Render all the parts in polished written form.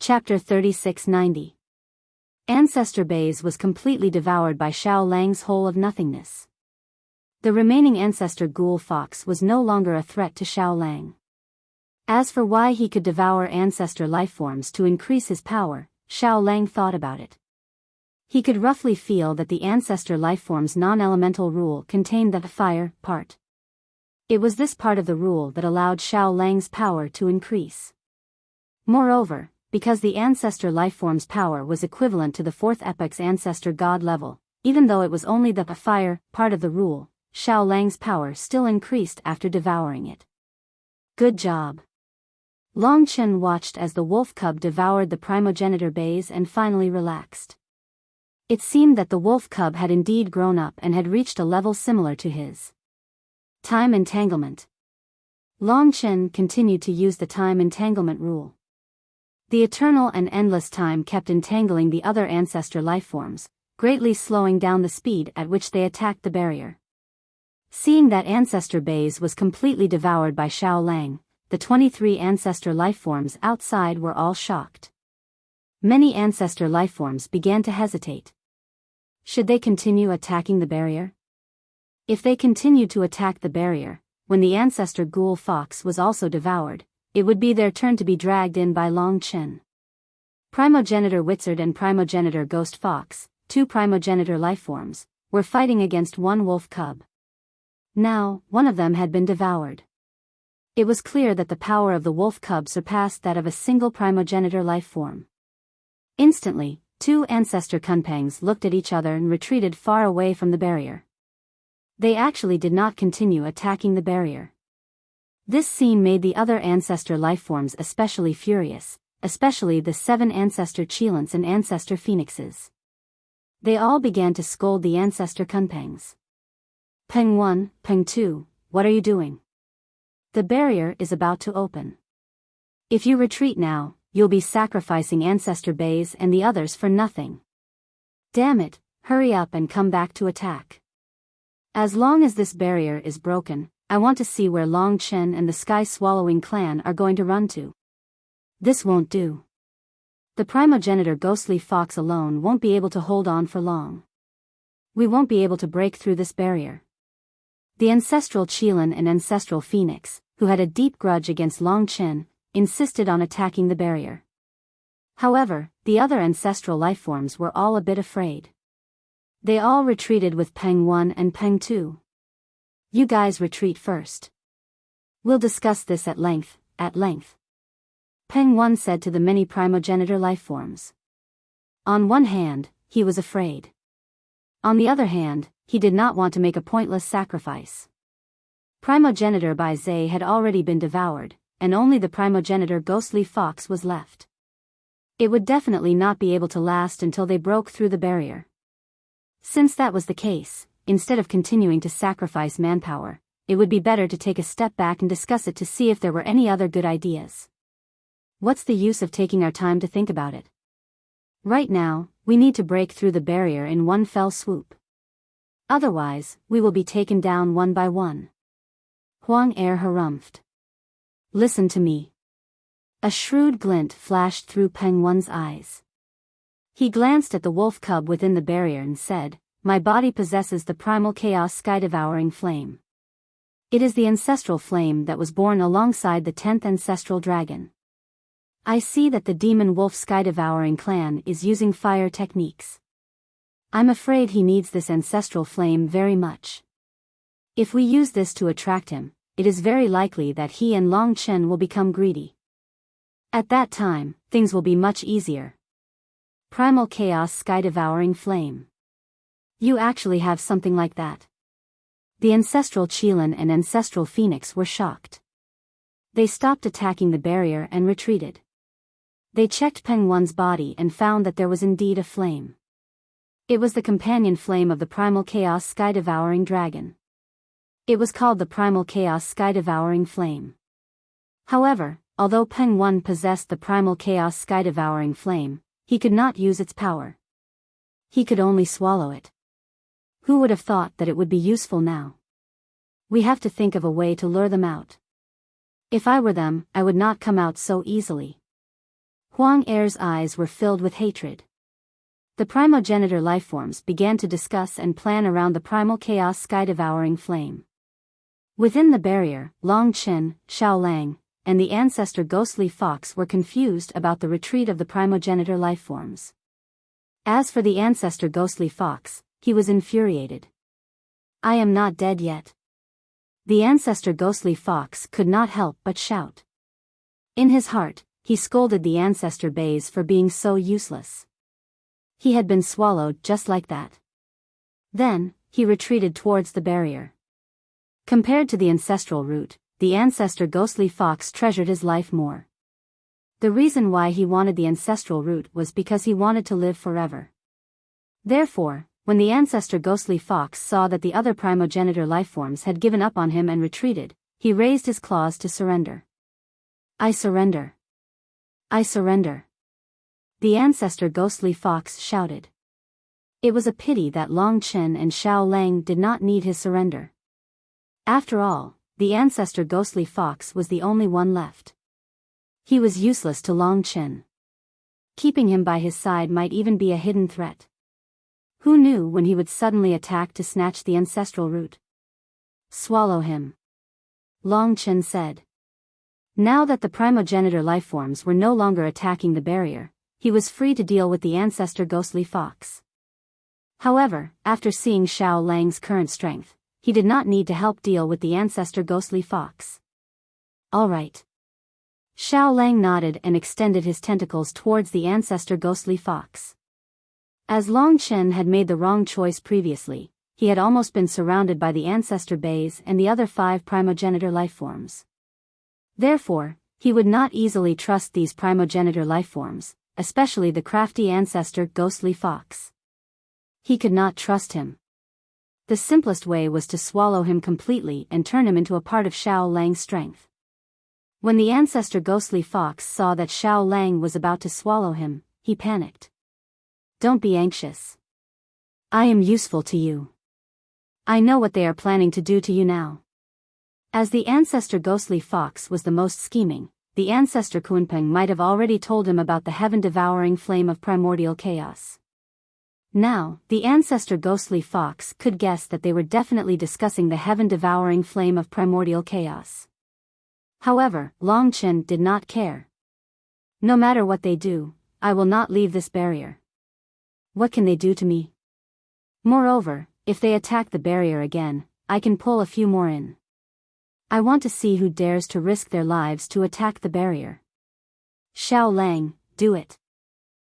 Chapter 3690. Ancestor Base was completely devoured by Xiao Lang's hole of nothingness. The remaining ancestor ghoul fox was no longer a threat to Xiao Lang. As for why he could devour ancestor lifeforms to increase his power, Xiao Lang thought about it. He could roughly feel that the ancestor lifeform's non-elemental rule contained the fire part. It was this part of the rule that allowed Xiao Lang's power to increase. Moreover, because the ancestor lifeform's power was equivalent to the fourth epoch's ancestor god level, even though it was only the fire part of the rule, Xiao Lang's power still increased after devouring it. Good job. Long Chen watched as the wolf cub devoured the primogenitor base and finally relaxed. It seemed that the wolf cub had indeed grown up and had reached a level similar to his. Time entanglement. Long Chen continued to use the time entanglement rule. The eternal and endless time kept entangling the other ancestor lifeforms, greatly slowing down the speed at which they attacked the barrier. Seeing that ancestor base was completely devoured by Xiao Lang, the 23 ancestor lifeforms outside were all shocked. Many ancestor lifeforms began to hesitate. Should they continue attacking the barrier? If they continued to attack the barrier, when the ancestor ghoul fox was also devoured, it would be their turn to be dragged in by Long Chen. Primogenitor Wizard and Primogenitor Ghost Fox, two primogenitor lifeforms, were fighting against one wolf cub. Now, one of them had been devoured. It was clear that the power of the wolf cub surpassed that of a single primogenitor lifeform. Instantly, two ancestor kunpangs looked at each other and retreated far away from the barrier. They actually did not continue attacking the barrier. This scene made the other ancestor lifeforms especially furious, especially the 7 ancestor Qilins and ancestor phoenixes. They all began to scold the ancestor kunpangs. Peng 1, Peng 2, what are you doing? The barrier is about to open. If you retreat now, you'll be sacrificing ancestor base and the others for nothing. Damn it, hurry up and come back to attack. As long as this barrier is broken, I want to see where Long Chen and the Sky Swallowing clan are going to run to. This won't do. The primogenitor ghostly fox alone won't be able to hold on for long. We won't be able to break through this barrier. The ancestral Qilin and ancestral phoenix, who had a deep grudge against Long Chen, insisted on attacking the barrier. However, the other ancestral lifeforms were all a bit afraid. They all retreated with Peng 1 and Peng 2. You guys retreat first. We'll discuss this at length. Peng 1 said to the many primogenitor lifeforms. On one hand, he was afraid. On the other hand, he did not want to make a pointless sacrifice. Primogenitor Bai Zhe had already been devoured, and only the primogenitor ghostly fox was left. It would definitely not be able to last until they broke through the barrier. Since that was the case, instead of continuing to sacrifice manpower, it would be better to take a step back and discuss it to see if there were any other good ideas. What's the use of taking our time to think about it? Right now, we need to break through the barrier in one fell swoop. Otherwise, we will be taken down one by one. Huang Er harumphed. Listen to me. A shrewd glint flashed through Peng 1's eyes. He glanced at the wolf cub within the barrier and said, My body possesses the primal chaos sky-devouring flame. It is the ancestral flame that was born alongside the 10th ancestral dragon. I see that the demon wolf sky-devouring clan is using fire techniques. I'm afraid he needs this ancestral flame very much. If we use this to attract him, it is very likely that he and Long Chen will become greedy. At that time, things will be much easier. Primal chaos sky-devouring flame. You actually have something like that. The ancestral Qilin and ancestral phoenix were shocked. They stopped attacking the barrier and retreated. They checked Peng 1's body and found that there was indeed a flame. It was the companion flame of the primal chaos sky-devouring dragon. It was called the primal chaos sky-devouring flame. However, although Peng 1 possessed the primal chaos sky-devouring flame, he could not use its power. He could only swallow it. Who would have thought that it would be useful now? We have to think of a way to lure them out. If I were them, I would not come out so easily. Huang Er's eyes were filled with hatred. The primogenitor lifeforms began to discuss and plan around the primal chaos sky-devouring flame. Within the barrier, Long Chen, Xiao Lang, and the ancestor ghostly fox were confused about the retreat of the primogenitor lifeforms. As for the ancestor ghostly fox, he was infuriated. I am not dead yet. The ancestor ghostly fox could not help but shout. In his heart, he scolded the ancestor bays for being so useless. He had been swallowed just like that. Then, he retreated towards the barrier. Compared to the ancestral route, the ancestor ghostly fox treasured his life more. The reason why he wanted the ancestral route was because he wanted to live forever. Therefore, when the ancestor ghostly fox saw that the other primogenitor lifeforms had given up on him and retreated, he raised his claws to surrender. I surrender. I surrender. The ancestor ghostly fox shouted. It was a pity that Long Chen and Xiao Lang did not need his surrender. After all, the ancestor ghostly fox was the only one left. He was useless to Long Chen. Keeping him by his side might even be a hidden threat. Who knew when he would suddenly attack to snatch the ancestral root? Swallow him. Long Chen said. Now that the primogenitor lifeforms were no longer attacking the barrier, he was free to deal with the ancestor ghostly fox. However, after seeing Xiao Lang's current strength, he did not need to help deal with the ancestor ghostly fox. All right. Xiao Lang nodded and extended his tentacles towards the ancestor ghostly fox. As Long Chen had made the wrong choice previously, he had almost been surrounded by the ancestor bays and the other 5 primogenitor lifeforms. Therefore, he would not easily trust these primogenitor lifeforms, especially the crafty ancestor ghostly fox. He could not trust him. The simplest way was to swallow him completely and turn him into a part of Xiao Lang's strength. When the ancestor ghostly fox saw that Xiao Lang was about to swallow him, he panicked. Don't be anxious. I am useful to you. I know what they are planning to do to you now. As the ancestor ghostly fox was the most scheming, the ancestor Kunpeng might have already told him about the heaven-devouring flame of primordial chaos. Now, the ancestor ghostly fox could guess that they were definitely discussing the heaven-devouring flame of primordial chaos. However, Long Chen did not care. No matter what they do, I will not leave this barrier. What can they do to me? Moreover, if they attack the barrier again, I can pull a few more in. I want to see who dares to risk their lives to attack the barrier. Xiao Lang, do it.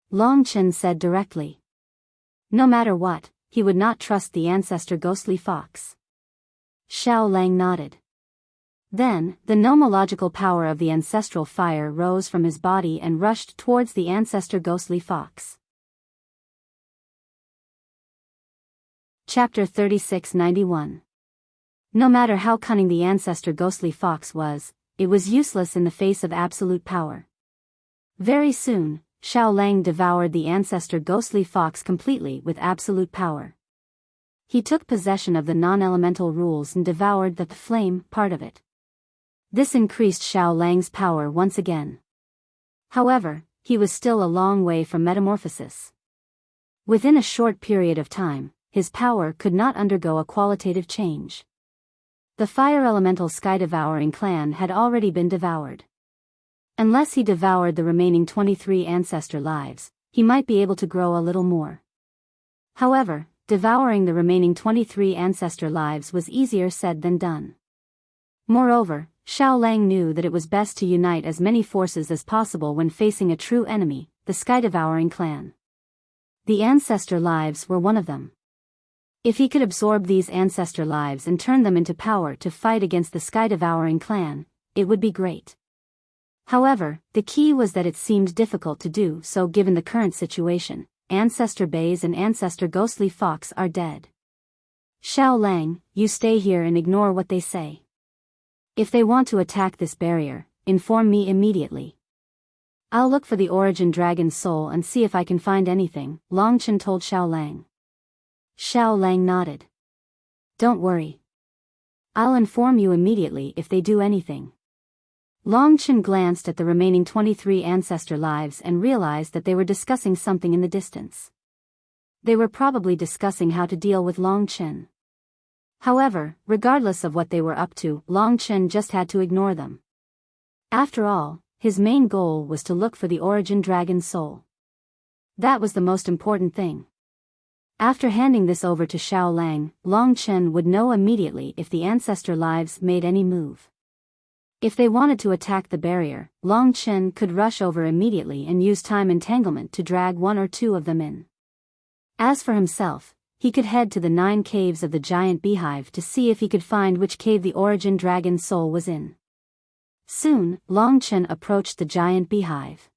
Long Chen said directly. No matter what, he would not trust the ancestor ghostly fox. Xiao Lang nodded. Then, the nomological power of the ancestral fire rose from his body and rushed towards the ancestor ghostly fox. Chapter 3691. No matter how cunning the ancestor ghostly fox was, it was useless in the face of absolute power. Very soon, Xiao Lang devoured the ancestor ghostly fox completely with absolute power. He took possession of the non-elemental rules and devoured the flame part of it. This increased Xiao Lang's power once again. However, he was still a long way from metamorphosis. Within a short period of time, his power could not undergo a qualitative change. The fire elemental sky-devouring clan had already been devoured. Unless he devoured the remaining 23 ancestor lives, he might be able to grow a little more. However, devouring the remaining 23 ancestor lives was easier said than done. Moreover, Xiao Lang knew that it was best to unite as many forces as possible when facing a true enemy, the sky-devouring clan. The ancestor lives were one of them. If he could absorb these ancestor lives and turn them into power to fight against the sky-devouring clan, it would be great. However, the key was that it seemed difficult to do so given the current situation. Ancestor Bays and Ancestor Ghostly Fox are dead. Xiao Lang, you stay here and ignore what they say. If they want to attack this barrier, inform me immediately. I'll look for the origin dragon soul and see if I can find anything, Long Chen told Xiao Lang. Xiao Lang nodded. Don't worry. I'll inform you immediately if they do anything. Long Chen glanced at the remaining 23 ancestor lives and realized that they were discussing something in the distance. They were probably discussing how to deal with Long Chen. However, regardless of what they were up to, Long Chen just had to ignore them. After all, his main goal was to look for the origin dragon's soul. That was the most important thing. After handing this over to Xiao Lang, Long Chen would know immediately if the ancestor lives made any move. If they wanted to attack the barrier, Long Chen could rush over immediately and use time entanglement to drag one or two of them in. As for himself, he could head to the 9 caves of the giant beehive to see if he could find which cave the origin dragon's soul was in. Soon, Long Chen approached the giant beehive.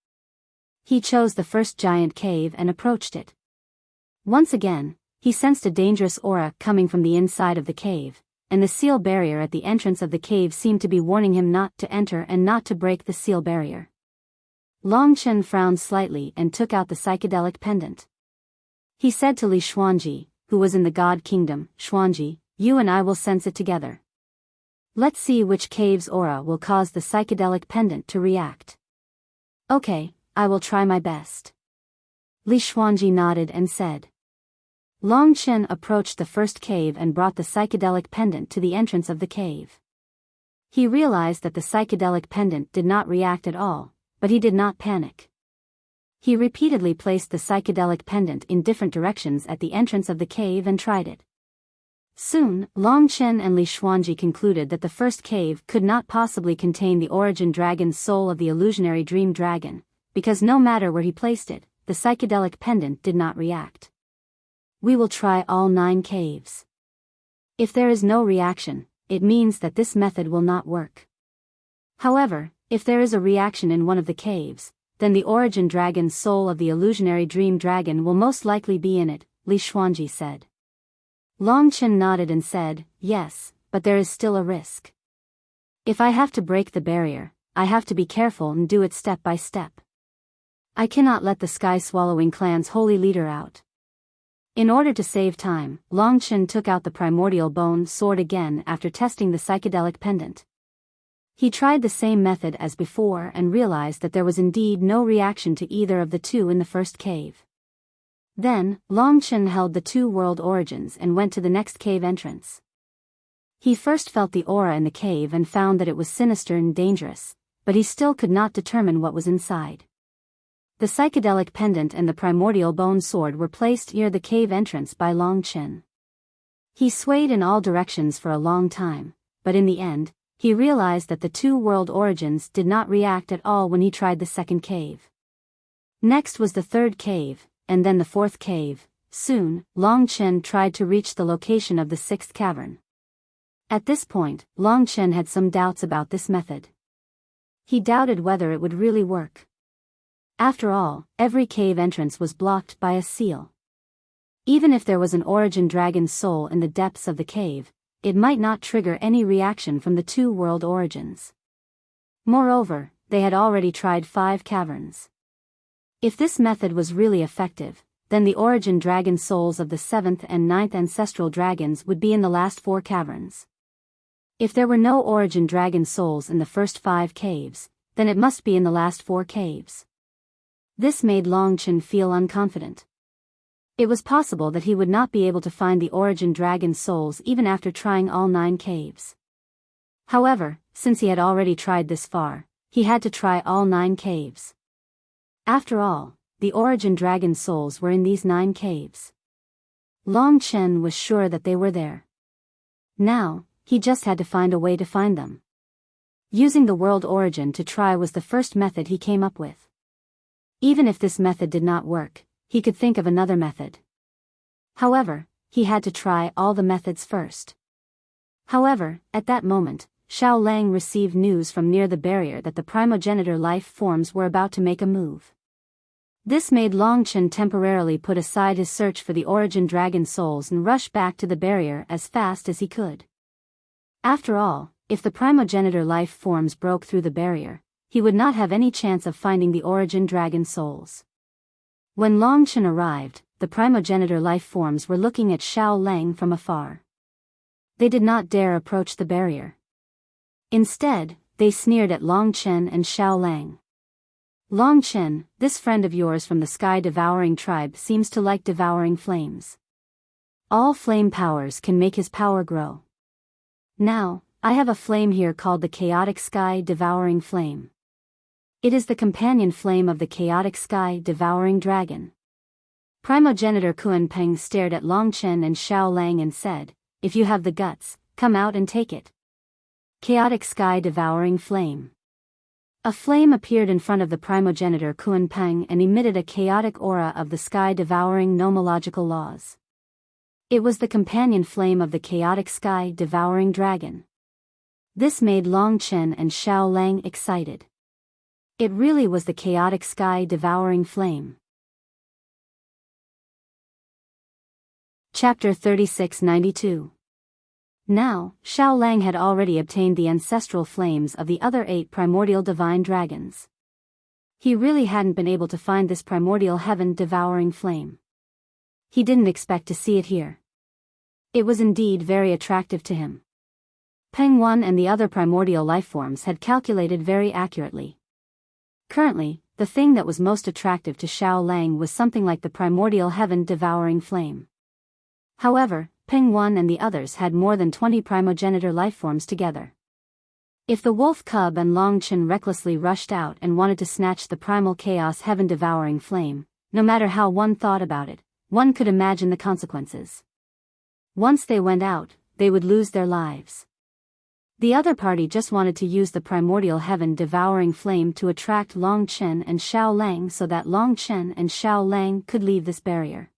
He chose the first giant cave and approached it. Once again, he sensed a dangerous aura coming from the inside of the cave, and the seal barrier at the entrance of the cave seemed to be warning him not to enter and not to break the seal barrier. Long Chen frowned slightly and took out the psychedelic pendant. He said to Li Xuanji, who was in the God Kingdom, "Xuanji, you and I will sense it together. Let's see which cave's aura will cause the psychedelic pendant to react." "Okay, I will try my best." Li Xuanji nodded and said. Long Chen approached the first cave and brought the psychedelic pendant to the entrance of the cave. He realized that the psychedelic pendant did not react at all, but he did not panic. He repeatedly placed the psychedelic pendant in different directions at the entrance of the cave and tried it. Soon, Long Chen and Li Xuanji concluded that the first cave could not possibly contain the origin dragon's soul of the illusionary dream dragon, because no matter where he placed it, the psychedelic pendant did not react. "We will try all 9 caves. If there is no reaction, it means that this method will not work. However, if there is a reaction in one of the caves, then the origin dragon's soul of the illusionary dream dragon will most likely be in it," Li Xuanji said. Long Chen nodded and said, "Yes, but there is still a risk. If I have to break the barrier, I have to be careful and do it step by step. I cannot let the sky-swallowing clan's holy leader out." In order to save time, Long Chen took out the primordial bone sword again after testing the psychedelic pendant. He tried the same method as before and realized that there was indeed no reaction to either of the two in the first cave. Then, Long Chen held the 2 world origins and went to the next cave entrance. He first felt the aura in the cave and found that it was sinister and dangerous, but he still could not determine what was inside. The psychedelic pendant and the primordial bone sword were placed near the cave entrance by Long Chen. He swayed in all directions for a long time, but in the end, he realized that the 2 world origins did not react at all when he tried the second cave. Next was the 3rd cave, and then the 4th cave. Soon, Long Chen tried to reach the location of the 6th cavern. At this point, Long Chen had some doubts about this method. He doubted whether it would really work. After all, every cave entrance was blocked by a seal. Even if there was an origin dragon's soul in the depths of the cave, it might not trigger any reaction from the 2 world origins. Moreover, they had already tried 5 caverns. If this method was really effective, then the origin dragon souls of the 7th and 9th ancestral dragons would be in the last 4 caverns. If there were no origin dragon souls in the first 5 caves, then it must be in the last 4 caves. This made Long Chen feel unconfident. It was possible that he would not be able to find the origin dragon souls even after trying all 9 caves. However, since he had already tried this far, he had to try all 9 caves. After all, the origin dragon souls were in these 9 caves. Long Chen was sure that they were there. Now, he just had to find a way to find them. Using the world origin to try was the first method he came up with. Even if this method did not work, he could think of another method. However, he had to try all the methods first. However, at that moment, Xiao Lang received news from near the barrier that the primogenitor life forms were about to make a move. This made Long Chen temporarily put aside his search for the origin dragon souls and rush back to the barrier as fast as he could. After all, if the primogenitor life forms broke through the barrier, he would not have any chance of finding the origin dragon souls. When Long Chen arrived, the primogenitor life forms were looking at Xiao Lang from afar. They did not dare approach the barrier. Instead, they sneered at Long Chen and Xiao Lang. Long Chen, this friend of yours from the sky-devouring tribe seems to like devouring flames. All flame powers can make his power grow. Now, I have a flame here called the chaotic sky-devouring flame. It is the companion flame of the chaotic sky-devouring dragon. Primogenitor Kuan Peng stared at Long Chen and Xiao Lang and said, "If you have the guts, come out and take it." Chaotic sky-devouring flame. A flame appeared in front of the primogenitor Kuan Peng and emitted a chaotic aura of the sky-devouring nomological laws. It was the companion flame of the chaotic sky-devouring dragon. This made Long Chen and Xiao Lang excited. It really was the chaotic sky-devouring flame. Chapter 3692. Now, Xiao Lang had already obtained the ancestral flames of the other 8 primordial divine dragons. He really hadn't been able to find this primordial heaven-devouring flame. He didn't expect to see it here. It was indeed very attractive to him. Peng Wan and the other primordial lifeforms had calculated very accurately. Currently, the thing that was most attractive to Xiao Lang was something like the primordial heaven-devouring flame. However, Peng Wan and the others had more than 20 primogenitor lifeforms together. If the wolf cub and Long Chen recklessly rushed out and wanted to snatch the primal chaos heaven-devouring flame, no matter how one thought about it, one could imagine the consequences. Once they went out, they would lose their lives. The other party just wanted to use the primordial heaven-devouring flame to attract Long Chen and Xiao Lang so that Long Chen and Xiao Lang could leave this barrier.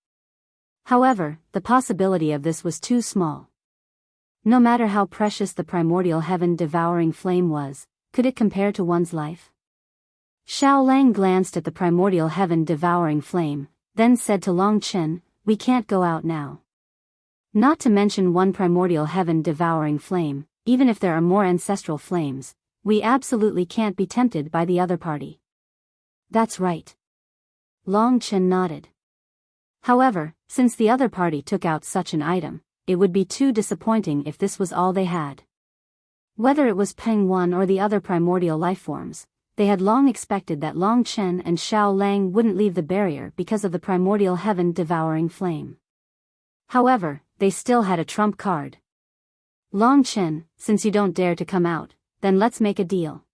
However, the possibility of this was too small. No matter how precious the primordial heaven-devouring flame was, could it compare to one's life? Xiao Lang glanced at the primordial heaven-devouring flame, then said to Long Chen, "We can't go out now." Not to mention one primordial heaven-devouring flame, even if there are more ancestral flames, we absolutely can't be tempted by the other party. That's right. Long Chen nodded. However, since the other party took out such an item, it would be too disappointing if this was all they had. Whether it was Peng Wan or the other primordial lifeforms, they had long expected that Long Chen and Xiao Lang wouldn't leave the barrier because of the primordial heaven-devouring flame. However, they still had a trump card. "Long Chen, since you don't dare to come out, then let's make a deal."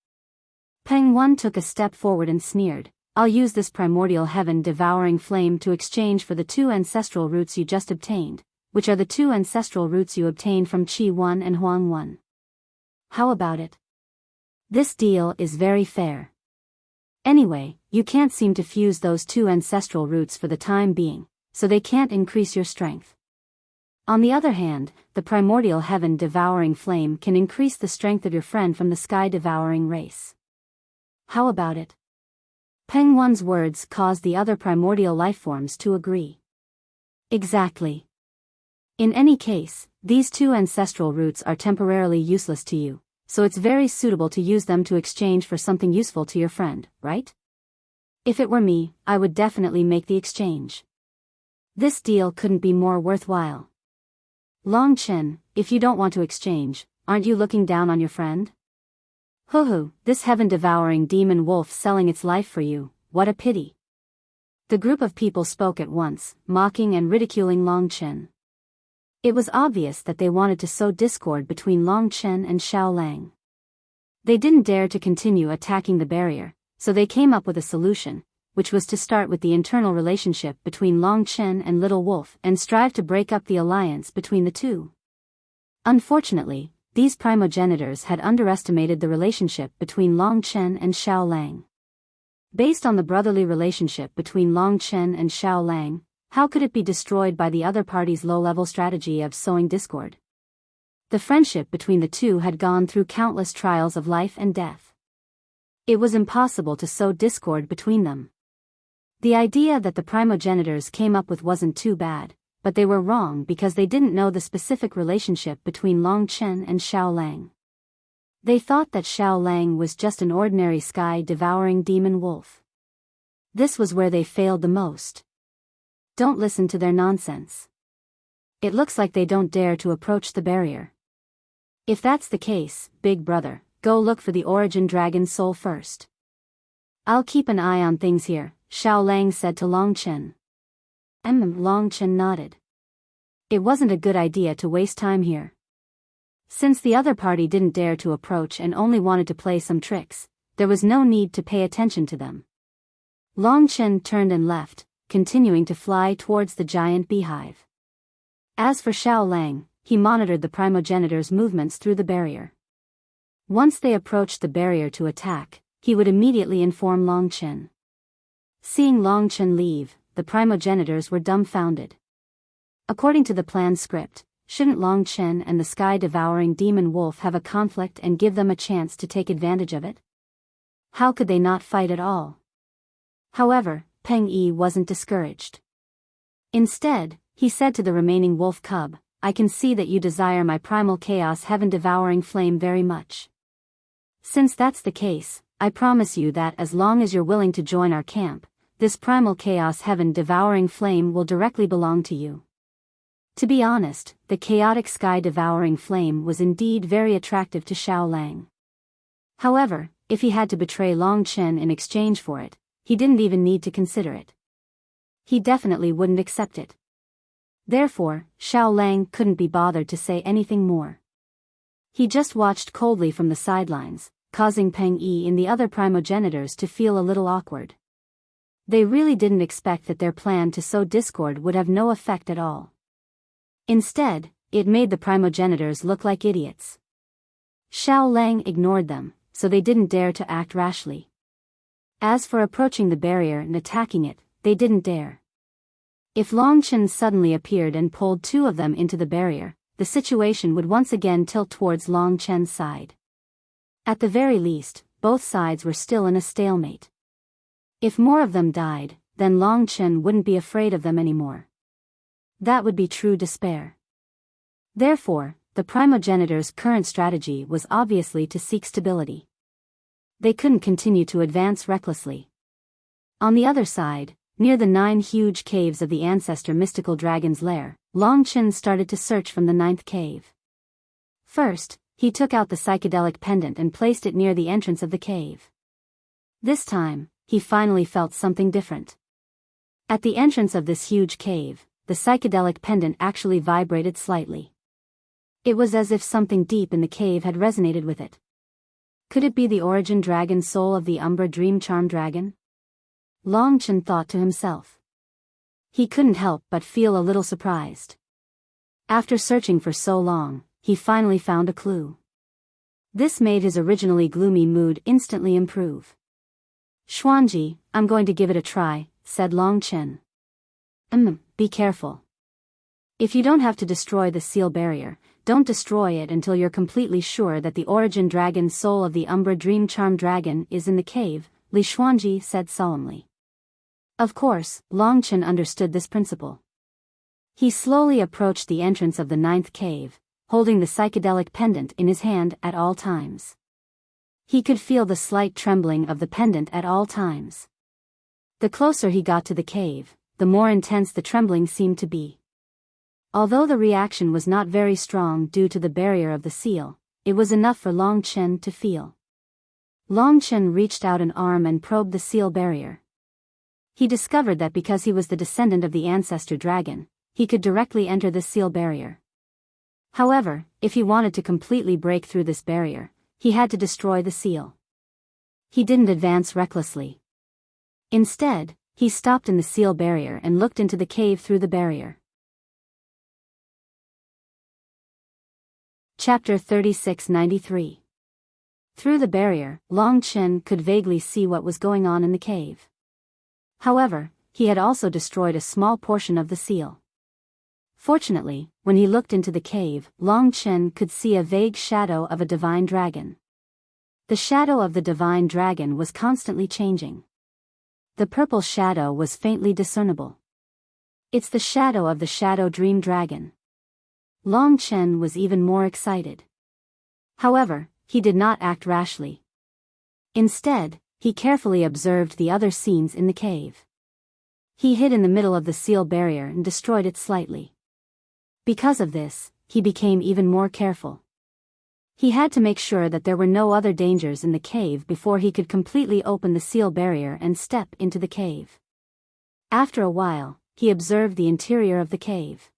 Peng Wan took a step forward and sneered, "I'll use this primordial heaven-devouring flame to exchange for the 2 ancestral roots you just obtained, which are the 2 ancestral roots you obtained from Qi Wan and Huang Wan. How about it? This deal is very fair. Anyway, you can't seem to fuse those 2 ancestral roots for the time being, so they can't increase your strength. On the other hand, the primordial heaven-devouring flame can increase the strength of your friend from the sky-devouring race. How about it?" Peng Wan's words caused the other primordial lifeforms to agree. Exactly. In any case, these 2 ancestral roots are temporarily useless to you, so it's very suitable to use them to exchange for something useful to your friend, right? If it were me, I would definitely make the exchange. This deal couldn't be more worthwhile. Long Chen, if you don't want to exchange, aren't you looking down on your friend? Hoo, this heaven-devouring demon wolf selling its life for you, what a pity. The group of people spoke at once, mocking and ridiculing Long Chen. It was obvious that they wanted to sow discord between Long Chen and Xiao Lang. They didn't dare to continue attacking the barrier, so they came up with a solution, which was to start with the internal relationship between Long Chen and Little Wolf and strive to break up the alliance between the two. Unfortunately, these primogenitors had underestimated the relationship between Long Chen and Xiao Lang. Based on the brotherly relationship between Long Chen and Xiao Lang, how could it be destroyed by the other party's low-level strategy of sowing discord? The friendship between the two had gone through countless trials of life and death. It was impossible to sow discord between them. The idea that the primogenitors came up with wasn't too bad, but they were wrong because they didn't know the specific relationship between Long Chen and Xiao Lang. They thought that Xiao Lang was just an ordinary sky-devouring demon wolf. This was where they failed the most. Don't listen to their nonsense. It looks like they don't dare to approach the barrier. If that's the case, big brother, go look for the origin dragon's soul first. I'll keep an eye on things here, Xiao Lang said to Long Chen. Long Chen nodded. It wasn't a good idea to waste time here. Since the other party didn't dare to approach and only wanted to play some tricks, there was no need to pay attention to them. Long Chen turned and left, continuing to fly towards the giant beehive. As for Xiao Lang, he monitored the primogenitor's movements through the barrier. Once they approached the barrier to attack, he would immediately inform Long Chen. Seeing Long Chen leave, the primogenitors were dumbfounded. According to the planned script, shouldn't Long Chen and the sky-devouring demon wolf have a conflict and give them a chance to take advantage of it? How could they not fight at all? However, Peng Yi wasn't discouraged. Instead, he said to the remaining wolf cub, I can see that you desire my primal chaos heaven-devouring flame very much. Since that's the case, I promise you that as long as you're willing to join our camp, this primal chaos heaven-devouring flame will directly belong to you. To be honest, the chaotic sky-devouring flame was indeed very attractive to Xiao Lang. However, if he had to betray Long Chen in exchange for it, he didn't even need to consider it. He definitely wouldn't accept it. Therefore, Xiao Lang couldn't be bothered to say anything more. He just watched coldly from the sidelines, causing Peng Yi and the other primogenitors to feel a little awkward. They really didn't expect that their plan to sow discord would have no effect at all. Instead, it made the primogenitors look like idiots. Xiao Lang ignored them, so they didn't dare to act rashly. As for approaching the barrier and attacking it, they didn't dare. If Long Chen suddenly appeared and pulled two of them into the barrier, the situation would once again tilt towards Long Chen's side. At the very least, both sides were still in a stalemate. If more of them died, then Long Chen wouldn't be afraid of them anymore. That would be true despair. Therefore, the primogenitor's current strategy was obviously to seek stability. They couldn't continue to advance recklessly. On the other side, near the 9 huge caves of the ancestor mystical dragon's lair, Long Chen started to search from the 9th cave. First, he took out the psychedelic pendant and placed it near the entrance of the cave. This time, he finally felt something different. At the entrance of this huge cave, the psychedelic pendant actually vibrated slightly. It was as if something deep in the cave had resonated with it. Could it be the origin dragon soul of the Umbra Dream Charm Dragon? Long Chen thought to himself. He couldn't help but feel a little surprised. After searching for so long, he finally found a clue. This made his originally gloomy mood instantly improve. Xuanji, I'm going to give it a try, said Long Chen. Be careful. If you don't have to destroy the seal barrier, don't destroy it until you're completely sure that the origin dragon soul of the Umbra Dream Charm Dragon is in the cave, Li Xuanji said solemnly. Of course, Long Chen understood this principle. He slowly approached the entrance of the 9th cave, holding the psychedelic pendant in his hand at all times. He could feel the slight trembling of the pendant at all times. The closer he got to the cave, the more intense the trembling seemed to be. Although the reaction was not very strong due to the barrier of the seal, it was enough for Long Chen to feel. Long Chen reached out an arm and probed the seal barrier. He discovered that because he was the descendant of the ancestor dragon, he could directly enter the seal barrier. However, if he wanted to completely break through this barrier, he had to destroy the seal. He didn't advance recklessly. Instead, he stopped in the seal barrier and looked into the cave through the barrier. Chapter 3693. Through the barrier, Long Chen could vaguely see what was going on in the cave. However, he had also destroyed a small portion of the seal. Fortunately, when he looked into the cave, Long Chen could see a vague shadow of a divine dragon. The shadow of the divine dragon was constantly changing. The purple shadow was faintly discernible. It's the shadow of the Shadow Dream Dragon. Long Chen was even more excited. However, he did not act rashly. Instead, he carefully observed the other scenes in the cave. He hid in the middle of the seal barrier and destroyed it slightly. Because of this, he became even more careful. He had to make sure that there were no other dangers in the cave before he could completely open the seal barrier and step into the cave. After a while, he observed the interior of the cave.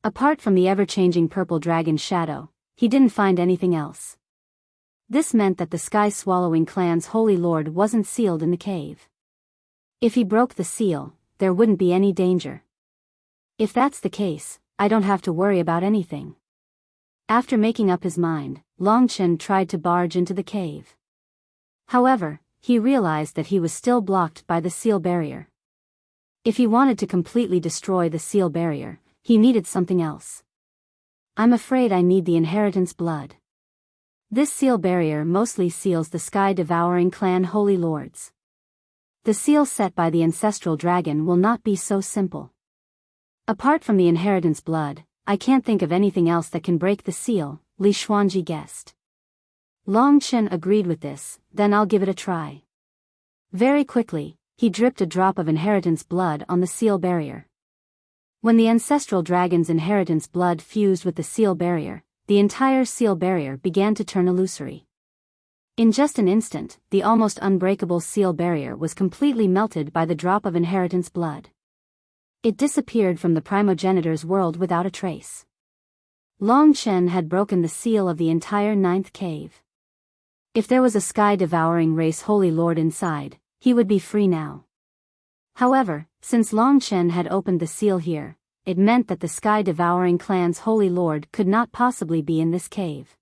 Apart from the ever-changing purple dragon shadow, he didn't find anything else. This meant that the sky-swallowing clan's holy lord wasn't sealed in the cave. If he broke the seal, there wouldn't be any danger. If that's the case, I don't have to worry about anything. After making up his mind, Long Chen tried to barge into the cave. However, he realized that he was still blocked by the seal barrier. If he wanted to completely destroy the seal barrier, he needed something else. I'm afraid I need the inheritance blood. This seal barrier mostly seals the sky-devouring clan holy lords. The seal set by the ancestral dragon will not be so simple. Apart from the inheritance blood, I can't think of anything else that can break the seal, Li Xuanji guessed. Long Chen agreed with this, then I'll give it a try. Very quickly, he dripped a drop of inheritance blood on the seal barrier. When the ancestral dragon's inheritance blood fused with the seal barrier, the entire seal barrier began to turn illusory. In just an instant, the almost unbreakable seal barrier was completely melted by the drop of inheritance blood. It disappeared from the primogenitor's world without a trace. Long Chen had broken the seal of the entire 9th cave. If there was a sky-devouring race holy lord inside, he would be free now. However, since Long Chen had opened the seal here, it meant that the sky-devouring clan's holy lord could not possibly be in this cave.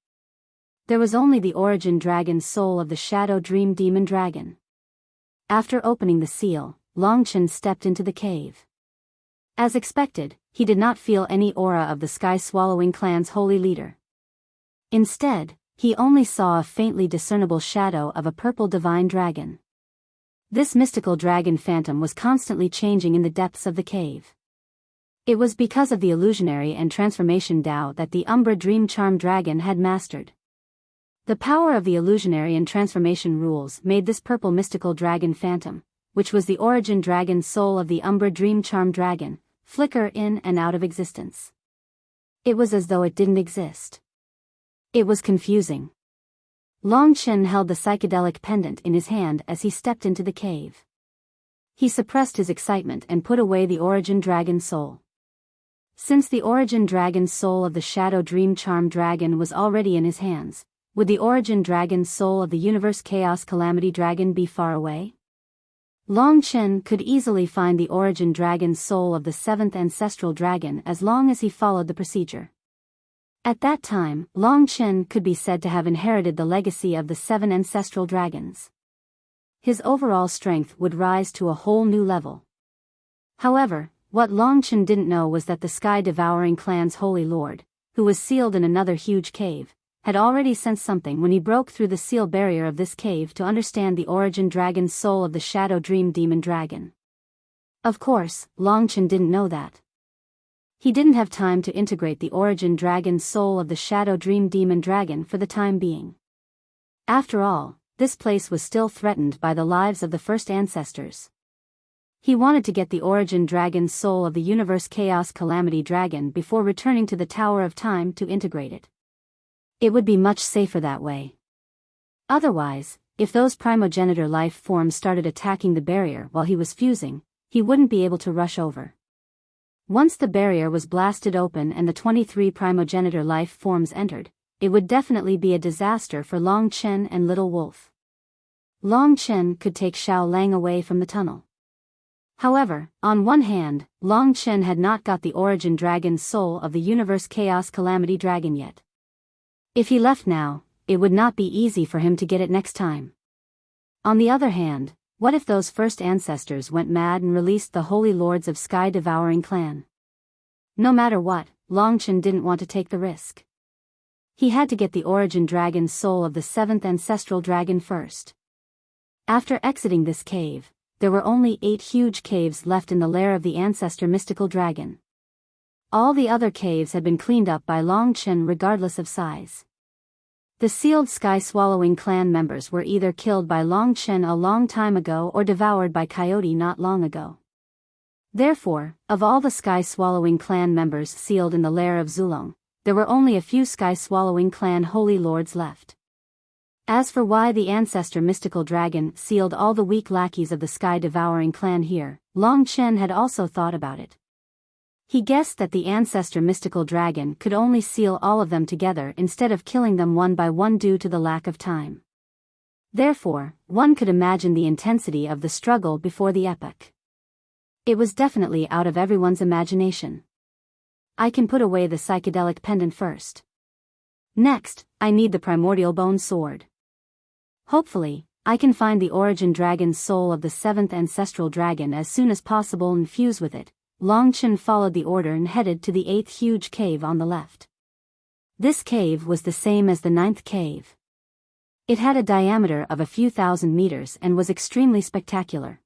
There was only the origin dragon's soul of the shadow dream demon dragon. After opening the seal, Long Chen stepped into the cave. As expected, he did not feel any aura of the sky-swallowing clan's holy leader. Instead, he only saw a faintly discernible shadow of a purple divine dragon. This mystical dragon phantom was constantly changing in the depths of the cave. It was because of the illusionary and transformation Tao that the Umbra Dream Charm Dragon had mastered. The power of the illusionary and transformation rules made this purple mystical dragon phantom, which was the origin dragon soul of the Umbra Dream Charm Dragon, flicker in and out of existence. It was as though it didn't exist. It was confusing. Long Chen held the psychedelic pendant in his hand as he stepped into the cave. He suppressed his excitement and put away the origin dragon soul. Since the origin dragon soul of the Shadow Dream Charm Dragon was already in his hands, would the origin dragon soul of the Universe Chaos Calamity Dragon be far away? Long Chen could easily find the origin dragon soul of the 7th Ancestral Dragon as long as he followed the procedure. At that time, Long Chen could be said to have inherited the legacy of the 7 Ancestral Dragons. His overall strength would rise to a whole new level. However, what Long Chen didn't know was that the sky-devouring clan's holy lord, who was sealed in another huge cave, had already sensed something when he broke through the seal barrier of this cave to understand the origin dragon's soul of the Shadow Dream Demon Dragon. Of course, Long Chen didn't know that. He didn't have time to integrate the origin dragon's soul of the Shadow Dream Demon Dragon for the time being. After all, this place was still threatened by the lives of the first ancestors. He wanted to get the origin dragon's soul of the Universe Chaos Calamity Dragon before returning to the Tower of Time to integrate it. It would be much safer that way. Otherwise, if those primogenitor life forms started attacking the barrier while he was fusing, he wouldn't be able to rush over. Once the barrier was blasted open and the 23 primogenitor life forms entered, it would definitely be a disaster for Long Chen and Little Wolf. Long Chen could take Xiao Lang away from the tunnel. However, on one hand, Long Chen had not got the origin dragon's soul of the Universe Chaos Calamity Dragon yet. If he left now, it would not be easy for him to get it next time. On the other hand, what if those first ancestors went mad and released the holy lords of Sky-Devouring Clan? No matter what, Long Chen didn't want to take the risk. He had to get the origin dragon's soul of the 7th Ancestral Dragon first. After exiting this cave, there were only 8 huge caves left in the lair of the ancestor mystical dragon. All the other caves had been cleaned up by Long Chen regardless of size. The sealed sky-swallowing clan members were either killed by Long Chen a long time ago or devoured by Coyote not long ago. Therefore, of all the sky-swallowing clan members sealed in the lair of Zulong, there were only a few sky-swallowing clan holy lords left. As for why the ancestor mystical dragon sealed all the weak lackeys of the sky-devouring clan here, Long Chen had also thought about it. He guessed that the ancestor mystical dragon could only seal all of them together instead of killing them one by one due to the lack of time. Therefore, one could imagine the intensity of the struggle before the epoch. It was definitely out of everyone's imagination. I can put away the psychedelic pendant first. Next, I need the primordial bone sword. Hopefully, I can find the origin dragon's soul of the 7th ancestral dragon as soon as possible and fuse with it. Long Chen followed the order and headed to the 8th huge cave on the left. This cave was the same as the 9th cave. It had a diameter of a few thousand meters and was extremely spectacular.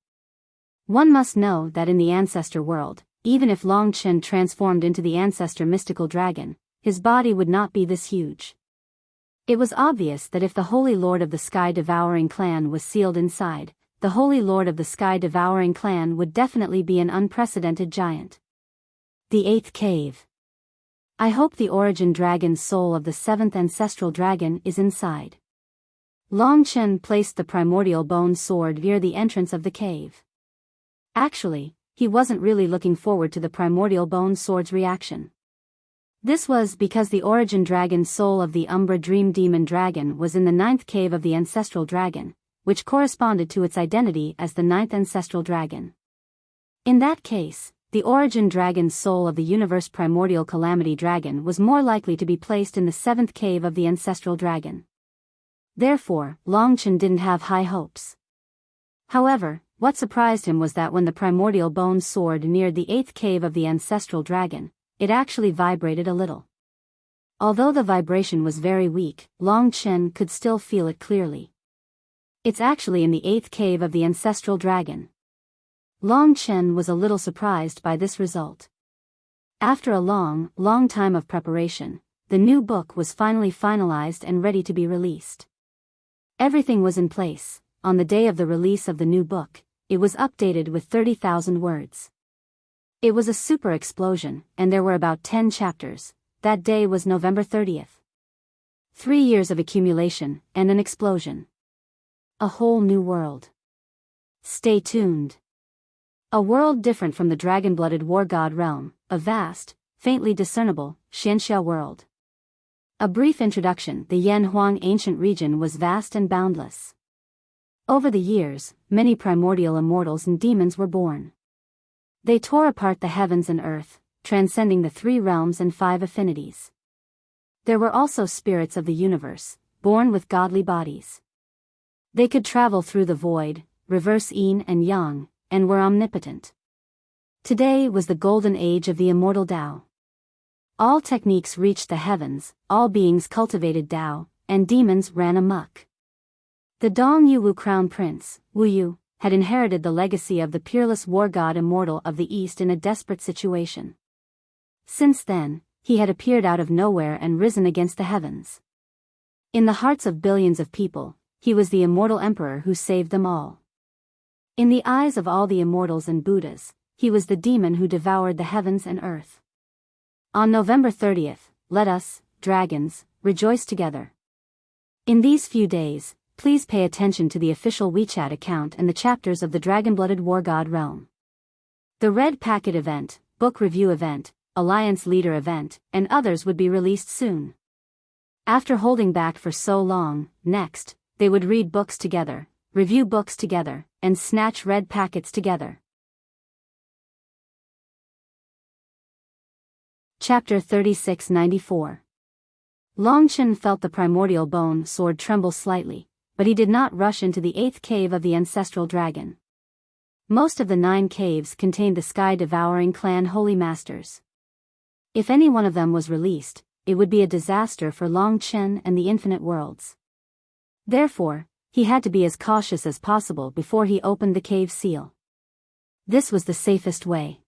One must know that in the ancestor world, even if Long Chen transformed into the ancestor mystical dragon, his body would not be this huge. It was obvious that if the Holy Lord of the Sky-Devouring clan was sealed inside, the Holy Lord of the Sky-Devouring clan would definitely be an unprecedented giant. The 8th cave. I hope the origin dragon's soul of the 7th ancestral dragon is inside. Long Chen placed the primordial bone sword near the entrance of the cave. Actually, he wasn't really looking forward to the primordial bone sword's reaction. This was because the origin dragon's soul of the Umbra Dream Demon Dragon was in the 9th cave of the ancestral dragon, which corresponded to its identity as the 9th ancestral dragon. In that case, the origin dragon's soul of the universe primordial calamity dragon was more likely to be placed in the 7th cave of the ancestral dragon. Therefore, Long Chen didn't have high hopes. However, what surprised him was that when the primordial bone sword neared the 8th cave of the ancestral dragon, it actually vibrated a little. Although the vibration was very weak, Long Chen could still feel it clearly. It's actually in the 8th cave of the ancestral dragon. Long Chen was a little surprised by this result. After a long time of preparation, the new book was finally finalized and ready to be released. Everything was in place. On the day of the release of the new book, it was updated with 30,000 words. It was a super explosion, and there were about 10 chapters. That day was November 30th. 3 years of accumulation, and an explosion. A whole new world. Stay tuned. A world different from the dragon-blooded war god realm, a vast, faintly discernible, Xianxia world. A brief introduction. The Yanhuang ancient region was vast and boundless. Over the years, many primordial immortals and demons were born. They tore apart the heavens and earth, transcending the 3 realms and 5 affinities. There were also spirits of the universe, born with godly bodies. They could travel through the void, reverse yin and yang, and were omnipotent. Today was the golden age of the immortal Tao. All techniques reached the heavens, all beings cultivated Tao, and demons ran amok. The Dong Yuwu crown prince, Wu Yu, had inherited the legacy of the peerless war god immortal of the East in a desperate situation. Since then, he had appeared out of nowhere and risen against the heavens. In the hearts of billions of people, he was the immortal emperor who saved them all. In the eyes of all the immortals and Buddhas, he was the demon who devoured the heavens and earth. On November 30th, let us, dragons, rejoice together. In these few days, please pay attention to the official WeChat account and the chapters of the Dragon-Blooded War God realm. The Red Packet event, Book Review event, Alliance Leader event, and others would be released soon. After holding back for so long, next, they would read books together, review books together, and snatch red packets together. Chapter 3694. Long Chen felt the primordial bone sword tremble slightly, but he did not rush into the 8th cave of the ancestral dragon. Most of the 9 caves contained the sky-devouring clan holy masters. If any one of them was released, it would be a disaster for Long Chen and the infinite worlds. Therefore, he had to be as cautious as possible before he opened the cave seal. This was the safest way.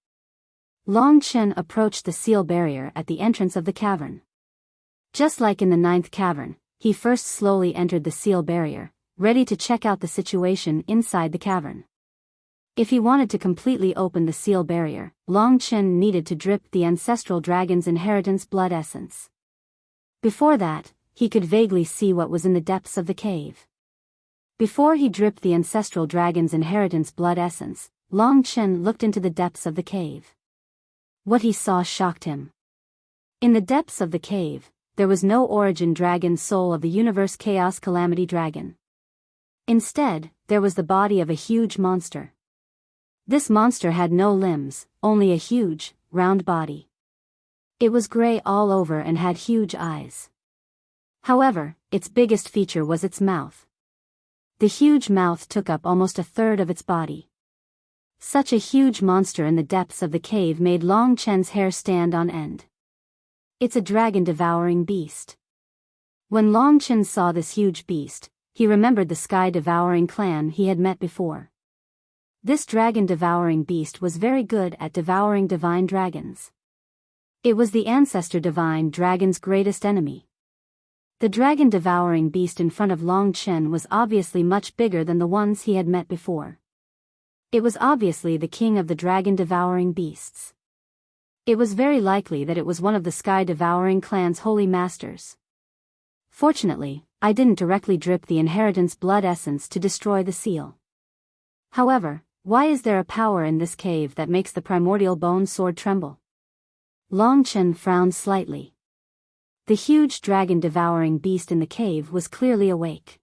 Long Chen approached the seal barrier at the entrance of the cavern. Just like in the 9th cavern, he first slowly entered the seal barrier, ready to check out the situation inside the cavern. If he wanted to completely open the seal barrier, Long Chen needed to drip the ancestral dragon's inheritance blood essence. Before that, he could vaguely see what was in the depths of the cave. Before he dripped the ancestral dragon's inheritance blood essence, Long Chen looked into the depths of the cave. What he saw shocked him. In the depths of the cave, there was no origin dragon soul of the universe chaos calamity dragon. Instead, there was the body of a huge monster. This monster had no limbs, only a huge, round body. It was gray all over and had huge eyes. However, its biggest feature was its mouth. The huge mouth took up almost a third of its body. Such a huge monster in the depths of the cave made Long Chen's hair stand on end. It's a dragon-devouring beast. When Long Chen saw this huge beast, he remembered the sky-devouring clan he had met before. This dragon-devouring beast was very good at devouring divine dragons. It was the ancestor divine dragon's greatest enemy. The dragon-devouring beast in front of Long Chen was obviously much bigger than the ones he had met before. It was obviously the king of the dragon-devouring beasts. It was very likely that it was one of the sky-devouring clan's holy masters. Fortunately, I didn't directly drip the inheritance blood essence to destroy the seal. However, why is there a power in this cave that makes the primordial bone sword tremble? Long Chen frowned slightly. The huge dragon-devouring beast in the cave was clearly awake.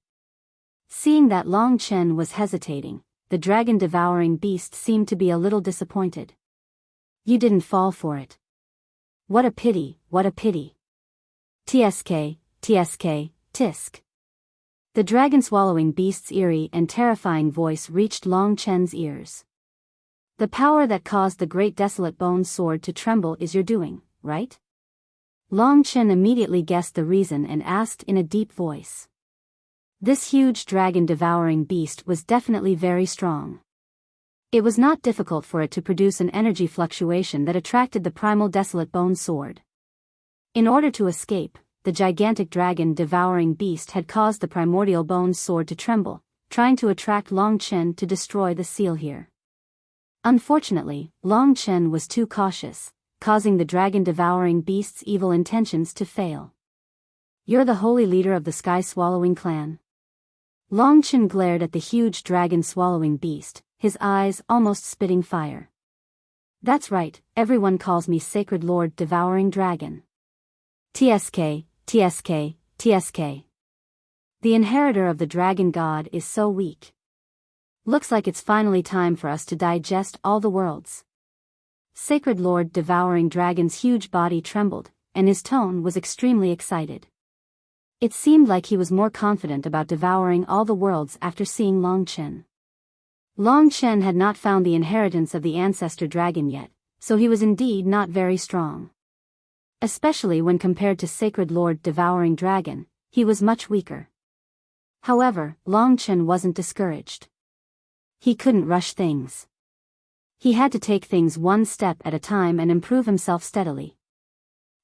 Seeing that Long Chen was hesitating, the dragon-devouring beast seemed to be a little disappointed. You didn't fall for it. What a pity, what a pity. TSK, TSK, tisk. The dragon-swallowing beast's eerie and terrifying voice reached Long Chen's ears. The power that caused the great desolate bone sword to tremble is your doing, right? Long Chen immediately guessed the reason and asked in a deep voice. This huge dragon-devouring beast was definitely very strong. It was not difficult for it to produce an energy fluctuation that attracted the primal desolate bone sword. In order to escape, the gigantic dragon-devouring beast had caused the primordial bone sword to tremble, trying to attract Long Chen to destroy the seal here. Unfortunately, Long Chen was too cautious, causing the dragon-devouring beast's evil intentions to fail. You're the holy leader of the sky-swallowing clan. Long Chen glared at the huge dragon-swallowing beast, his eyes almost spitting fire. That's right, everyone calls me Sacred Lord Devouring Dragon. TSK, TSK, TSK. The inheritor of the dragon god is so weak. Looks like it's finally time for us to digest all the worlds. Sacred Lord Devouring Dragon's huge body trembled, and his tone was extremely excited. It seemed like he was more confident about devouring all the worlds after seeing Long Chen. Long Chen had not found the inheritance of the ancestor dragon yet, so he was indeed not very strong. Especially when compared to Sacred Lord Devouring Dragon, he was much weaker. However, Long Chen wasn't discouraged. He couldn't rush things. He had to take things one step at a time and improve himself steadily.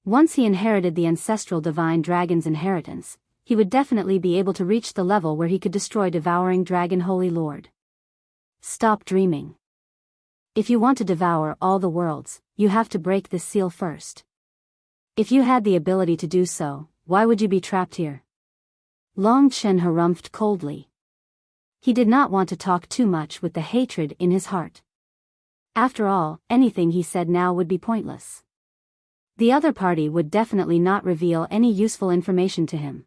Once he inherited the ancestral divine dragon's inheritance, he would definitely be able to reach the level where he could destroy Devouring Dragon Holy Lord. Stop dreaming. If you want to devour all the worlds, you have to break this seal first. If you had the ability to do so, why would you be trapped here? Long Chen harumphed coldly. He did not want to talk too much with the hatred in his heart. After all, anything he said now would be pointless. The other party would definitely not reveal any useful information to him.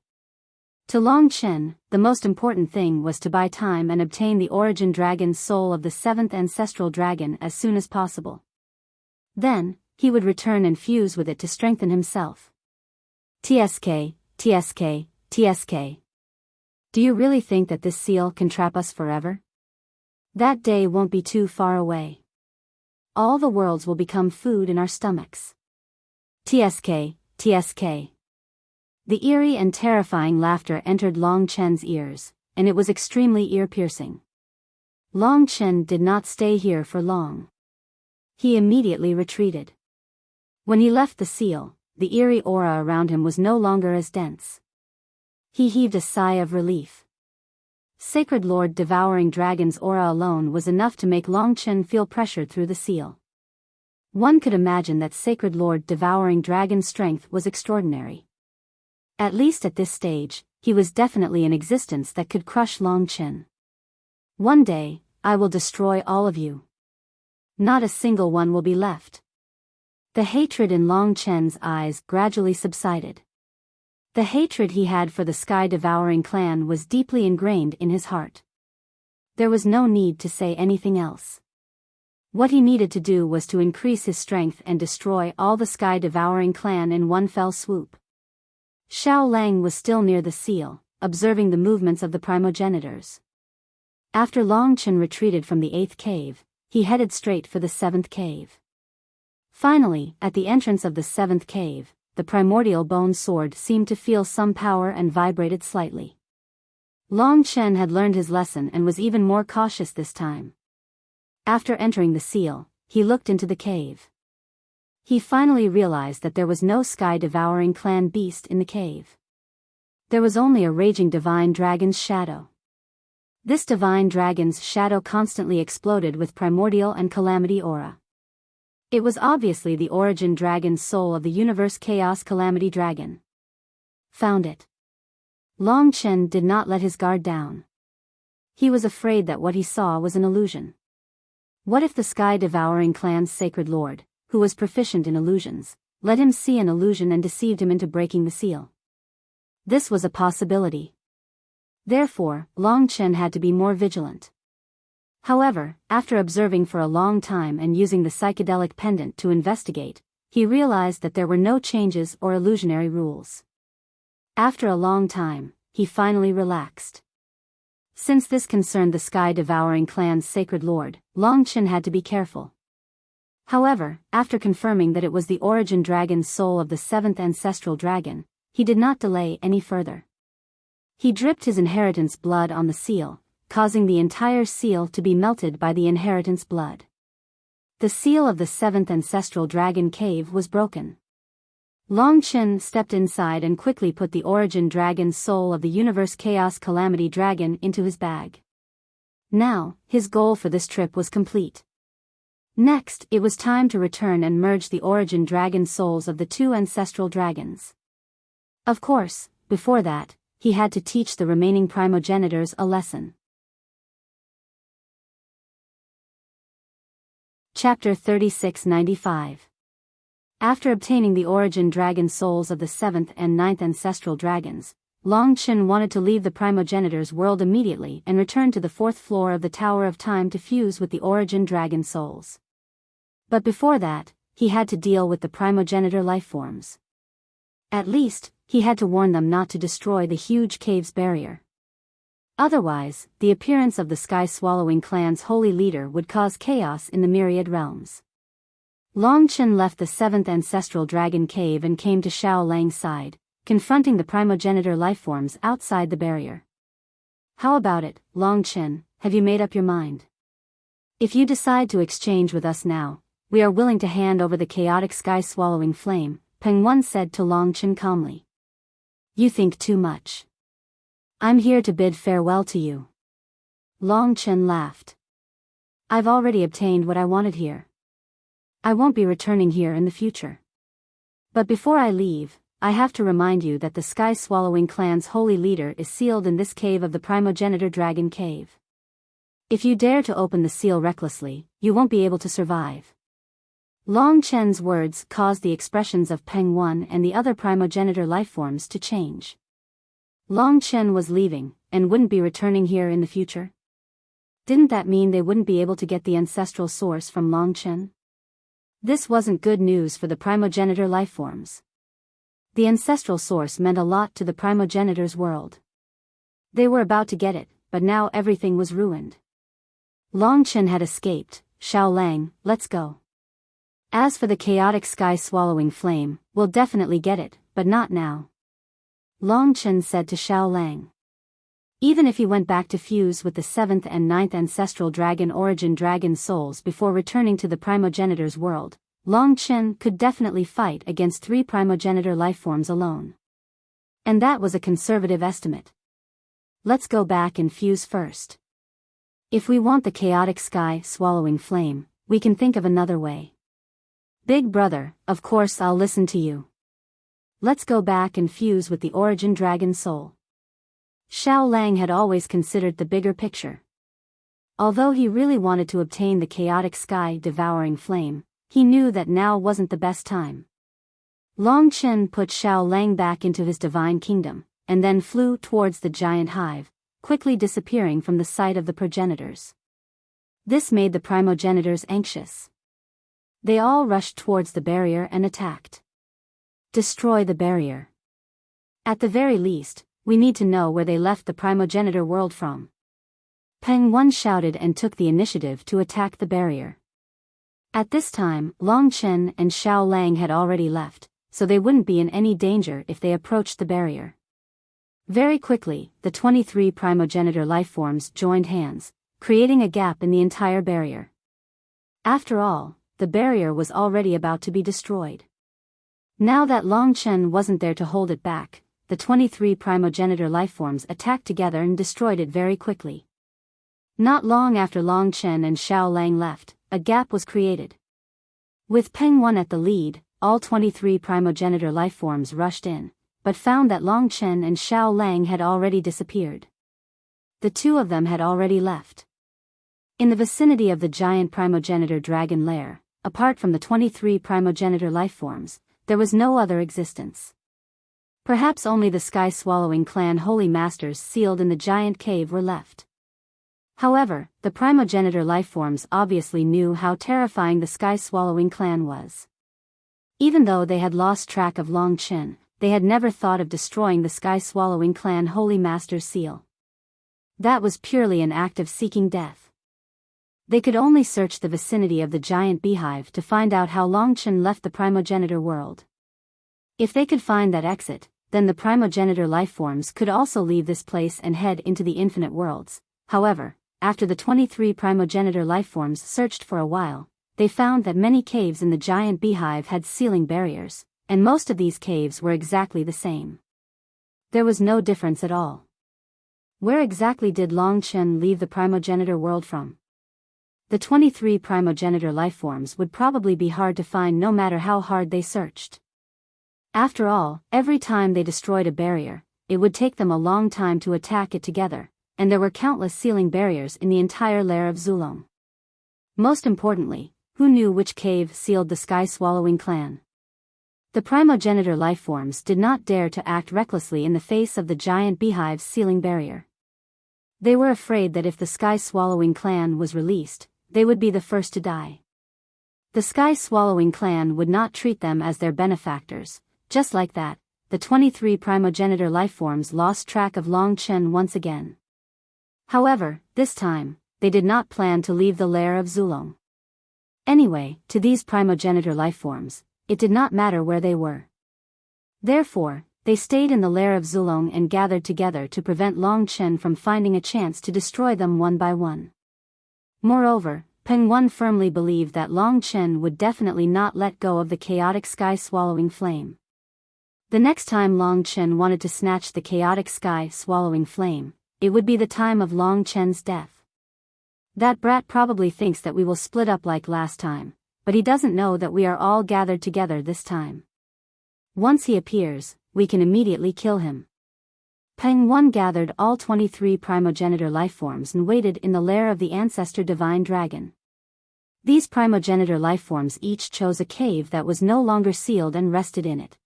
To Long Chen, the most important thing was to buy time and obtain the origin dragon's soul of the 7th ancestral dragon as soon as possible. Then, he would return and fuse with it to strengthen himself. TSK, TSK, TSK. Do you really think that this seal can trap us forever? That day won't be too far away. All the worlds will become food in our stomachs. TSK, TSK. The eerie and terrifying laughter entered Long Chen's ears, and it was extremely ear-piercing. Long Chen did not stay here for long. He immediately retreated. When he left the seal, the eerie aura around him was no longer as dense. He heaved a sigh of relief. Sacred Lord Devouring Dragon's aura alone was enough to make Long Chen feel pressured through the seal. One could imagine that Sacred Lord Devouring Dragon's strength was extraordinary. At least at this stage, he was definitely an existence that could crush Long Chen. One day, I will destroy all of you. Not a single one will be left. The hatred in Long Chen's eyes gradually subsided. The hatred he had for the sky-devouring clan was deeply ingrained in his heart. There was no need to say anything else. What he needed to do was to increase his strength and destroy all the sky-devouring clan in one fell swoop. Xiao Lang was still near the seal, observing the movements of the primogenitors. After Long Chen retreated from the 8th cave, he headed straight for the 7th cave. Finally, at the entrance of the 7th cave, the primordial bone sword seemed to feel some power and vibrated slightly. Long Chen had learned his lesson and was even more cautious this time. After entering the seal, he looked into the cave. He finally realized that there was no sky-devouring clan beast in the cave. There was only a raging divine dragon's shadow. This divine dragon's shadow constantly exploded with primordial and calamity aura. It was obviously the origin dragon's soul of the universe Chaos Calamity Dragon. Found it. Long Chen did not let his guard down. He was afraid that what he saw was an illusion. What if the sky-devouring clan's sacred lord, who was proficient in illusions, let him see an illusion and deceived him into breaking the seal? This was a possibility. Therefore, Long Chen had to be more vigilant. However, after observing for a long time and using the psychedelic pendant to investigate, he realized that there were no changes or illusionary rules. After a long time, he finally relaxed. Since this concerned the sky-devouring clan's sacred lord, Long Chen had to be careful. However, after confirming that it was the origin dragon's soul of the 7th ancestral dragon, he did not delay any further. He dripped his inheritance blood on the seal, causing the entire seal to be melted by the inheritance blood. The seal of the 7th ancestral dragon cave was broken. Long Chen stepped inside and quickly put the origin dragon's soul of the universe Chaos Calamity Dragon into his bag. Now, his goal for this trip was complete. Next, it was time to return and merge the origin dragon souls of the 2 ancestral dragons. Of course, before that, he had to teach the remaining primogenitors a lesson. Chapter 3695. After obtaining the origin dragon souls of the 7th and 9th ancestral dragons, Long Chen wanted to leave the primogenitor's world immediately and return to the 4th floor of the Tower of Time to fuse with the origin dragon souls. But before that, he had to deal with the primogenitor lifeforms. At least, he had to warn them not to destroy the huge cave's barrier. Otherwise, the appearance of the sky-swallowing clan's holy leader would cause chaos in the myriad realms. Long Chen left the 7th ancestral dragon cave and came to Xiao Lang's side, confronting the primogenitor lifeforms outside the barrier. How about it, Long Chen, have you made up your mind? If you decide to exchange with us now, we are willing to hand over the chaotic sky-swallowing flame, Peng Wan said to Long Chen calmly. You think too much. I'm here to bid farewell to you. Long Chen laughed. I've already obtained what I wanted here. I won't be returning here in the future. But before I leave, I have to remind you that the sky-swallowing clan's holy leader is sealed in this cave of the primogenitor dragon cave. If you dare to open the seal recklessly, you won't be able to survive. Long Chen's words caused the expressions of Peng Wan and the other primogenitor lifeforms to change. Long Chen was leaving, and wouldn't be returning here in the future? Didn't that mean they wouldn't be able to get the ancestral source from Long Chen? This wasn't good news for the primogenitor lifeforms. The ancestral source meant a lot to the primogenitor's world. They were about to get it, but now everything was ruined. Long Chen had escaped. Xiao Lang, let's go. As for the chaotic sky-swallowing flame, we'll definitely get it, but not now. Long Chen said to Xiao Lang. Even if he went back to fuse with the 7th and 9th ancestral dragon origin dragon souls before returning to the primogenitor's world, Long Chen could definitely fight against 3 primogenitor lifeforms alone. And that was a conservative estimate. Let's go back and fuse first. If we want the chaotic sky-swallowing flame, we can think of another way. Big brother, of course I'll listen to you. Let's go back and fuse with the origin dragon soul. Xiao Lang had always considered the bigger picture. Although he really wanted to obtain the chaotic sky-devouring flame, he knew that now wasn't the best time. Long Chen put Xiao Lang back into his divine kingdom, and then flew towards the giant hive, quickly disappearing from the sight of the progenitors. This made the primogenitors anxious. They all rushed towards the barrier and attacked. Destroy the barrier. At the very least, we need to know where they left the primogenitor world from. Peng Wan shouted and took the initiative to attack the barrier. At this time, Long Chen and Xiao Lang had already left, so they wouldn't be in any danger if they approached the barrier. Very quickly, the 23 primogenitor lifeforms joined hands, creating a gap in the entire barrier. After all, the barrier was already about to be destroyed. Now that Long Chen wasn't there to hold it back, the 23 primogenitor lifeforms attacked together and destroyed it very quickly. Not long after Long Chen and Xiao Lang left, a gap was created. With Peng Wan at the lead, all 23 primogenitor lifeforms rushed in, but found that Long Chen and Xiao Lang had already disappeared. The two of them had already left. In the vicinity of the giant primogenitor dragon lair, apart from the 23 primogenitor lifeforms, there was no other existence. Perhaps only the sky-swallowing clan holy masters sealed in the giant cave were left. However, the primogenitor lifeforms obviously knew how terrifying the sky-swallowing clan was. Even though they had lost track of Long Chen, they had never thought of destroying the sky-swallowing clan holy master's seal. That was purely an act of seeking death. They could only search the vicinity of the giant beehive to find out how Long Chen left the primogenitor world. If they could find that exit, then the primogenitor lifeforms could also leave this place and head into the infinite worlds. However, after the 23 primogenitor lifeforms searched for a while, they found that many caves in the giant beehive had sealing barriers, and most of these caves were exactly the same. There was no difference at all. Where exactly did Long Chen leave the primogenitor world from? The 23 primogenitor lifeforms would probably be hard to find no matter how hard they searched. After all, every time they destroyed a barrier, it would take them a long time to attack it together, and there were countless sealing barriers in the entire lair of Zulong. Most importantly, who knew which cave sealed the sky-swallowing clan? The primogenitor lifeforms did not dare to act recklessly in the face of the giant beehive's sealing barrier. They were afraid that if the sky-swallowing clan was released, they would be the first to die. The sky-swallowing clan would not treat them as their benefactors. Just like that, the 23 primogenitor lifeforms lost track of Long Chen once again. However, this time, they did not plan to leave the lair of Zulong. Anyway, to these primogenitor lifeforms, it did not matter where they were. Therefore, they stayed in the lair of Zulong and gathered together to prevent Long Chen from finding a chance to destroy them one by one. Moreover, Peng Wan firmly believed that Long Chen would definitely not let go of the chaotic sky-swallowing flame. The next time Long Chen wanted to snatch the chaotic sky-swallowing flame, it would be the time of Long Chen's death. That brat probably thinks that we will split up like last time, but he doesn't know that we are all gathered together this time. Once he appears, we can immediately kill him. Peng Wan gathered all 23 primogenitor lifeforms and waited in the lair of the ancestor divine dragon. These primogenitor lifeforms each chose a cave that was no longer sealed and rested in it.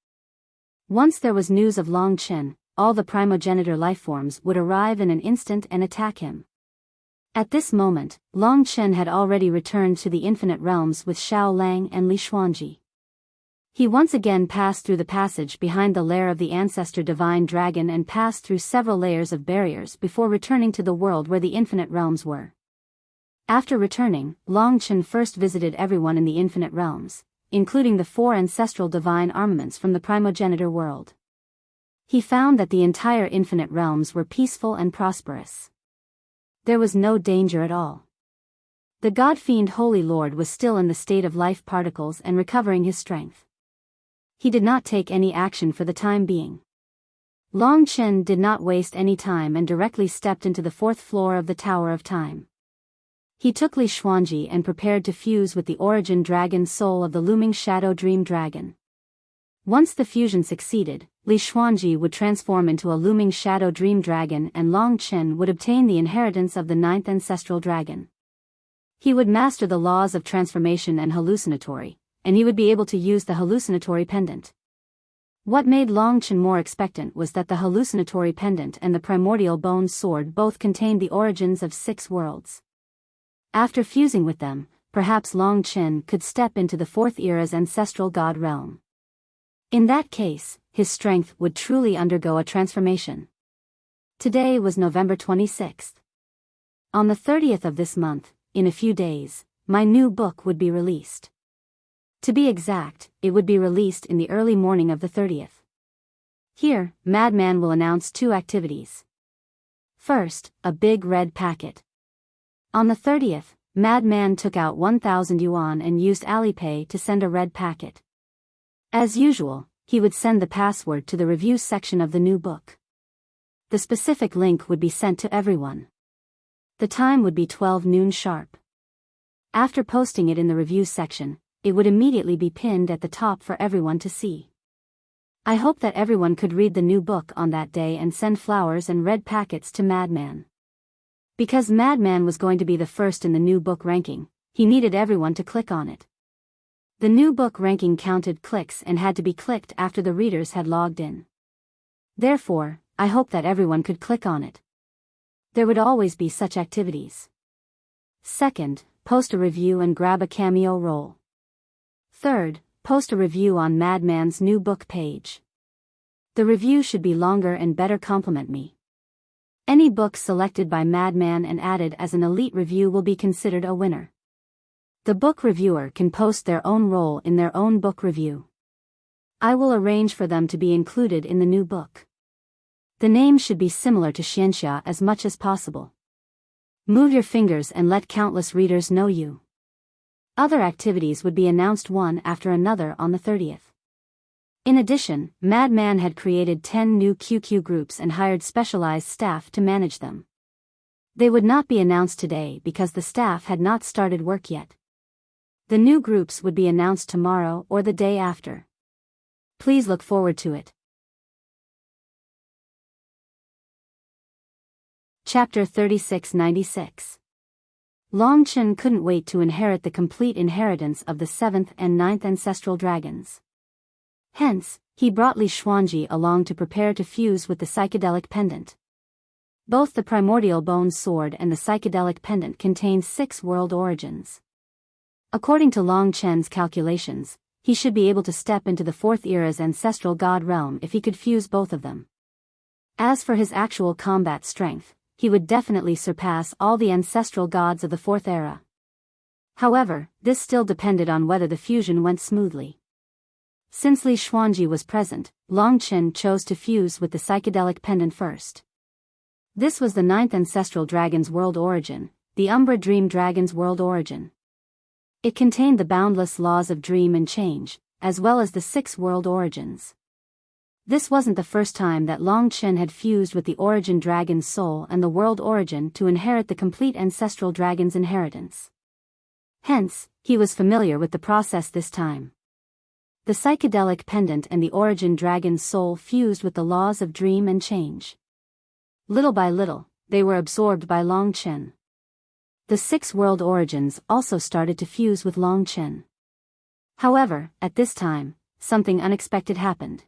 Once there was news of Long Chen, all the primogenitor lifeforms would arrive in an instant and attack him. At this moment, Long Chen had already returned to the infinite realms with Xiao Lang and Li Xuanji. He once again passed through the passage behind the lair of the ancestor divine dragon and passed through several layers of barriers before returning to the world where the infinite realms were. After returning, Long Chen first visited everyone in the infinite realms, including the 4 ancestral divine armaments from the primogenitor world. He found that the entire infinite realms were peaceful and prosperous. There was no danger at all. The God-fiend Holy Lord was still in the state of life particles and recovering his strength. He did not take any action for the time being. Long Chen did not waste any time and directly stepped into the 4th floor of the Tower of Time. He took Li Xuanji and prepared to fuse with the origin dragon soul of the looming shadow dream dragon. Once the fusion succeeded, Li Xuanji would transform into a looming shadow dream dragon and Long Chen would obtain the inheritance of the 9th ancestral dragon. He would master the laws of transformation and hallucinatory, and he would be able to use the hallucinatory pendant. What made Long Chen more expectant was that the hallucinatory pendant and the primordial bone sword both contained the origins of 6 worlds. After fusing with them, perhaps Long Chen could step into the 4th era's ancestral god realm. In that case, his strength would truly undergo a transformation. Today was November 26th. On the 30th of this month, in a few days, my new book would be released. To be exact, it would be released in the early morning of the 30th. Here, Madman will announce 2 activities. First, a big red packet. On the 30th, Madman took out 1,000 yuan and used Alipay to send a red packet. As usual, he would send the password to the review section of the new book. The specific link would be sent to everyone. The time would be 12 noon sharp. After posting it in the review section, it would immediately be pinned at the top for everyone to see. I hope that everyone could read the new book on that day and send flowers and red packets to Madman. Because Madman was going to be the first in the new book ranking, he needed everyone to click on it. The new book ranking counted clicks and had to be clicked after the readers had logged in. Therefore, I hope that everyone could click on it. There would always be such activities. Second, post a review and grab a cameo role. Third, post a review on Madman's new book page. The review should be longer and better compliment me. Any book selected by Madman and added as an elite review will be considered a winner. The book reviewer can post their own role in their own book review. I will arrange for them to be included in the new book. The name should be similar to Xianxia as much as possible. Move your fingers and let countless readers know you. Other activities would be announced one after another on the 30th. In addition, Madman had created 10 new QQ groups and hired specialized staff to manage them. They would not be announced today because the staff had not started work yet. The new groups would be announced tomorrow or the day after. Please look forward to it. Chapter 3696. Long Chen couldn't wait to inherit the complete inheritance of the 7th and 9th ancestral dragons. Hence, he brought Li Xuanji along to prepare to fuse with the psychedelic pendant. Both the primordial bone sword and the psychedelic pendant contain 6 world origins. According to Long Chen's calculations, he should be able to step into the 4th era's ancestral god realm if he could fuse both of them. As for his actual combat strength, he would definitely surpass all the ancestral gods of the 4th era. However, this still depended on whether the fusion went smoothly. Since Li Xuanji was present, Long Chen chose to fuse with the psychedelic pendant first. This was the 9th ancestral dragon's world origin, the Umbra Dream Dragon's world origin. It contained the boundless laws of dream and change, as well as the 6 world origins. This wasn't the first time that Long Chen had fused with the origin dragon's soul and the world origin to inherit the complete ancestral dragon's inheritance. Hence, he was familiar with the process this time. The psychedelic pendant and the origin dragon's soul fused with the laws of dream and change. Little by little, they were absorbed by Long Chen. The 6 world origins also started to fuse with Long Chen. However, at this time, something unexpected happened.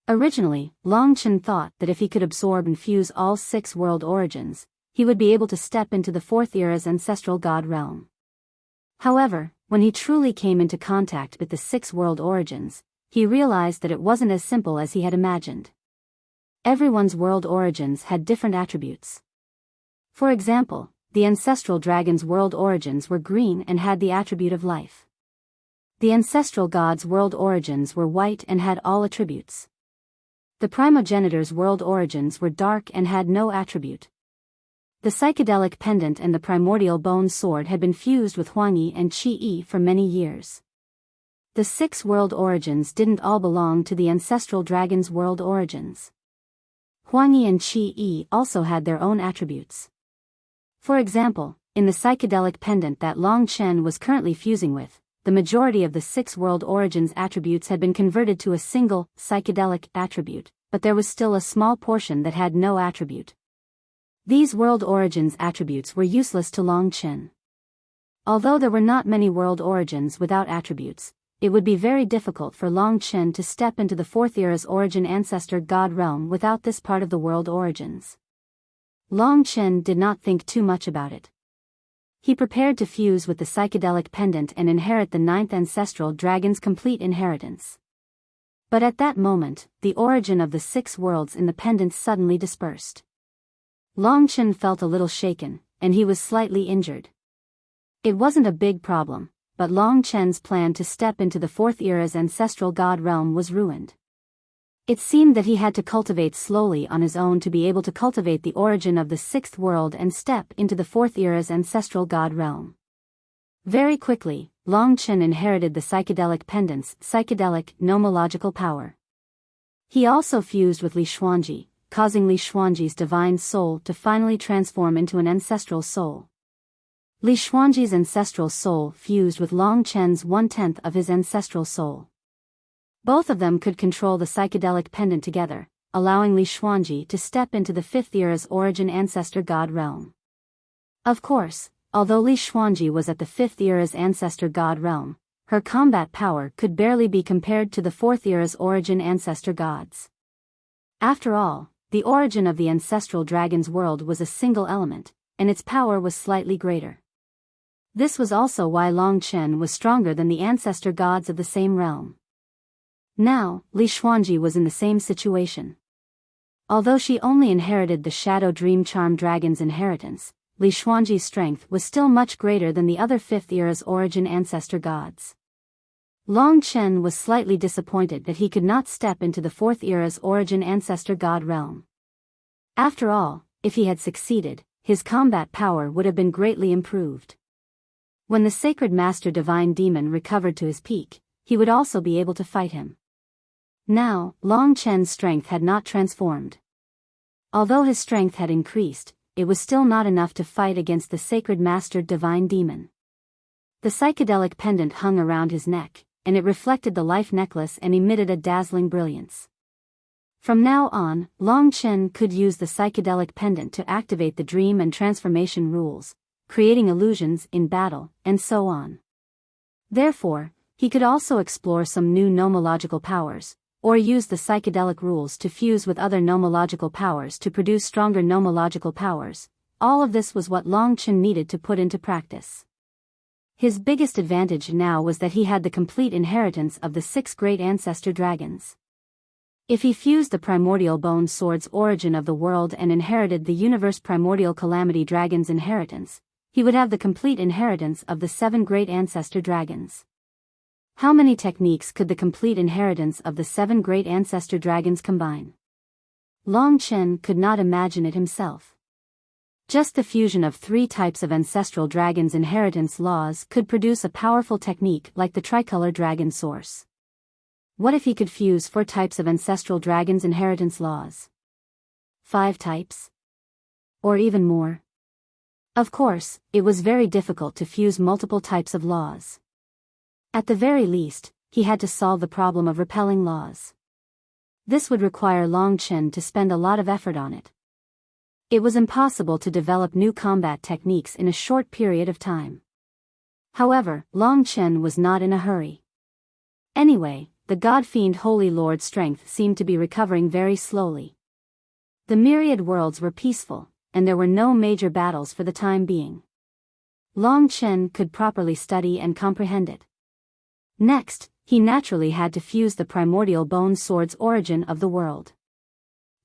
Originally, Long Chen thought that if he could absorb and fuse all 6 world origins, he would be able to step into the 4th era's ancestral god realm. However, when he truly came into contact with the 6 world origins, he realized that it wasn't as simple as he had imagined. Everyone's world origins had different attributes. For example, the ancestral dragon's world origins were green and had the attribute of life. The ancestral god's world origins were white and had all attributes. The primogenitor's world origins were dark and had no attribute. The psychedelic pendant and the primordial bone sword had been fused with Huangyi and Qi for many years. The 6 world origins didn't all belong to the ancestral dragon's world origins. Huangyi and Qi also had their own attributes. For example, in the psychedelic pendant that Long Chen was currently fusing with, the majority of the 6 world origins attributes had been converted to a single, psychedelic, attribute, but there was still a small portion that had no attribute. These world origins attributes were useless to Long Chen. Although there were not many world origins without attributes, it would be very difficult for Long Chen to step into the 4th era's origin ancestor god realm without this part of the world origins. Long Chen did not think too much about it. He prepared to fuse with the psychedelic pendant and inherit the 9th ancestral dragon's complete inheritance. But at that moment, the origin of the 6 worlds in the pendant suddenly dispersed. Long Chen felt a little shaken, and he was slightly injured. It wasn't a big problem, but Long Chen's plan to step into the 4th era's ancestral god realm was ruined. It seemed that he had to cultivate slowly on his own to be able to cultivate the origin of the 6th world and step into the 4th era's ancestral god realm. Very quickly, Long Chen inherited the psychedelic pendant's psychedelic nomological power. He also fused with Li Xuanji, causing Li Xuanji's divine soul to finally transform into an ancestral soul. Li Xuanji's ancestral soul fused with Long Chen's 1/10 of his ancestral soul. Both of them could control the psychedelic pendant together, allowing Li Xuanji to step into the 5th era's origin ancestor god realm. Of course, although Li Xuanji was at the 5th era's ancestor god realm, her combat power could barely be compared to the 4th era's origin ancestor gods. After all, the origin of the ancestral dragon's world was a single element, and its power was slightly greater. This was also why Long Chen was stronger than the ancestor gods of the same realm. Now, Li Xuanji was in the same situation. Although she only inherited the Shadow Dream Charm Dragon's inheritance, Li Xuanji's strength was still much greater than the other 5th era's origin ancestor gods. Long Chen was slightly disappointed that he could not step into the 4th era's origin ancestor god realm. After all, if he had succeeded, his combat power would have been greatly improved. When the Sacred Master Divine Demon recovered to his peak, he would also be able to fight him. Now, Long Chen's strength had not transformed. Although his strength had increased, it was still not enough to fight against the Sacred Master Divine Demon. The psychedelic pendant hung around his neck, and it reflected the life necklace and emitted a dazzling brilliance. From now on, Long Chen could use the psychedelic pendant to activate the dream and transformation rules, creating illusions in battle, and so on. Therefore, he could also explore some new nomological powers, or use the psychedelic rules to fuse with other nomological powers to produce stronger nomological powers. All of this was what Long Chen needed to put into practice. His biggest advantage now was that he had the complete inheritance of the 6 great ancestor dragons. If he fused the primordial bone sword's origin of the world and inherited the universe primordial calamity dragon's inheritance, he would have the complete inheritance of the 7 great ancestor dragons. How many techniques could the complete inheritance of the 7 great ancestor dragons combine? Long Chen could not imagine it himself. Just the fusion of 3 types of ancestral dragons' inheritance laws could produce a powerful technique like the tricolor dragon source. What if he could fuse 4 types of ancestral dragons' inheritance laws? 5 types? Or even more? Of course, it was very difficult to fuse multiple types of laws. At the very least, he had to solve the problem of repelling laws. This would require Long Chen to spend a lot of effort on it. It was impossible to develop new combat techniques in a short period of time. However, Long Chen was not in a hurry. Anyway, the God-fiend Holy Lord's strength seemed to be recovering very slowly. The myriad worlds were peaceful, and there were no major battles for the time being. Long Chen could properly study and comprehend it. Next, he naturally had to fuse the primordial bone sword's origin of the world.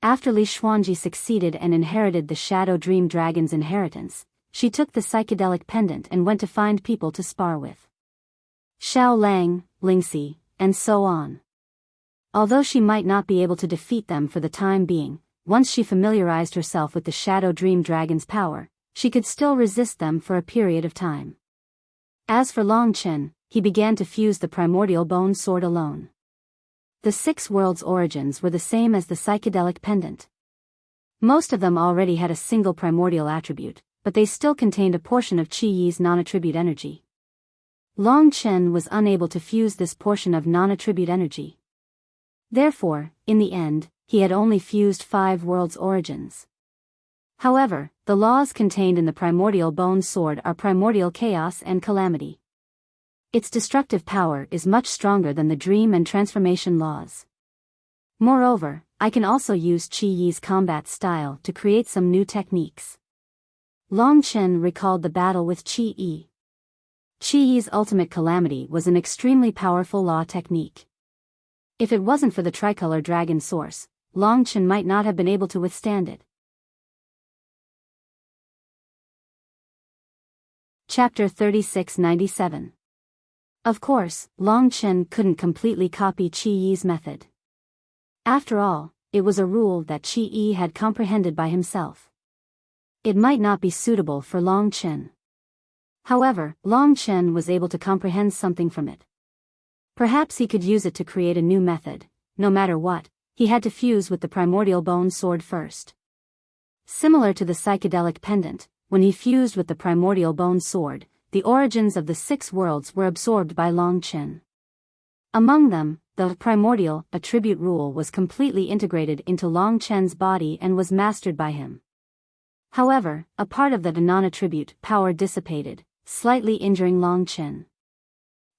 After Li Xuanji succeeded and inherited the Shadow Dream Dragon's inheritance, she took the psychedelic pendant and went to find people to spar with. Xiao Lang, Lingxi, and so on. Although she might not be able to defeat them for the time being, once she familiarized herself with the Shadow Dream Dragon's power, she could still resist them for a period of time. As for Long Chen, he began to fuse the primordial bone sword alone. The 6 worlds' origins were the same as the psychedelic pendant. Most of them already had a single primordial attribute, but they still contained a portion of Qi Yi's non-attribute energy. Long Chen was unable to fuse this portion of non-attribute energy. Therefore, in the end, he had only fused 5 worlds' origins. However, the laws contained in the primordial bone sword are primordial chaos and calamity. Its destructive power is much stronger than the dream and transformation laws. Moreover, I can also use Qi Yi's combat style to create some new techniques. Long Chen recalled the battle with Qi Yi. Qi Yi's ultimate calamity was an extremely powerful law technique. If it wasn't for the tricolor dragon source, Long Chen might not have been able to withstand it. Chapter 3697. Of course, Long Chen couldn't completely copy Qi Yi's method. After all, it was a rule that Qi Yi had comprehended by himself. It might not be suitable for Long Chen. However, Long Chen was able to comprehend something from it. Perhaps he could use it to create a new method. No matter what, he had to fuse with the primordial bone sword first. Similar to the psychedelic pendant, when he fused with the primordial bone sword, the origins of the 6 worlds were absorbed by Long Chen. Among them, the primordial attribute rule was completely integrated into Long Chen's body and was mastered by him. However, a part of the non-attribute power dissipated, slightly injuring Long Chen.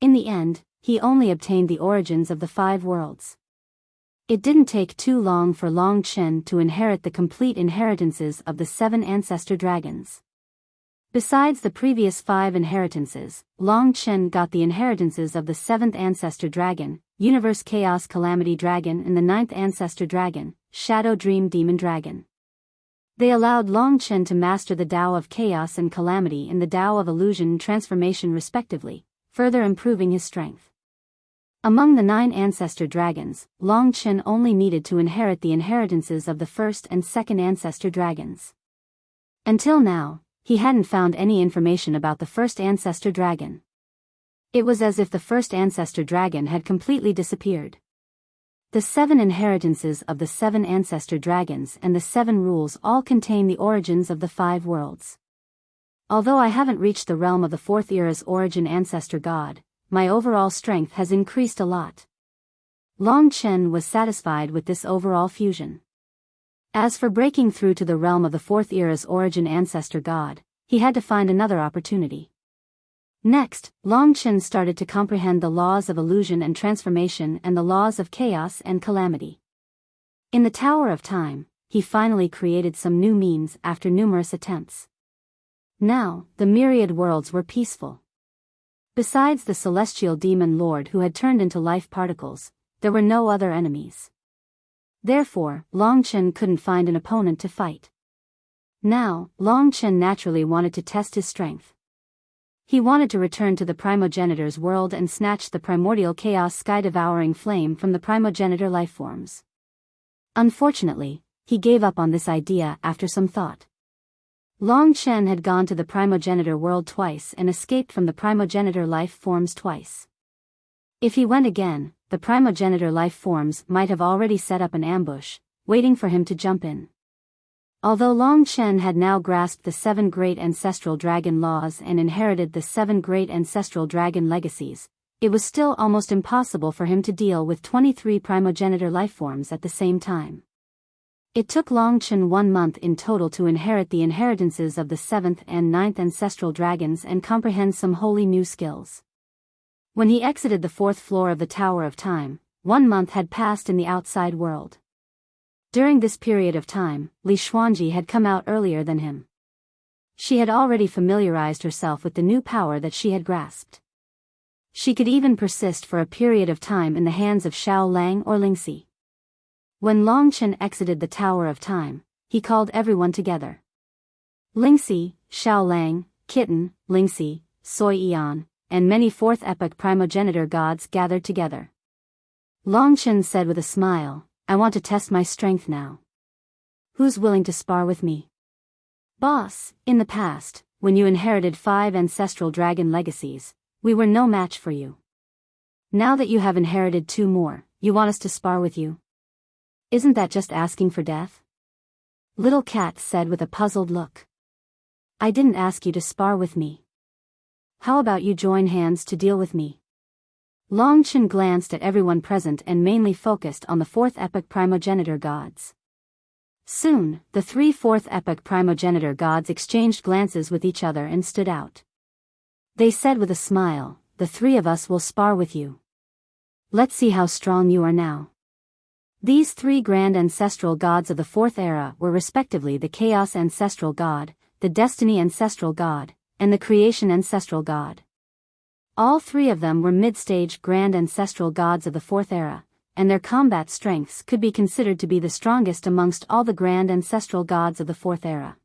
In the end, he only obtained the origins of the 5 worlds. It didn't take too long for Long Chen to inherit the complete inheritances of the 7 ancestor dragons. Besides the previous 5 inheritances, Long Chen got the inheritances of the 7th ancestor dragon, Universe Chaos Calamity Dragon, and the 9th ancestor dragon, Shadow Dream Demon Dragon. They allowed Long Chen to master the Tao of Chaos and Calamity and the Tao of Illusion and Transformation respectively, further improving his strength. Among the 9 ancestor dragons, Long Chen only needed to inherit the inheritances of the 1st and 2nd ancestor dragons. Until now, he hadn't found any information about the 1st ancestor dragon. It was as if the 1st ancestor dragon had completely disappeared. The 7 inheritances of the 7 ancestor dragons and the 7 rules all contain the origins of the 5 worlds. Although I haven't reached the realm of the 4th era's origin ancestor god, my overall strength has increased a lot. Long Chen was satisfied with this overall fusion. As for breaking through to the realm of the 4th era's origin ancestor god, he had to find another opportunity. Next, Long Chen started to comprehend the laws of illusion and transformation and the laws of chaos and calamity. In the Tower of Time, he finally created some new means after numerous attempts. Now, the myriad worlds were peaceful. Besides the celestial demon lord who had turned into life particles, there were no other enemies. Therefore, Long Chen couldn't find an opponent to fight. Now, Long Chen naturally wanted to test his strength. He wanted to return to the primogenitor's world and snatch the primordial chaos sky-devouring flame from the primogenitor lifeforms. Unfortunately, he gave up on this idea after some thought. Long Chen had gone to the primogenitor world twice and escaped from the primogenitor life forms twice. If he went again, the primogenitor life forms might have already set up an ambush, waiting for him to jump in. Although Long Chen had now grasped the 7 great ancestral dragon laws and inherited the 7 great ancestral dragon legacies, it was still almost impossible for him to deal with 23 primogenitor lifeforms at the same time. It took Long Chen 1 month in total to inherit the inheritances of the 7th and 9th ancestral dragons and comprehend some wholly new skills. When he exited the 4th floor of the Tower of Time, 1 month had passed in the outside world. During this period of time, Li Xuanji had come out earlier than him. She had already familiarized herself with the new power that she had grasped. She could even persist for a period of time in the hands of Xiao Lang or Lingxi. When Long Chen exited the Tower of Time, he called everyone together. Lingxi, Xiao Lang, Kitten, Lingxi, Soi Eon, and many 4th epoch primogenitor gods gathered together. Long Chen said with a smile, "I want to test my strength now. Who's willing to spar with me?" "Boss, in the past, when you inherited 5 ancestral dragon legacies, we were no match for you. Now that you have inherited 2 more, you want us to spar with you? Isn't that just asking for death?" Little Cat said with a puzzled look. "I didn't ask you to spar with me. how about you join hands to deal with me? Long Chen glanced at everyone present and mainly focused on the fourth epoch primogenitor gods. Soon, the three fourth epoch primogenitor gods exchanged glances with each other and stood out. They said with a smile, "The three of us will spar with you. Let's see how strong you are now." These three grand ancestral gods of the fourth era were respectively the Chaos Ancestral God, the Destiny Ancestral God, and the Creation Ancestral God. All three of them were mid-stage grand ancestral gods of the fourth era, and their combat strengths could be considered to be the strongest amongst all the grand ancestral gods of the fourth era.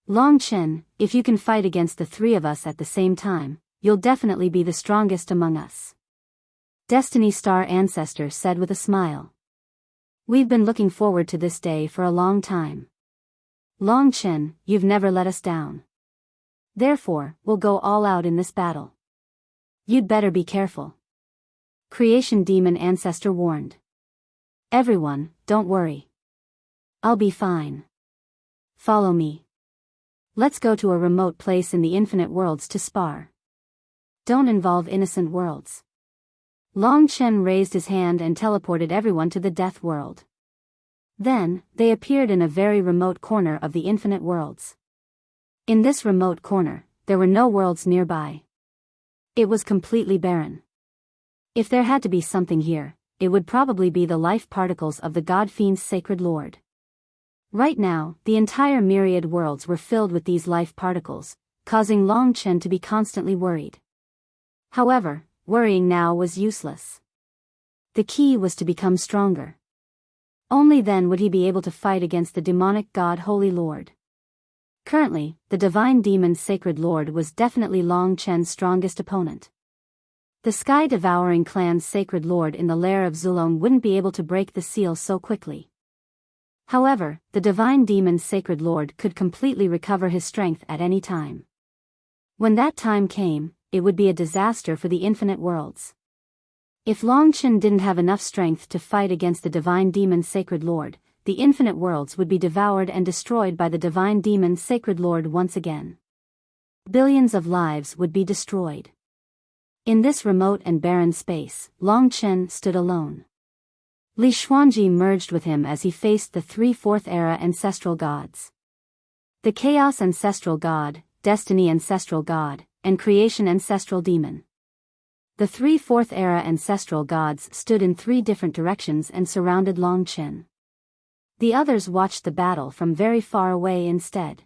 Long Chen, if you can fight against the three of us at the same time, you'll definitely be the strongest among us. Destiny Star Ancestor said with a smile. We've been looking forward to this day for a long time. Long Chen, you've never let us down. Therefore, we'll go all out in this battle. You'd better be careful. Creation Demon Ancestor warned. Everyone, don't worry. I'll be fine. Follow me. Let's go to a remote place in the infinite worlds to spar. Don't involve innocent worlds. Long Chen raised his hand and teleported everyone to the death world. Then, they appeared in a very remote corner of the infinite worlds. In this remote corner, there were no worlds nearby. It was completely barren. If there had to be something here, it would probably be the life particles of the God Fiend's sacred lord. Right now, the entire myriad worlds were filled with these life particles, causing Long Chen to be constantly worried. However, worrying now was useless. The key was to become stronger. Only then would he be able to fight against the demonic god Holy Lord. Currently, the divine demon's sacred lord was definitely Long Chen's strongest opponent. The sky-devouring clan's sacred lord in the lair of Zulong wouldn't be able to break the seal so quickly. However, the divine demon's sacred lord could completely recover his strength at any time. When that time came, it would be a disaster for the infinite worlds. If Long Chen didn't have enough strength to fight against the divine demon's sacred lord, the infinite worlds would be devoured and destroyed by the divine demon's sacred lord once again. Billions of lives would be destroyed. In this remote and barren space, Long Chen stood alone. Li Xuanji merged with him as he faced the three fourth-era ancestral gods. The Chaos Ancestral God, Destiny Ancestral God, and Creation Ancestral Demon. The three fourth-era ancestral gods stood in three different directions and surrounded Long Chen. The others watched the battle from very far away instead.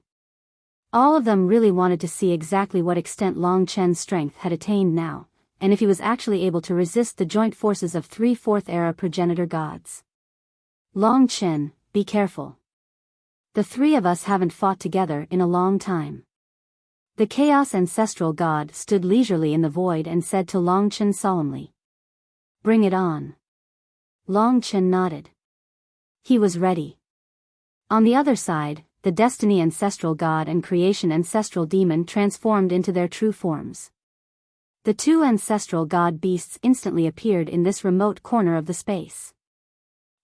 All of them really wanted to see exactly what extent Long Chen's strength had attained now, and if he was actually able to resist the joint forces of three fourth-era progenitor gods. Long Chen, be careful. The three of us haven't fought together in a long time. The Chaos Ancestral God stood leisurely in the void and said to Long Chen solemnly. Bring it on. Long Chen nodded. He was ready. On the other side, the Destiny Ancestral God and Creation Ancestral Demon transformed into their true forms. The two ancestral god beasts instantly appeared in this remote corner of the space.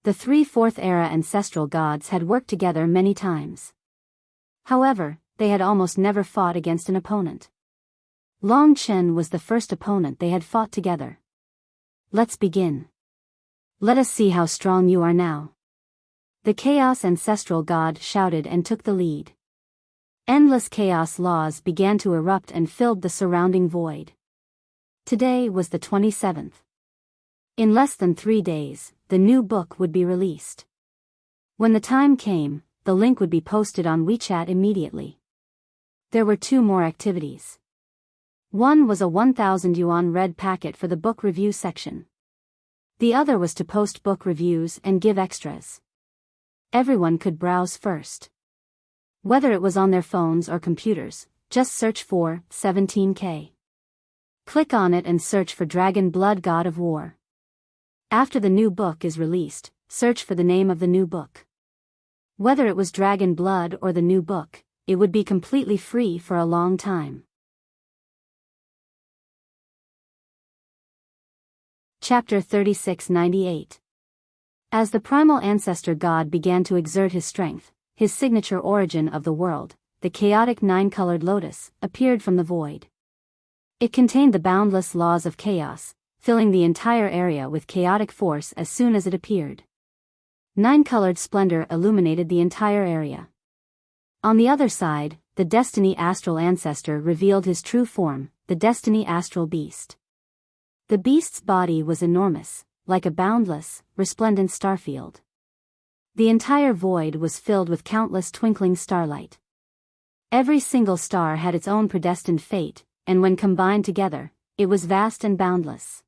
The three fourth-era ancestral gods had worked together many times. However, they had almost never fought against an opponent. Long Chen was the first opponent they had fought together. Let's begin. Let us see how strong you are now. The Chaos Ancestral God shouted and took the lead. Endless chaos laws began to erupt and filled the surrounding void. Today was the 27th. In less than 3 days, the new book would be released. When the time came, the link would be posted on WeChat immediately. There were 2 more activities. One was a 1,000 yuan red packet for the book review section. The other was to post book reviews and give extras. Everyone could browse first. Whether it was on their phones or computers, just search for 17K. Click on it and search for Dragon Blood God of War. After the new book is released, search for the name of the new book. Whether it was Dragon Blood or the new book, it would be completely free for a long time. Chapter 3698. As the primal ancestor god began to exert his strength, his signature origin of the world, the chaotic 9-colored lotus, appeared from the void. It contained the boundless laws of chaos, filling the entire area with chaotic force as soon as it appeared. Nine-colored splendor illuminated the entire area. On the other side, the Destiny Astral Ancestor revealed his true form, the Destiny Astral Beast. The beast's body was enormous, like a boundless, resplendent starfield. The entire void was filled with countless twinkling starlight. Every single star had its own predestined fate, and when combined together, it was vast and boundless.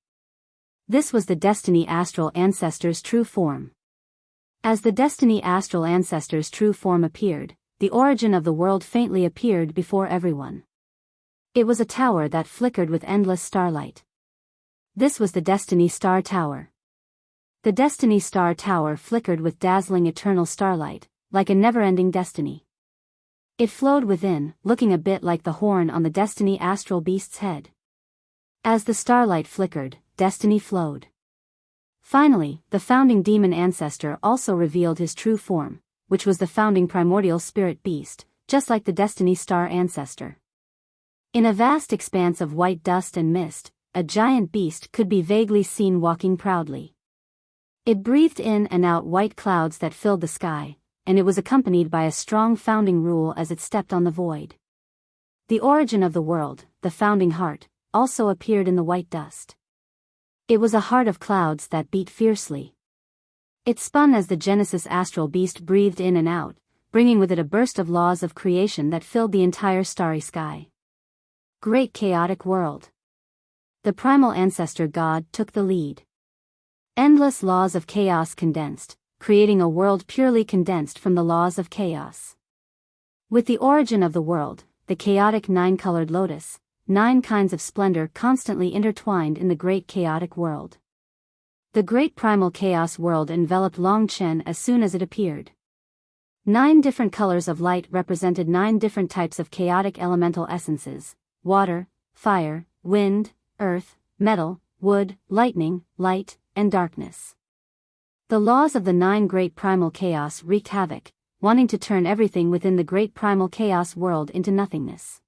This was the Destiny Astral Ancestor's true form. As the Destiny Astral Ancestor's true form appeared, the origin of the world faintly appeared before everyone. It was a tower that flickered with endless starlight. This was the Destiny Star Tower. The Destiny Star Tower flickered with dazzling eternal starlight, like a never-ending destiny. It flowed within, looking a bit like the horn on the Destiny Astral Beast's head. As the starlight flickered, destiny flowed. Finally, the founding demon ancestor also revealed his true form, which was the founding primordial spirit beast, just like the Destiny Star Ancestor. In a vast expanse of white dust and mist, a giant beast could be vaguely seen walking proudly. It breathed in and out white clouds that filled the sky, and it was accompanied by a strong founding rule as it stepped on the void. The origin of the world, the founding heart, also appeared in the white dust. It was a heart of clouds that beat fiercely. It spun as the Genesis Astral Beast breathed in and out, bringing with it a burst of laws of creation that filled the entire starry sky. Great chaotic world. The primal ancestor god took the lead. Endless laws of chaos condensed, creating a world purely condensed from the laws of chaos. With the origin of the world, the chaotic nine-colored lotus, 9 kinds of splendor constantly intertwined in the great chaotic world. The great primal chaos world enveloped Longchen as soon as it appeared. 9 different colors of light represented 9 different types of chaotic elemental essences: water, fire, wind, earth, metal, wood, lightning, light, and darkness. The laws of the 9 great primal chaos wreaked havoc, wanting to turn everything within the great primal chaos world into nothingness.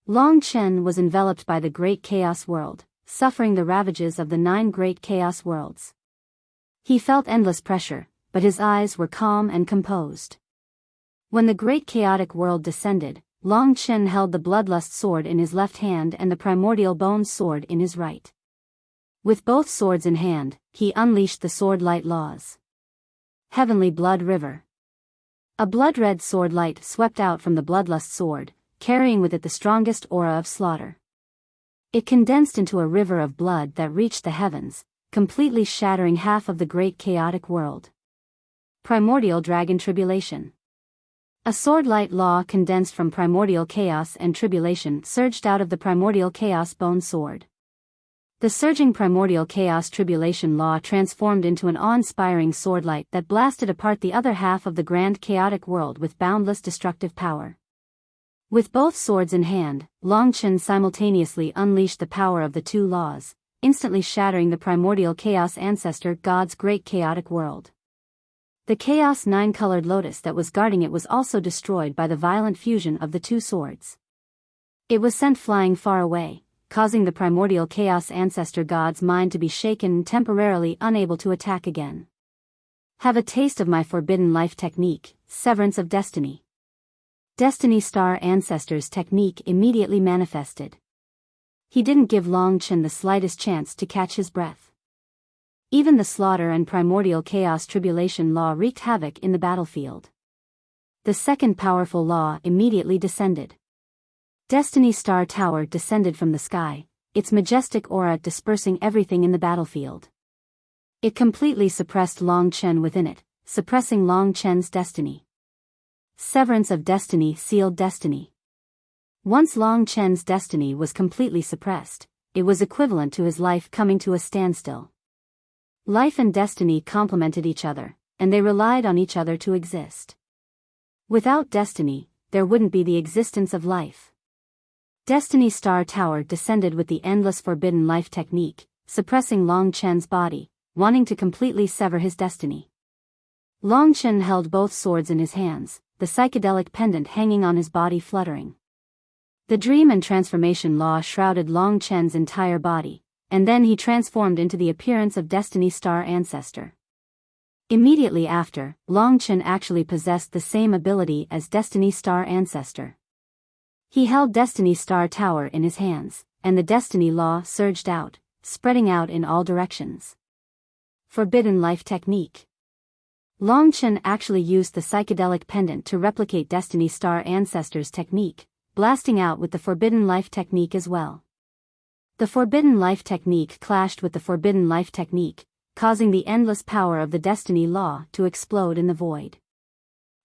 Long Chen was enveloped by the great chaos world, suffering the ravages of the 9 great chaos worlds. He felt endless pressure, but his eyes were calm and composed. When the great chaotic world descended, Long Chen held the bloodlust sword in his left hand and the primordial bones sword in his right. With both swords in hand, he unleashed the sword light laws. Heavenly Blood River. A blood-red sword light swept out from the bloodlust sword, carrying with it the strongest aura of slaughter. It condensed into a river of blood that reached the heavens, completely shattering half of the great chaotic world. Primordial Dragon Tribulation. A sword light law condensed from primordial chaos and tribulation surged out of the primordial chaos bone sword. The surging primordial chaos tribulation law transformed into an awe-inspiring swordlight that blasted apart the other half of the grand chaotic world with boundless destructive power. With both swords in hand, Longchen simultaneously unleashed the power of the 2 laws, instantly shattering the primordial chaos ancestor god's great chaotic world. The chaos 9-colored lotus that was guarding it was also destroyed by the violent fusion of the 2 swords. It was sent flying far away, causing the primordial chaos ancestor god's mind to be shaken and temporarily unable to attack again. Have a taste of my forbidden life technique, Severance of Destiny. Destiny Star Ancestor's technique immediately manifested. He didn't give Long Chen the slightest chance to catch his breath. Even the slaughter and primordial chaos tribulation law wreaked havoc in the battlefield. The second powerful law immediately descended. Destiny Star Tower descended from the sky, its majestic aura dispersing everything in the battlefield. It completely suppressed Long Chen within it, suppressing Long Chen's destiny. Severance of Destiny sealed destiny. Once Long Chen's destiny was completely suppressed, it was equivalent to his life coming to a standstill. Life and destiny complemented each other, and they relied on each other to exist. Without destiny, there wouldn't be the existence of life. Destiny Star Tower descended with the endless forbidden life technique, suppressing Long Chen's body, wanting to completely sever his destiny. Long Chen held both swords in his hands, the psychedelic pendant hanging on his body fluttering. The dream and transformation law shrouded Long Chen's entire body, and then he transformed into the appearance of Destiny Star Ancestor. Immediately after, Long Chen actually possessed the same ability as Destiny Star Ancestor. He held Destiny Star Tower in his hands, and the Destiny Law surged out, spreading out in all directions. Forbidden Life Technique. Long Chen actually used the psychedelic pendant to replicate Destiny Star Ancestor's technique, blasting out with the Forbidden Life Technique as well. The Forbidden Life Technique clashed with the Forbidden Life Technique, causing the endless power of the Destiny Law to explode in the void.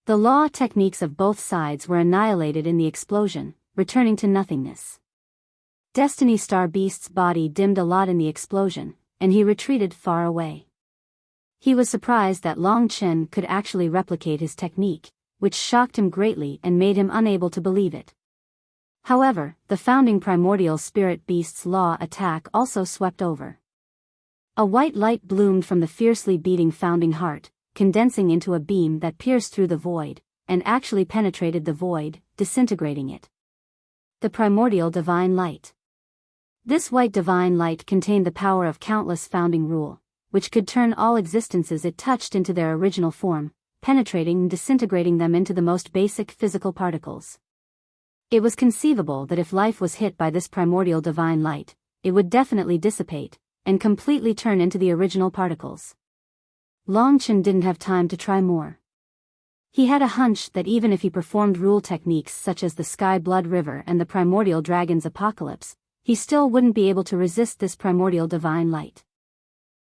The law techniques of both sides were annihilated in the explosion, returning to nothingness. Destiny Star Beast's body dimmed a lot in the explosion, and he retreated far away. He was surprised that Long Chen could actually replicate his technique, which shocked him greatly and made him unable to believe it. However, the founding primordial spirit beast's law attack also swept over. A white light bloomed from the fiercely beating founding heart, condensing into a beam that pierced through the void, and actually penetrated the void, disintegrating it. The primordial divine light. This white divine light contained the power of countless founding rule, which could turn all existences it touched into their original form, penetrating and disintegrating them into the most basic physical particles. It was conceivable that if life was hit by this primordial divine light, it would definitely dissipate, and completely turn into the original particles. Long Chen didn't have time to try more. He had a hunch that even if he performed rule techniques such as the Sky Blood River and the Primordial Dragon's Apocalypse, he still wouldn't be able to resist this primordial divine light.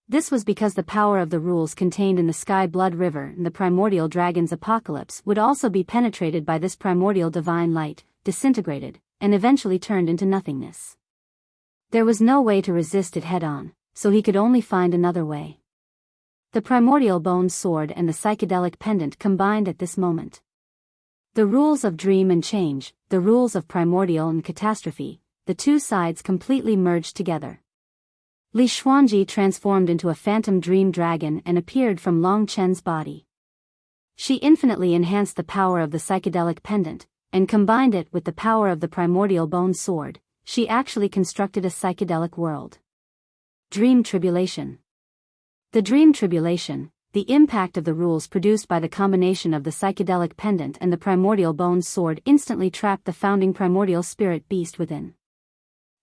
This was because the power of the rules contained in the Sky Blood River and the Primordial Dragon's Apocalypse would also be penetrated by this primordial divine light, disintegrated, and eventually turned into nothingness. There was no way to resist it head-on, so he could only find another way. The primordial bone sword and the psychedelic pendant combined at this moment. The rules of dream and change, the rules of primordial and catastrophe, the two sides completely merged together. Li Xuanji transformed into a phantom dream dragon and appeared from Long Chen's body. She infinitely enhanced the power of the psychedelic pendant, and combined it with the power of the primordial bone sword. She actually constructed a psychedelic world. Dream Tribulation. The Dream Tribulation, the impact of the rules produced by the combination of the psychedelic pendant and the primordial bone sword instantly trapped the founding primordial spirit beast within.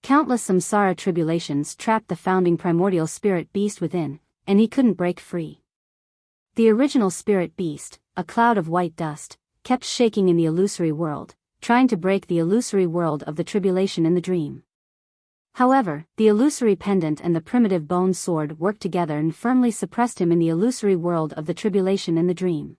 Countless samsara tribulations trapped the founding primordial spirit beast within, and he couldn't break free. The original spirit beast, a cloud of white dust, kept shaking in the illusory world, trying to break the illusory world of the tribulation in the dream. However, the illusory pendant and the primitive bone sword worked together and firmly suppressed him in the illusory world of the tribulation in the dream.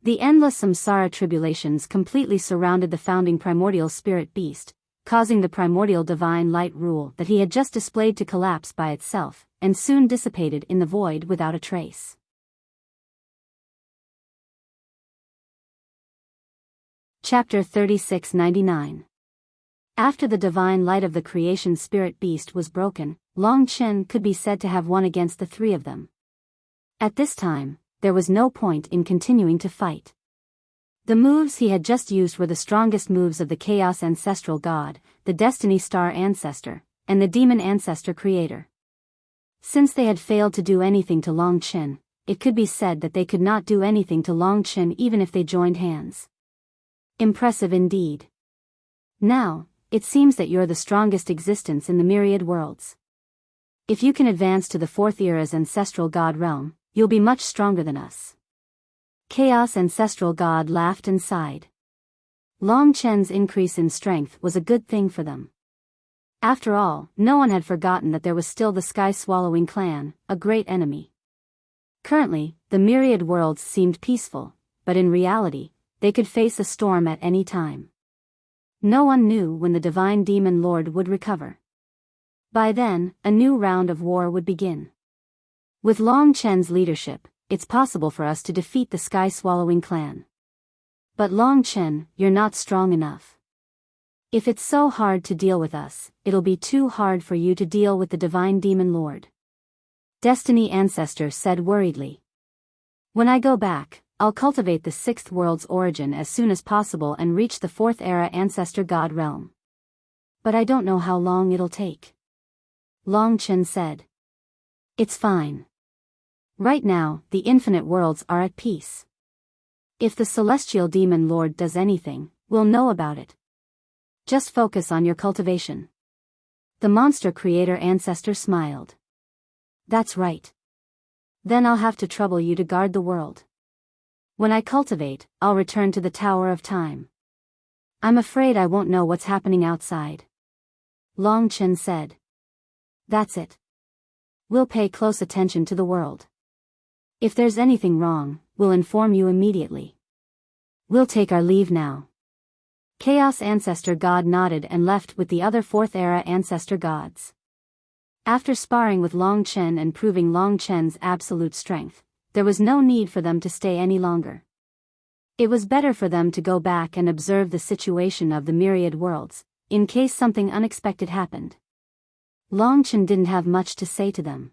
The endless samsara tribulations completely surrounded the founding primordial spirit beast, causing the primordial divine light rule that he had just displayed to collapse by itself, and soon dissipated in the void without a trace. Chapter 3699. After the divine light of the creation spirit beast was broken, Long Chen could be said to have won against the three of them. At this time, there was no point in continuing to fight. The moves he had just used were the strongest moves of the Chaos Ancestral God, the Destiny Star Ancestor, and the Demon Ancestor Creator. Since they had failed to do anything to Long Chen, it could be said that they could not do anything to Long Chen even if they joined hands. Impressive indeed. Now, it seems that you're the strongest existence in the myriad worlds. If you can advance to the fourth era's ancestral god realm, you'll be much stronger than us. Chaos Ancestral God laughed and sighed. Long Chen's increase in strength was a good thing for them. After all, no one had forgotten that there was still the Sky-Swallowing clan, a great enemy. Currently, the myriad worlds seemed peaceful, but in reality, they could face a storm at any time. No one knew when the Divine Demon Lord would recover. By then, a new round of war would begin. With Long Chen's leadership, it's possible for us to defeat the Sky-Swallowing clan. But Long Chen, you're not strong enough. If it's so hard to deal with us, it'll be too hard for you to deal with the Divine Demon Lord. Destiny Ancestor said worriedly. When I go back, I'll cultivate the sixth world's origin as soon as possible and reach the fourth era Ancestor God realm. But I don't know how long it'll take. Long Chen said. It's fine. Right now, the infinite worlds are at peace. If the celestial demon lord does anything, we'll know about it. Just focus on your cultivation. The monster creator ancestor smiled. That's right. Then I'll have to trouble you to guard the world. When I cultivate, I'll return to the Tower of Time. I'm afraid I won't know what's happening outside. Long Chen said. That's it. We'll pay close attention to the world. If there's anything wrong, we'll inform you immediately. We'll take our leave now. Chaos Ancestor God nodded and left with the other Fourth Era Ancestor Gods. After sparring with Long Chen and proving Long Chen's absolute strength, there was no need for them to stay any longer. It was better for them to go back and observe the situation of the myriad worlds, in case something unexpected happened. Long Chen didn't have much to say to them.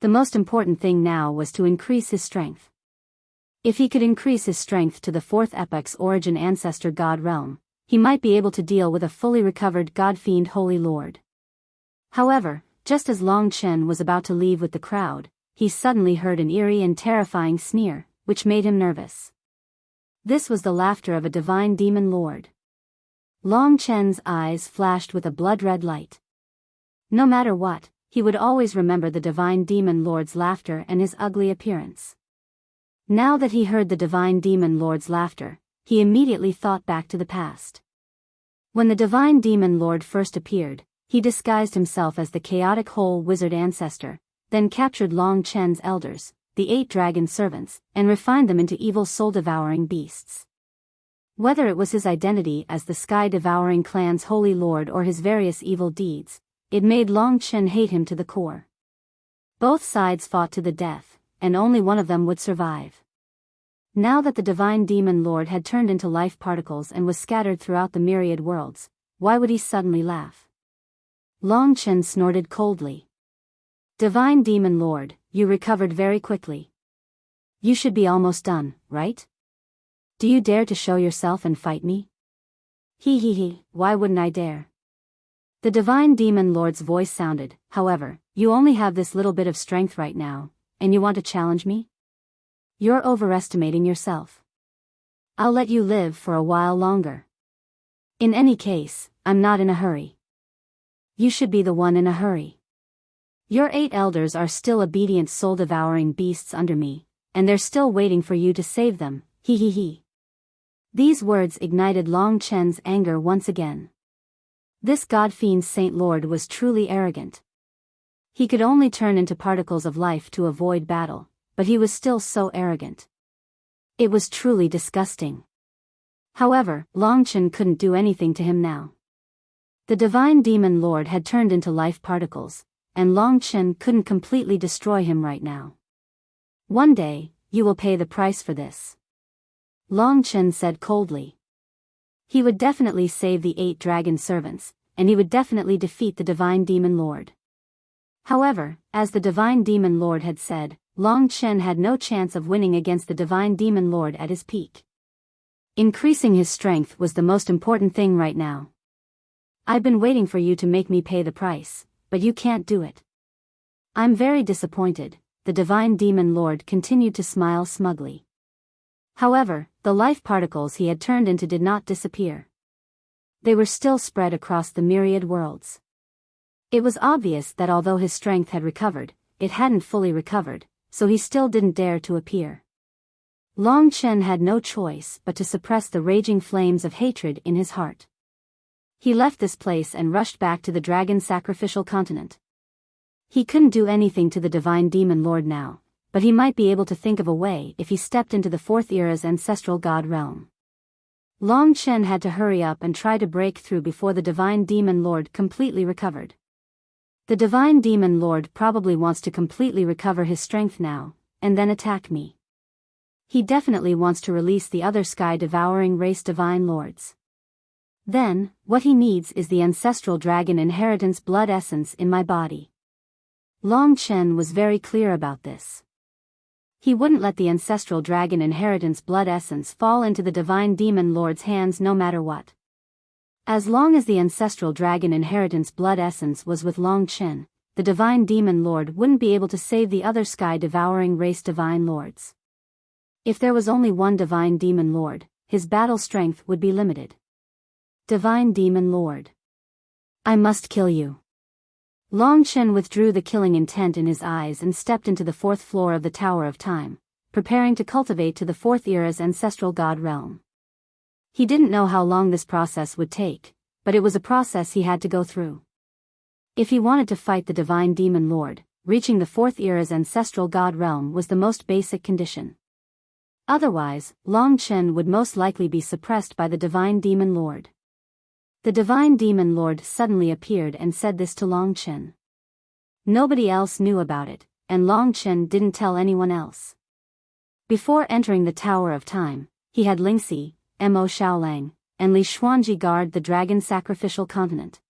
The most important thing now was to increase his strength. If he could increase his strength to the fourth epoch's origin ancestor god realm, he might be able to deal with a fully recovered god-fiend Holy Lord. However, just as Long Chen was about to leave with the crowd, he suddenly heard an eerie and terrifying sneer, which made him nervous. This was the laughter of a divine demon lord. Long Chen's eyes flashed with a blood-red light. No matter what, he would always remember the divine demon lord's laughter and his ugly appearance. Now that he heard the divine demon lord's laughter, he immediately thought back to the past. When the divine demon lord first appeared, he disguised himself as the chaotic whole wizard ancestor, then captured Long Chen's elders, the 8 dragon servants, and refined them into evil soul-devouring beasts. Whether it was his identity as the sky-devouring clan's holy lord or his various evil deeds, it made Long Chen hate him to the core. Both sides fought to the death, and only one of them would survive. Now that the divine demon lord had turned into life particles and was scattered throughout the myriad worlds, why would he suddenly laugh? Long Chen snorted coldly. Divine demon lord, you recovered very quickly. You should be almost done, right? Do you dare to show yourself and fight me? He, why wouldn't I dare? The divine demon lord's voice sounded, however, you only have this little bit of strength right now, and you want to challenge me? You're overestimating yourself. I'll let you live for a while longer. In any case, I'm not in a hurry. You should be the one in a hurry. Your 8 elders are still obedient soul-devouring beasts under me, and they're still waiting for you to save them, he. These words ignited Long Chen's anger once again. This god-fiend Saint Lord was truly arrogant. He could only turn into particles of life to avoid battle, but he was still so arrogant. It was truly disgusting. However, Long Chen couldn't do anything to him now. The divine demon lord had turned into life particles, and Long Chen couldn't completely destroy him right now. One day, you will pay the price for this. Long Chen said coldly. He would definitely save the 8 dragon servants, and he would definitely defeat the divine demon lord. However, as the divine demon lord had said, Long Chen had no chance of winning against the divine demon lord at his peak. Increasing his strength was the most important thing right now. I've been waiting for you to make me pay the price, but you can't do it. I'm very disappointed, the divine demon lord continued to smile smugly. However, the life particles he had turned into did not disappear. They were still spread across the myriad worlds. It was obvious that although his strength had recovered, it hadn't fully recovered, so he still didn't dare to appear. Long Chen had no choice but to suppress the raging flames of hatred in his heart. He left this place and rushed back to the dragon sacrificial continent. He couldn't do anything to the divine demon lord now, but he might be able to think of a way if he stepped into the fourth era's ancestral god realm. Long Chen had to hurry up and try to break through before the divine demon lord completely recovered. The divine demon lord probably wants to completely recover his strength now, and then attack me. He definitely wants to release the other sky-devouring race divine lords. Then, what he needs is the ancestral dragon inheritance blood essence in my body. Long Chen was very clear about this. He wouldn't let the ancestral dragon inheritance blood essence fall into the divine demon lord's hands no matter what. As long as the ancestral dragon inheritance blood essence was with Long Chen, the divine demon lord wouldn't be able to save the other sky-devouring race divine lords. If there was only one divine demon lord, his battle strength would be limited. Divine demon lord. I must kill you. Long Chen withdrew the killing intent in his eyes and stepped into the fourth floor of the Tower of Time, preparing to cultivate to the fourth era's ancestral god realm. He didn't know how long this process would take, but it was a process he had to go through. If he wanted to fight the divine demon lord, reaching the fourth era's ancestral god realm was the most basic condition. Otherwise, Long Chen would most likely be suppressed by the divine demon lord. The divine demon lord suddenly appeared and said this to Long Chen. Nobody else knew about it, and Long Chen didn't tell anyone else. Before entering the Tower of Time, he had Lingxi, Mo Xiaolang, and Li Xuanji guard the dragon sacrificial continent.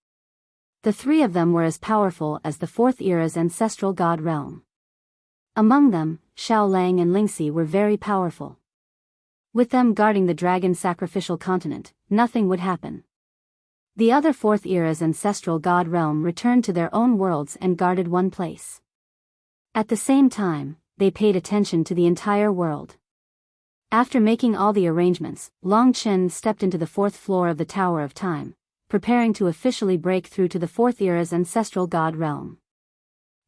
The three of them were as powerful as the fourth era's ancestral god realm. Among them, Xiaolang and Lingxi were very powerful. With them guarding the dragon sacrificial continent, nothing would happen. The other fourth era's ancestral god realm returned to their own worlds and guarded one place. At the same time, they paid attention to the entire world. After making all the arrangements, Long Chen stepped into the fourth floor of the Tower of Time, preparing to officially break through to the fourth era's ancestral god realm.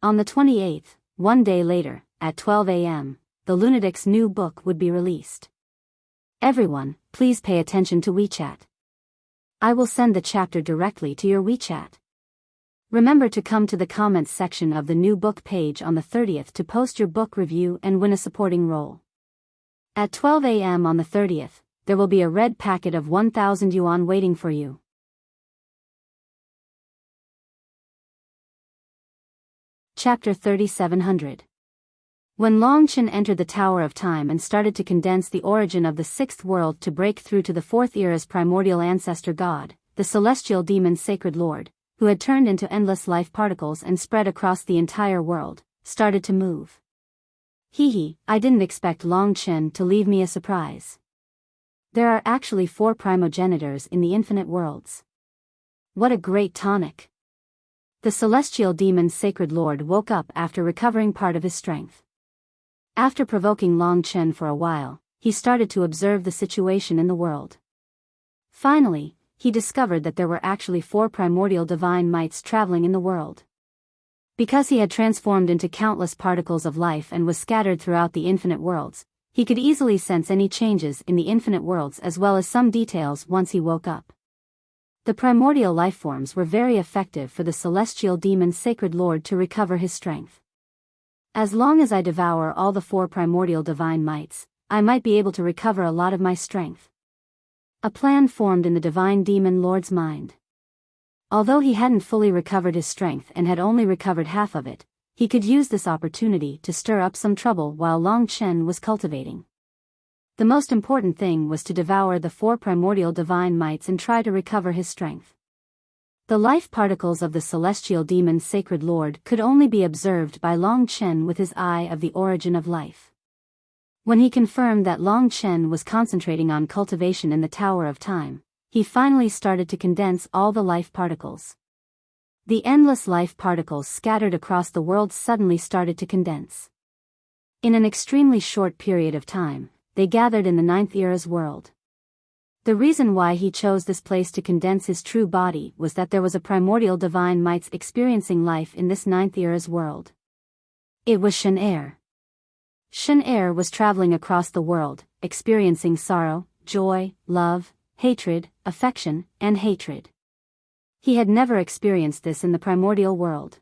On the 28th, one day later, at 12 a.m., the lunatic's new book would be released. Everyone, please pay attention to WeChat. I will send the chapter directly to your WeChat. Remember to come to the comments section of the new book page on the 30th to post your book review and win a supporting role. At 12 a.m. on the 30th, there will be a red packet of 1,000 yuan waiting for you. Chapter 3700. When Long Chen entered the Tower of Time and started to condense the origin of the sixth world to break through to the fourth era's primordial ancestor god, the celestial demon Sacred Lord, who had turned into endless life particles and spread across the entire world, started to move. I didn't expect Long Chen to leave me a surprise. There are actually 4 primogenitors in the infinite worlds. What a great tonic. The celestial demon Sacred Lord woke up after recovering part of his strength. After provoking Long Chen for a while, he started to observe the situation in the world. Finally, he discovered that there were actually 4 primordial divine mites traveling in the world. Because he had transformed into countless particles of life and was scattered throughout the infinite worlds, he could easily sense any changes in the infinite worlds as well as some details once he woke up. The primordial lifeforms were very effective for the celestial demon Sacred Lord to recover his strength. As long as I devour all the 4 primordial divine mites, I might be able to recover a lot of my strength. A plan formed in the divine demon Lord's mind. Although he hadn't fully recovered his strength and had only recovered half of it, he could use this opportunity to stir up some trouble while Long Chen was cultivating. The most important thing was to devour the 4 primordial divine mites and try to recover his strength. The life particles of the celestial demon Sacred Lord could only be observed by Long Chen with his eye of the origin of life. When he confirmed that Long Chen was concentrating on cultivation in the Tower of Time, he finally started to condense all the life particles. The endless life particles scattered across the world suddenly started to condense. In an extremely short period of time, they gathered in the 9th era's world. The reason why he chose this place to condense his true body was that there was a primordial divine mites experiencing life in this 9th era's world. It was Shen Er. Shen Er was traveling across the world, experiencing sorrow, joy, love, hatred, affection, and hatred. He had never experienced this in the primordial world.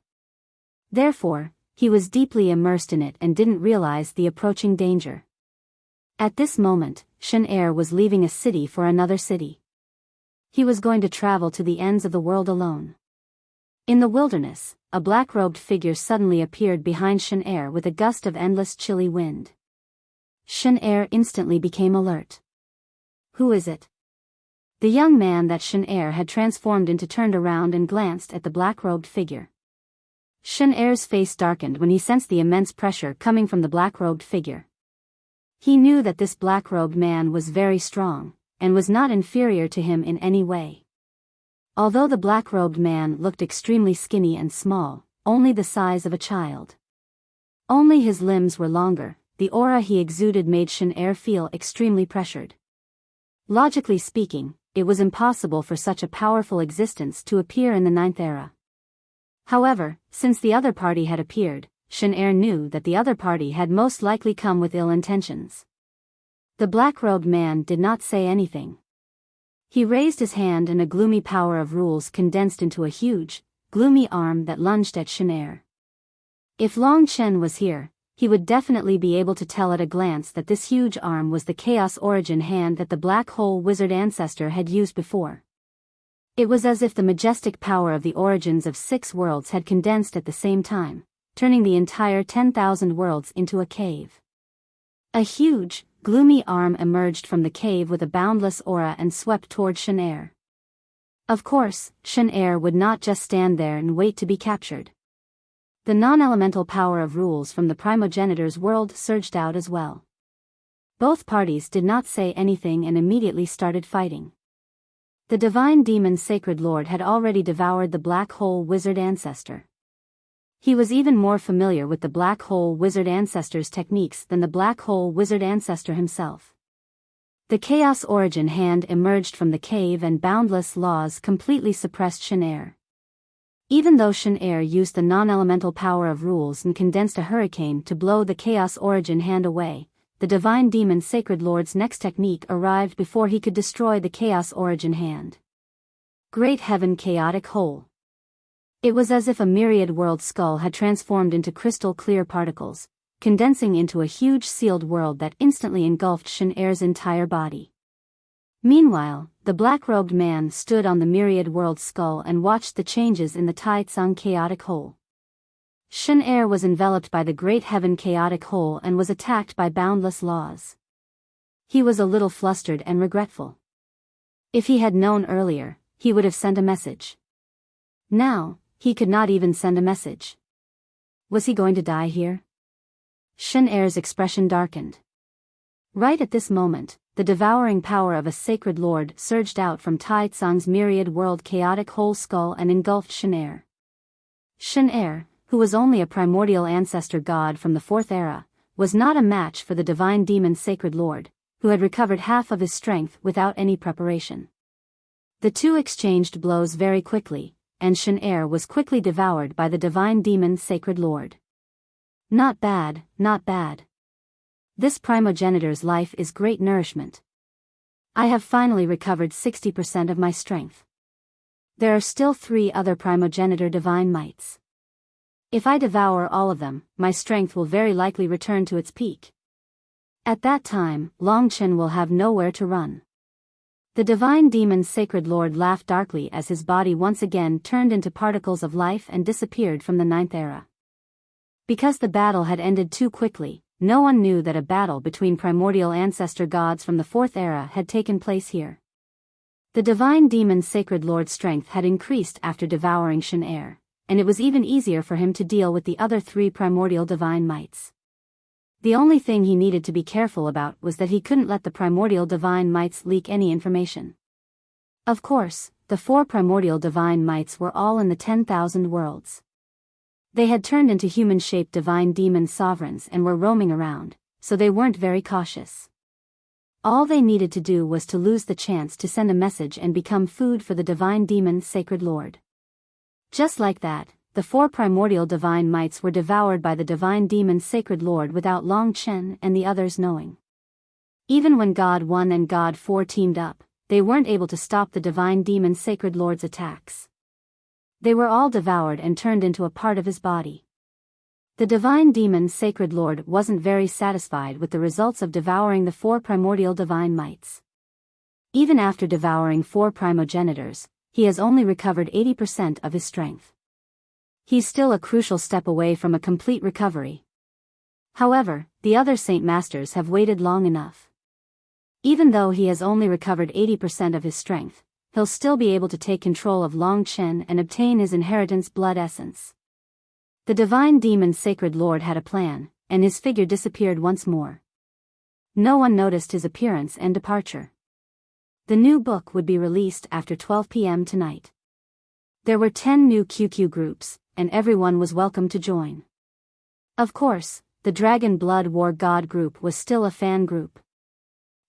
Therefore, he was deeply immersed in it and didn't realize the approaching danger. At this moment, Shen Er was leaving a city for another city. He was going to travel to the ends of the world alone. In the wilderness, a black-robed figure suddenly appeared behind Shen Er with a gust of endless chilly wind. Shen Er instantly became alert. Who is it? The young man that Shen Er had transformed into turned around and glanced at the black-robed figure. Shen Er's face darkened when he sensed the immense pressure coming from the black-robed figure. He knew that this black-robed man was very strong, and was not inferior to him in any way. Although the black-robed man looked extremely skinny and small, only the size of a child. Only his limbs were longer, the aura he exuded made Shen feel extremely pressured. Logically speaking, it was impossible for such a powerful existence to appear in the Ninth Era. However, since the other party had appeared, Shen knew that the other party had most likely come with ill intentions. The black-robed man did not say anything. He raised his hand and a gloomy power of rules condensed into a huge, gloomy arm that lunged at Shen. If Long Chen was here, he would definitely be able to tell at a glance that this huge arm was the Chaos Origin hand that the Black Hole Wizard ancestor had used before. It was as if the majestic power of the origins of 6 worlds had condensed at the same time, turning the entire 10,000 worlds into a cave. A huge, gloomy arm emerged from the cave with a boundless aura and swept toward Shen. Of course, Shen would not just stand there and wait to be captured. The non-elemental power of rules from the primogenitor's world surged out as well. Both parties did not say anything and immediately started fighting. The divine demon Sacred Lord had already devoured the Black Hole Wizard ancestor. He was even more familiar with the Black Hole Wizard ancestor's techniques than the Black Hole Wizard ancestor himself. The Chaos Origin hand emerged from the cave and boundless laws completely suppressed Shen. Even though Shen used the non-elemental power of rules and condensed a hurricane to blow the Chaos Origin hand away, the divine demon Sacred Lord's next technique arrived before he could destroy the Chaos Origin hand. Great Heaven Chaotic Hole. It was as if a myriad world skull had transformed into crystal clear particles, condensing into a huge sealed world that instantly engulfed Shen-Er's entire body. Meanwhile, the black-robed man stood on the myriad world skull and watched the changes in the Tai Tsung chaotic hole. Shen-Er was enveloped by the great heaven chaotic hole and was attacked by boundless laws. He was a little flustered and regretful. If he had known earlier, he would have sent a message. Now, he could not even send a message. Was he going to die here? Shen-Er's expression darkened. Right at this moment, the devouring power of a sacred lord surged out from Tai Tsung's myriad world chaotic whole skull and engulfed Shen-Er. Shen-Er, who was only a primordial ancestor god from the 4th era, was not a match for the divine demon sacred lord, who had recovered half of his strength without any preparation. The two exchanged blows very quickly, and Shen-Er was quickly devoured by the divine demon sacred lord. Not bad, not bad. This primogenitor's life is great nourishment. I have finally recovered 60% of my strength. There are still 3 other primogenitor divine mites. If I devour all of them, my strength will very likely return to its peak. At that time, Longchen will have nowhere to run. The divine demon sacred lord laughed darkly as his body once again turned into particles of life and disappeared from the 9th era. Because the battle had ended too quickly, no one knew that a battle between primordial ancestor gods from the 4th era had taken place here. The divine demon sacred lord's strength had increased after devouring Shen-Er, and it was even easier for him to deal with the other 3 primordial divine mites. The only thing he needed to be careful about was that he couldn't let the primordial divine mites leak any information. Of course, the 4 primordial divine mites were all in the 10,000 worlds. They had turned into human-shaped divine demon sovereigns and were roaming around, so they weren't very cautious. All they needed to do was to lose the chance to send a message and become food for the divine demon sacred lord. Just like that, the 4 primordial divine mites were devoured by the divine demon sacred lord without Long Chen and the others knowing. Even when God 1 and God 4 teamed up, they weren't able to stop the divine demon sacred lord's attacks. They were all devoured and turned into a part of his body. The divine demon sacred lord wasn't very satisfied with the results of devouring the 4 primordial divine mites. Even after devouring 4 primogenitors, he has only recovered 80% of his strength. He's still a crucial step away from a complete recovery. However, the other Saint Masters have waited long enough. Even though he has only recovered 80% of his strength, he'll still be able to take control of Long Chen and obtain his inheritance blood essence. The divine demon sacred lord had a plan, and his figure disappeared once more. No one noticed his appearance and departure. The new book would be released after 12 p.m. tonight. There were 10 new QQ groups, and everyone was welcome to join. Of course, the Dragon Blood War God group was still a fan group.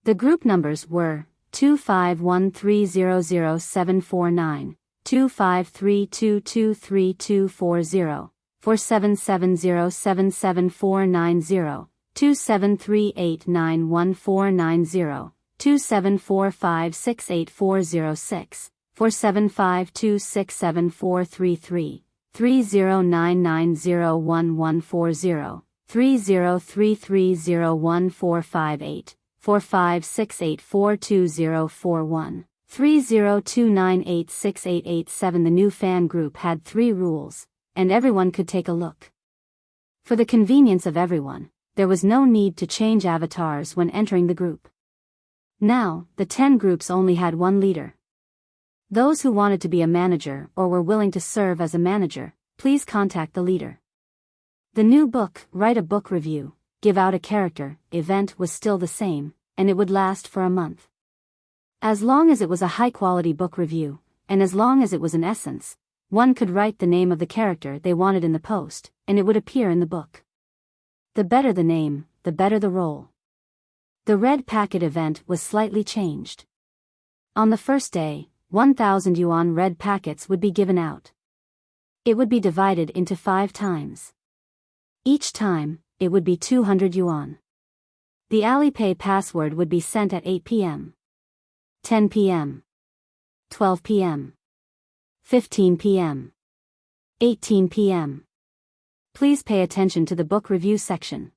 The group numbers were 251300749, 253223240, 4770774790, 2738914990, 2745684006, 4752674333, 3099011140, 3033014458, 4568424041, 3029868887. The new fan group had 3 rules, and everyone could take a look. For the convenience of everyone, there was no need to change avatars when entering the group. Now, the 10 groups only had one leader. Those who wanted to be a manager or were willing to serve as a manager, please contact the leader. The new book, write a book review, give out a character, event was still the same, and it would last for a month. As long as it was a high-quality book review, and as long as it was an essence, one could write the name of the character they wanted in the post, and it would appear in the book. The better the name, the better the role. The red packet event was slightly changed. On the first day, 1,000 yuan red packets would be given out. It would be divided into 5 times. Each time, it would be 200 yuan. The Alipay password would be sent at 8 p.m., 10 p.m., 12 p.m., 15 p.m., 18 p.m. Please pay attention to the book review section.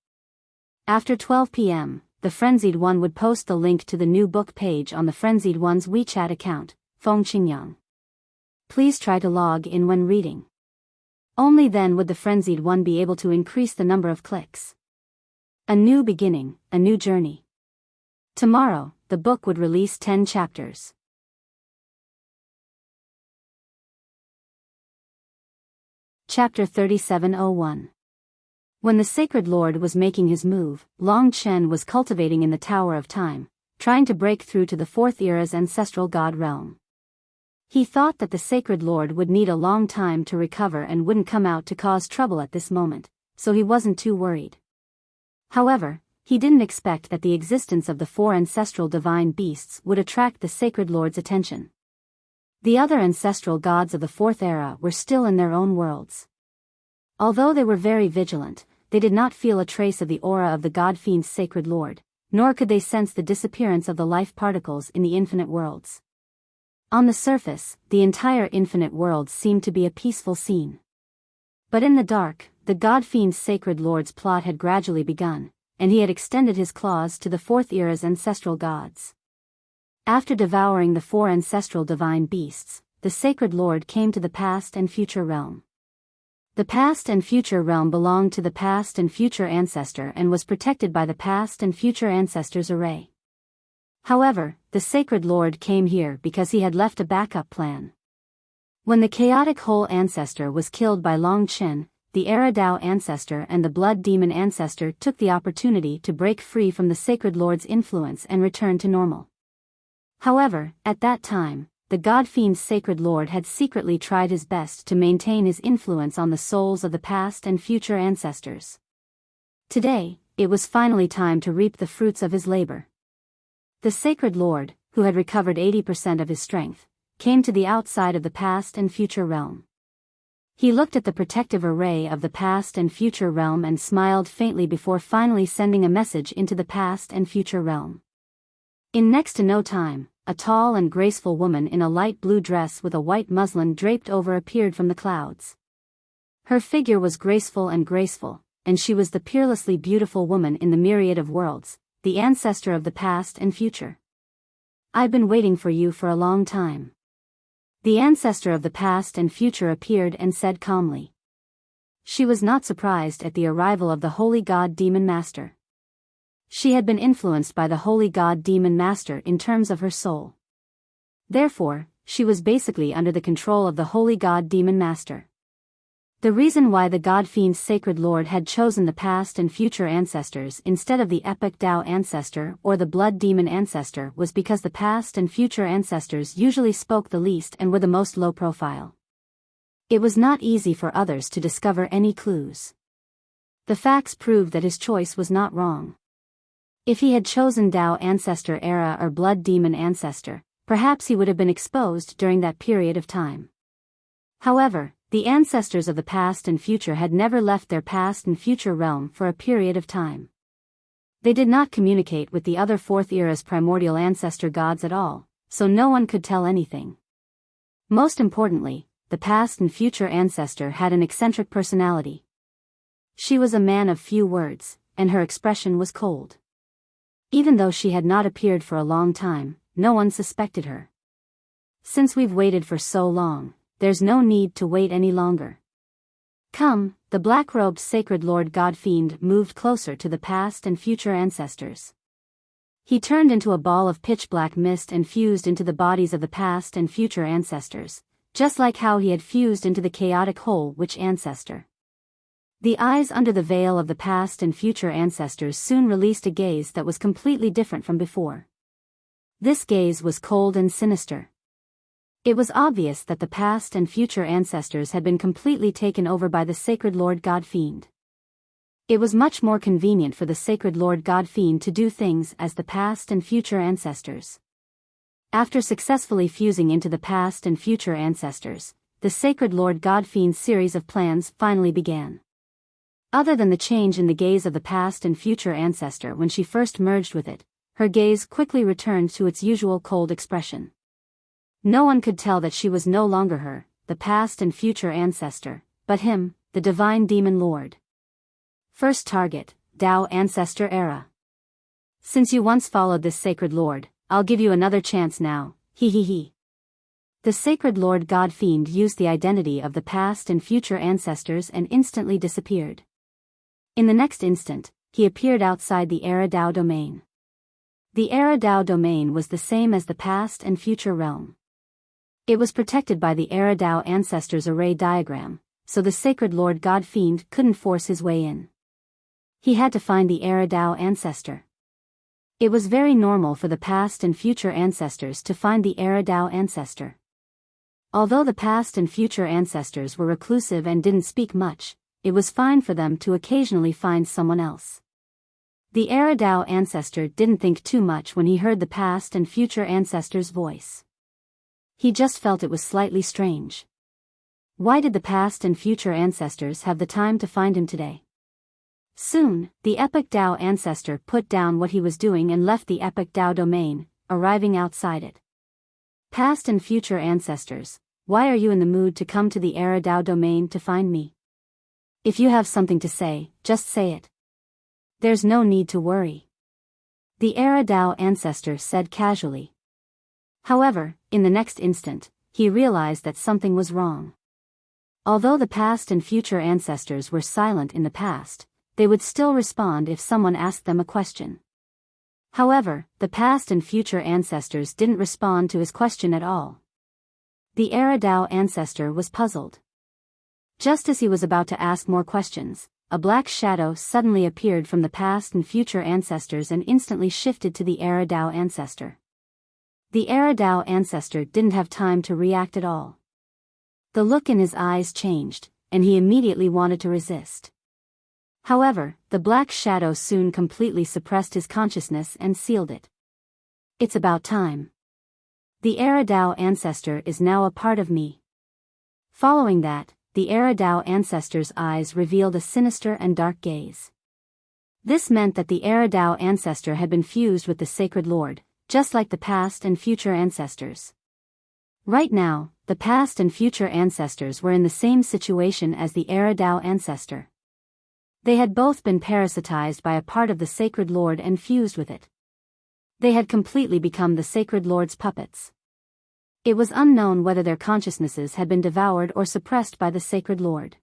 After 12 p.m., the Frenzied One would post the link to the new book page on the Frenzied One's WeChat account, Feng Qingyang. Please try to log in when reading. Only then would the Frenzied One be able to increase the number of clicks. A new beginning, a new journey. Tomorrow, the book would release 10 chapters. Chapter 3701. When the Sacred Lord was making his move, Long Chen was cultivating in the Tower of Time, trying to break through to the 4th era's ancestral god realm. He thought that the Sacred Lord would need a long time to recover and wouldn't come out to cause trouble at this moment, so he wasn't too worried. However, he didn't expect that the existence of the 4 ancestral divine beasts would attract the Sacred Lord's attention. The other ancestral gods of the 4th era were still in their own worlds. Although they were very vigilant, they did not feel a trace of the aura of the God-fiend's Sacred Lord, nor could they sense the disappearance of the life particles in the infinite worlds. On the surface, the entire infinite world seemed to be a peaceful scene. But in the dark, the God-fiend's Sacred Lord's plot had gradually begun, and he had extended his claws to the 4th era's ancestral gods. After devouring the 4 ancestral divine beasts, the Sacred Lord came to the past and future realm. The past and future realm belonged to the past and future ancestor and was protected by the past and future ancestors' array. However, the Sacred Lord came here because he had left a backup plan. When the chaotic whole ancestor was killed by Long Chen, the Eridao ancestor and the Blood Demon ancestor took the opportunity to break free from the Sacred Lord's influence and return to normal. However, at that time, the God-fiend's Sacred Lord had secretly tried his best to maintain his influence on the souls of the past and future ancestors. Today, it was finally time to reap the fruits of his labor. The Sacred Lord, who had recovered 80% of his strength, came to the outside of the past and future realm. He looked at the protective array of the past and future realm and smiled faintly before finally sending a message into the past and future realm. In next to no time, a tall and graceful woman in a light blue dress with a white muslin draped over appeared from the clouds. Her figure was graceful, and she was the peerlessly beautiful woman in the myriad of worlds, the ancestor of the past and future. "I've been waiting for you for a long time." The ancestor of the past and future appeared and said calmly. She was not surprised at the arrival of the Holy God Demon Master. She had been influenced by the Holy God Demon Master in terms of her soul. Therefore, she was basically under the control of the Holy God Demon Master. The reason why the God-fiend's Sacred Lord had chosen the past and future ancestors instead of the Epic Tao ancestor or the Blood Demon ancestor was because the past and future ancestors usually spoke the least and were the most low profile. It was not easy for others to discover any clues. The facts proved that his choice was not wrong. If he had chosen Tao Ancestor Era or Blood Demon Ancestor, perhaps he would have been exposed during that period of time. However, the ancestors of the past and future had never left their past and future realm for a period of time. They did not communicate with the other Fourth Era's primordial ancestor gods at all, so no one could tell anything. Most importantly, the past and future ancestor had an eccentric personality. She was a man of few words, and her expression was cold. Even though she had not appeared for a long time, no one suspected her. Since we've waited for so long, there's no need to wait any longer. Come, the black-robed sacred Lord God Fiend moved closer to the past and future ancestors. He turned into a ball of pitch-black mist and fused into the bodies of the past and future ancestors, just like how he had fused into the chaotic whole witch ancestor. The eyes under the veil of the past and future ancestors soon released a gaze that was completely different from before. This gaze was cold and sinister. It was obvious that the past and future ancestors had been completely taken over by the sacred Lord God Fiend. It was much more convenient for the sacred Lord God Fiend to do things as the past and future ancestors. After successfully fusing into the past and future ancestors, the sacred Lord God Fiend's series of plans finally began. Other than the change in the gaze of the past and future ancestor when she first merged with it, her gaze quickly returned to its usual cold expression. No one could tell that she was no longer her, the past and future ancestor, but him, the divine demon lord. First target, Tao Ancestor Era. Since you once followed this sacred lord, I'll give you another chance now, he. The sacred Lord God Fiend used the identity of the past and future ancestors and instantly disappeared. In the next instant, he appeared outside the Era Tao domain. The Era Tao domain was the same as the past and future realm. It was protected by the Era Tao ancestors array diagram, so the sacred Lord God Fiend couldn't force his way in. He had to find the Era Tao ancestor. It was very normal for the past and future ancestors to find the Era Tao ancestor. Although the past and future ancestors were reclusive and didn't speak much, it was fine for them to occasionally find someone else. The Era Tao ancestor didn't think too much when he heard the past and future ancestor's voice. He just felt it was slightly strange. Why did the past and future ancestors have the time to find him today? Soon, the Epic Tao ancestor put down what he was doing and left the Epic Tao domain, arriving outside it. Past and future ancestors, why are you in the mood to come to the Era Tao domain to find me? If you have something to say, just say it. There's no need to worry. The Era Tao ancestor said casually. However, in the next instant, he realized that something was wrong. Although the past and future ancestors were silent in the past, they would still respond if someone asked them a question. However, the past and future ancestors didn't respond to his question at all. The Era Tao ancestor was puzzled. Just as he was about to ask more questions, a black shadow suddenly appeared from the past and future ancestors and instantly shifted to the Era Tao ancestor. The Era Tao ancestor didn't have time to react at all. The look in his eyes changed, and he immediately wanted to resist. However, the black shadow soon completely suppressed his consciousness and sealed it. It's about time. The Era Tao ancestor is now a part of me. Following that, the Era Tao ancestor's eyes revealed a sinister and dark gaze. This meant that the Era Tao ancestor had been fused with the sacred lord, just like the past and future ancestors. Right now, the past and future ancestors were in the same situation as the Era Tao ancestor. They had both been parasitized by a part of the sacred lord and fused with it. They had completely become the sacred lord's puppets. It was unknown whether their consciousnesses had been devoured or suppressed by the sacred lord.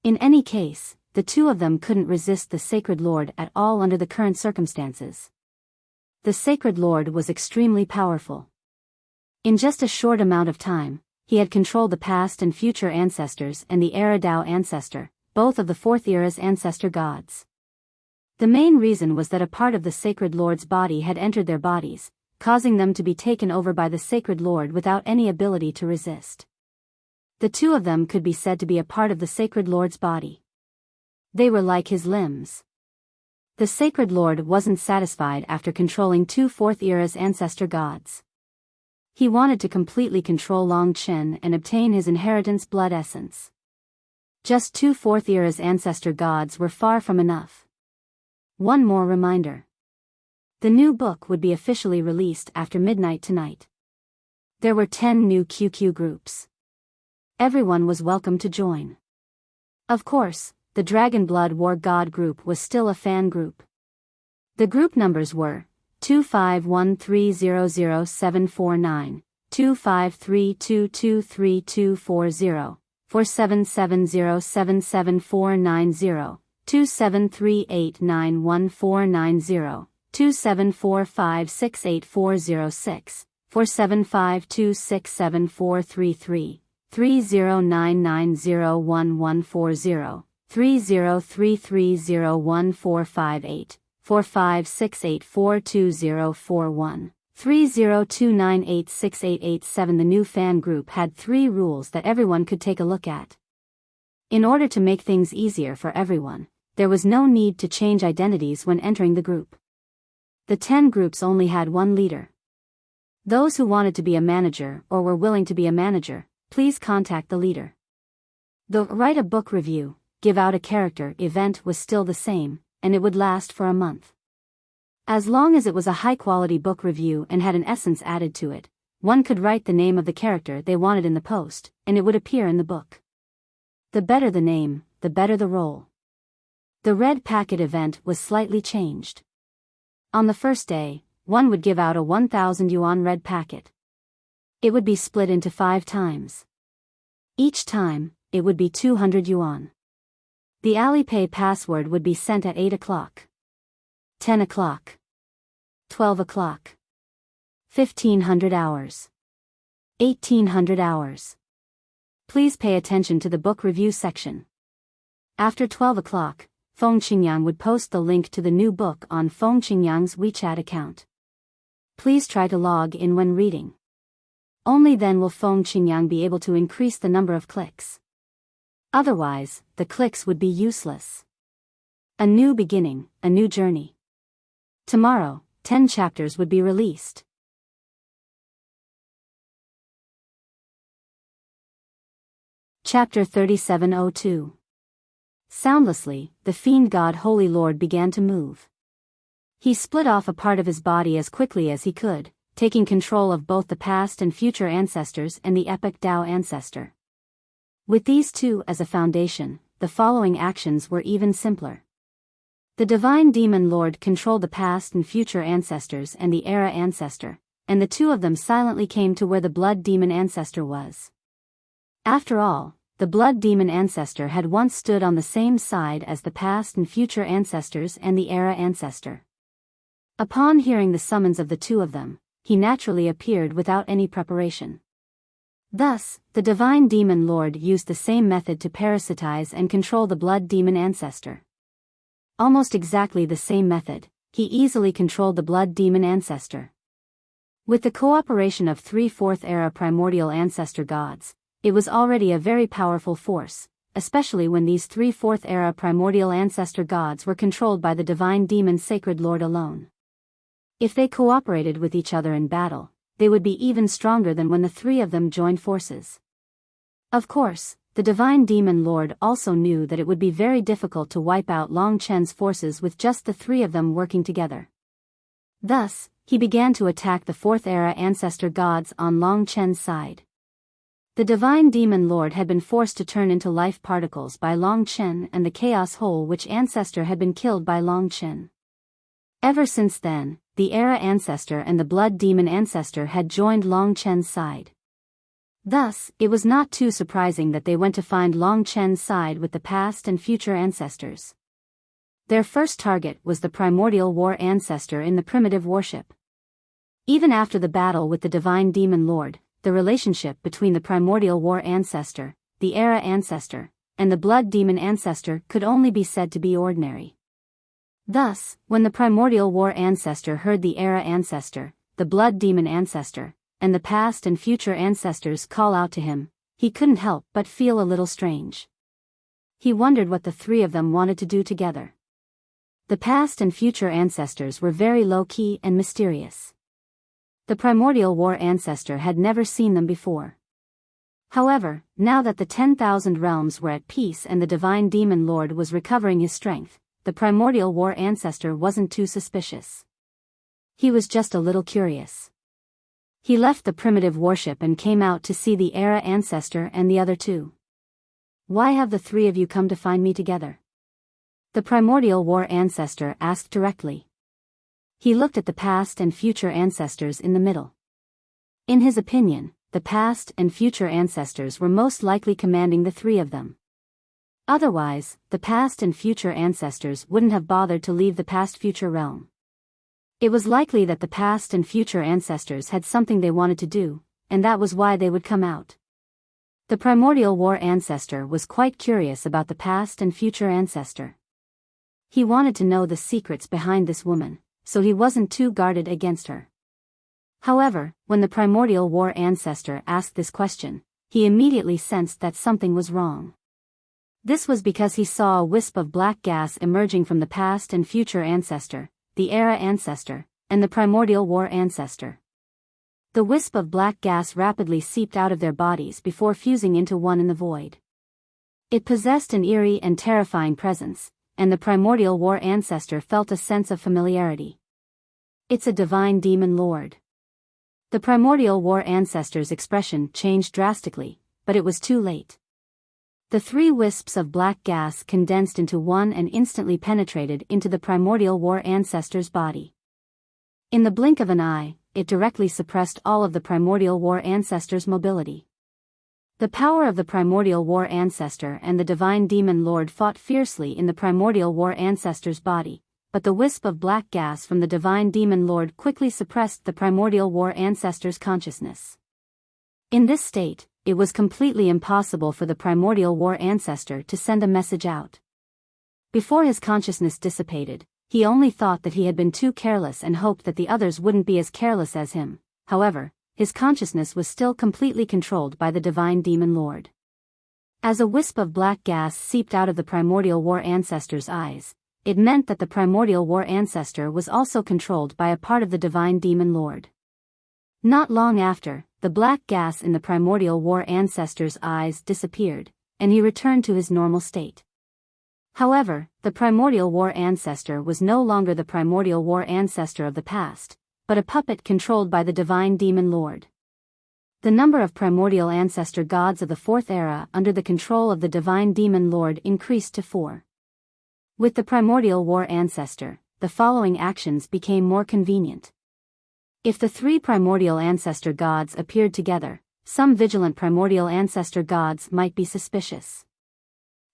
In any case, the two of them couldn't resist the sacred lord at all under the current circumstances. The sacred lord was extremely powerful. In just a short amount of time, he had controlled the past and future ancestors and the Era Tao ancestor, both of the Fourth Era's ancestor gods. The main reason was that a part of the sacred lord's body had entered their bodies, causing them to be taken over by the sacred lord without any ability to resist. The two of them could be said to be a part of the Sacred Lord's body. They were like his limbs. The Sacred Lord wasn't satisfied after controlling two Fourth Era's ancestor gods. He wanted to completely control Long Chen and obtain his inheritance blood essence. Just two Fourth Era's ancestor gods were far from enough. One more reminder. The new book would be officially released after midnight tonight. There were 10 new QQ groups. Everyone was welcome to join. Of course, the Dragon Blood War God group was still a fan group. The group numbers were 251300749, 253223240, 4770774790, 2738914990, 274568406406, 4752674333, 3099011140, 3033014458, 4568424041, 3029868887. The new fan group had 3 rules that everyone could take a look at. In order to make things easier for everyone, there was no need to change identities when entering the group. The 10 groups only had one leader. Those who wanted to be a manager or were willing to be a manager, please contact the leader. The write a book review, give out a character event was still the same, and it would last for a month. As long as it was a high-quality book review and had an essence added to it, one could write the name of the character they wanted in the post, and it would appear in the book. The better the name, the better the role. The red packet event was slightly changed. On the first day, one would give out a 1,000 yuan red packet. It would be split into 5 times. Each time, it would be 200 yuan. The Alipay password would be sent at 8 o'clock, 10 o'clock, 12 o'clock, 1500 hours, 1800 hours. Please pay attention to the book review section. After 12 o'clock, Feng Qingyang would post the link to the new book on Feng Qingyang's WeChat account. Please try to log in when reading. Only then will Feng Qingyang be able to increase the number of clicks. Otherwise, the clicks would be useless. A new beginning, a new journey. Tomorrow, 10 chapters would be released. Chapter 3702. Soundlessly, the fiend god Holy Lord began to move. He split off a part of his body as quickly as he could, taking control of both the past and future ancestors and the epic Dao ancestor. With these two as a foundation, the following actions were even simpler. The divine demon lord controlled the past and future ancestors and the era ancestor, and the two of them silently came to where the blood demon ancestor was. After all, the blood demon ancestor had once stood on the same side as the past and future ancestors and the era ancestor. Upon hearing the summons of the two of them, he naturally appeared without any preparation. Thus, the divine demon lord used the same method to parasitize and control the blood demon ancestor. Almost exactly the same method, he easily controlled the blood demon ancestor. With the cooperation of 3 Fourth Era primordial ancestor gods, it was already a very powerful force, especially when these 3 Fourth Era primordial ancestor gods were controlled by the divine demon sacred lord alone. If they cooperated with each other in battle, they would be even stronger than when the 3 of them joined forces. Of course, the divine demon lord also knew that it would be very difficult to wipe out Long Chen's forces with just the 3 of them working together. Thus, he began to attack the Fourth Era ancestor gods on Long Chen's side. The divine demon lord had been forced to turn into life particles by Long Chen and the chaos hole which ancestor had been killed by Long Chen. Ever since then, the era ancestor and the blood demon ancestor had joined Long Chen's side. Thus, it was not too surprising that they went to find Long Chen's side with the past and future ancestors. Their first target was the primordial war ancestor in the primitive worship. Even after the battle with the divine demon lord, the relationship between the primordial war ancestor, the era ancestor, and the blood demon ancestor could only be said to be ordinary. Thus, when the primordial war ancestor heard the era ancestor, the blood demon ancestor, and the past and future ancestors call out to him, he couldn't help but feel a little strange. He wondered what the three of them wanted to do together. The past and future ancestors were very low-key and mysterious. The primordial war ancestor had never seen them before. However, now that the 10,000 realms were at peace and the divine demon lord was recovering his strength, the primordial war ancestor wasn't too suspicious. He was just a little curious. He left the primitive worship and came out to see the era ancestor and the other two. "Why have the three of you come to find me together?" the primordial war ancestor asked directly. He looked at the past and future ancestors in the middle. In his opinion, the past and future ancestors were most likely commanding the three of them. Otherwise, the past and future ancestors wouldn't have bothered to leave the past-future realm. It was likely that the past and future ancestors had something they wanted to do, and that was why they would come out. The primordial war ancestor was quite curious about the past and future ancestor. He wanted to know the secrets behind this woman, so he wasn't too guarded against her. However, when the primordial war ancestor asked this question, he immediately sensed that something was wrong. This was because he saw a wisp of black gas emerging from the past and future ancestor, the era ancestor, and the primordial war ancestor. The wisp of black gas rapidly seeped out of their bodies before fusing into one in the void. It possessed an eerie and terrifying presence, and the primordial war ancestor felt a sense of familiarity. "It's a divine demon lord." The primordial war ancestor's expression changed drastically, but it was too late. The three wisps of black gas condensed into one and instantly penetrated into the primordial war ancestor's body. In the blink of an eye, it directly suppressed all of the primordial war ancestor's mobility. The power of the primordial war ancestor and the divine demon lord fought fiercely in the primordial war ancestor's body, but the wisp of black gas from the divine demon lord quickly suppressed the primordial war ancestor's consciousness. In this state, it was completely impossible for the primordial war ancestor to send a message out. Before his consciousness dissipated, he only thought that he had been too careless and hoped that the others wouldn't be as careless as him. However, his consciousness was still completely controlled by the divine demon lord. As a wisp of black gas seeped out of the primordial war ancestor's eyes, it meant that the primordial war ancestor was also controlled by a part of the divine demon lord. Not long after, the black gas in the primordial war ancestor's eyes disappeared, and he returned to his normal state. However, the primordial war ancestor was no longer the primordial war ancestor of the past, but a puppet controlled by the divine demon lord. The number of primordial ancestor gods of the fourth era under the control of the divine demon lord increased to 4. With the primordial war ancestor, the following actions became more convenient. If the three primordial ancestor gods appeared together, some vigilant primordial ancestor gods might be suspicious.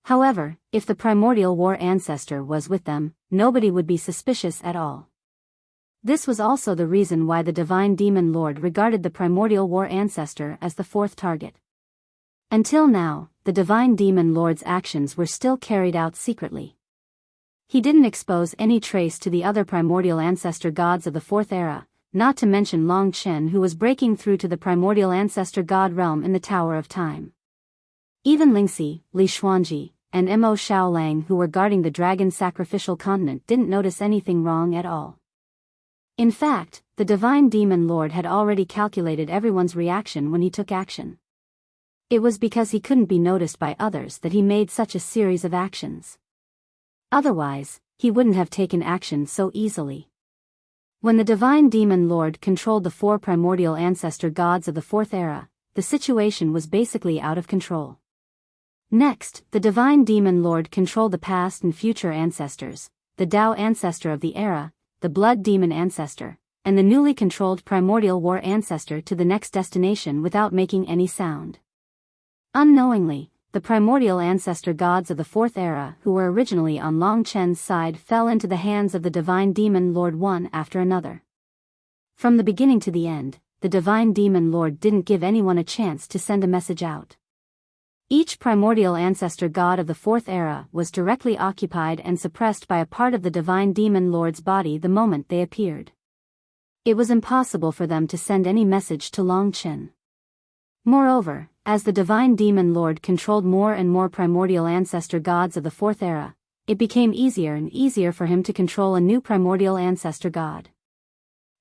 However, if the primordial war ancestor was with them, nobody would be suspicious at all. This was also the reason why the divine demon lord regarded the primordial war ancestor as the fourth target. Until now, the divine demon lord's actions were still carried out secretly. He didn't expose any trace to the other primordial ancestor gods of the fourth era, not to mention Long Chen, who was breaking through to the primordial ancestor god realm in the Tower of Time. Even Lingxi, Li Xuanji, and Mo Xiaolang, who were guarding the dragon sacrificial continent, didn't notice anything wrong at all. In fact, the divine demon lord had already calculated everyone's reaction when he took action. It was because he couldn't be noticed by others that he made such a series of actions. Otherwise, he wouldn't have taken action so easily. When the divine demon lord controlled the 4 primordial ancestor gods of the fourth era, the situation was basically out of control. Next, the divine demon lord controlled the past and future ancestors, the Tao ancestor of the era, the blood demon ancestor, and the newly controlled primordial war ancestor to the next destination without making any sound. Unknowingly, the primordial ancestor gods of the fourth era who were originally on Long Chen's side fell into the hands of the divine demon lord one after another. From the beginning to the end, the divine demon lord didn't give anyone a chance to send a message out. Each primordial ancestor god of the fourth era was directly occupied and suppressed by a part of the divine demon lord's body the moment they appeared. It was impossible for them to send any message to Long Chen. Moreover, as the divine demon lord controlled more and more primordial ancestor gods of the fourth era, it became easier and easier for him to control a new primordial ancestor god.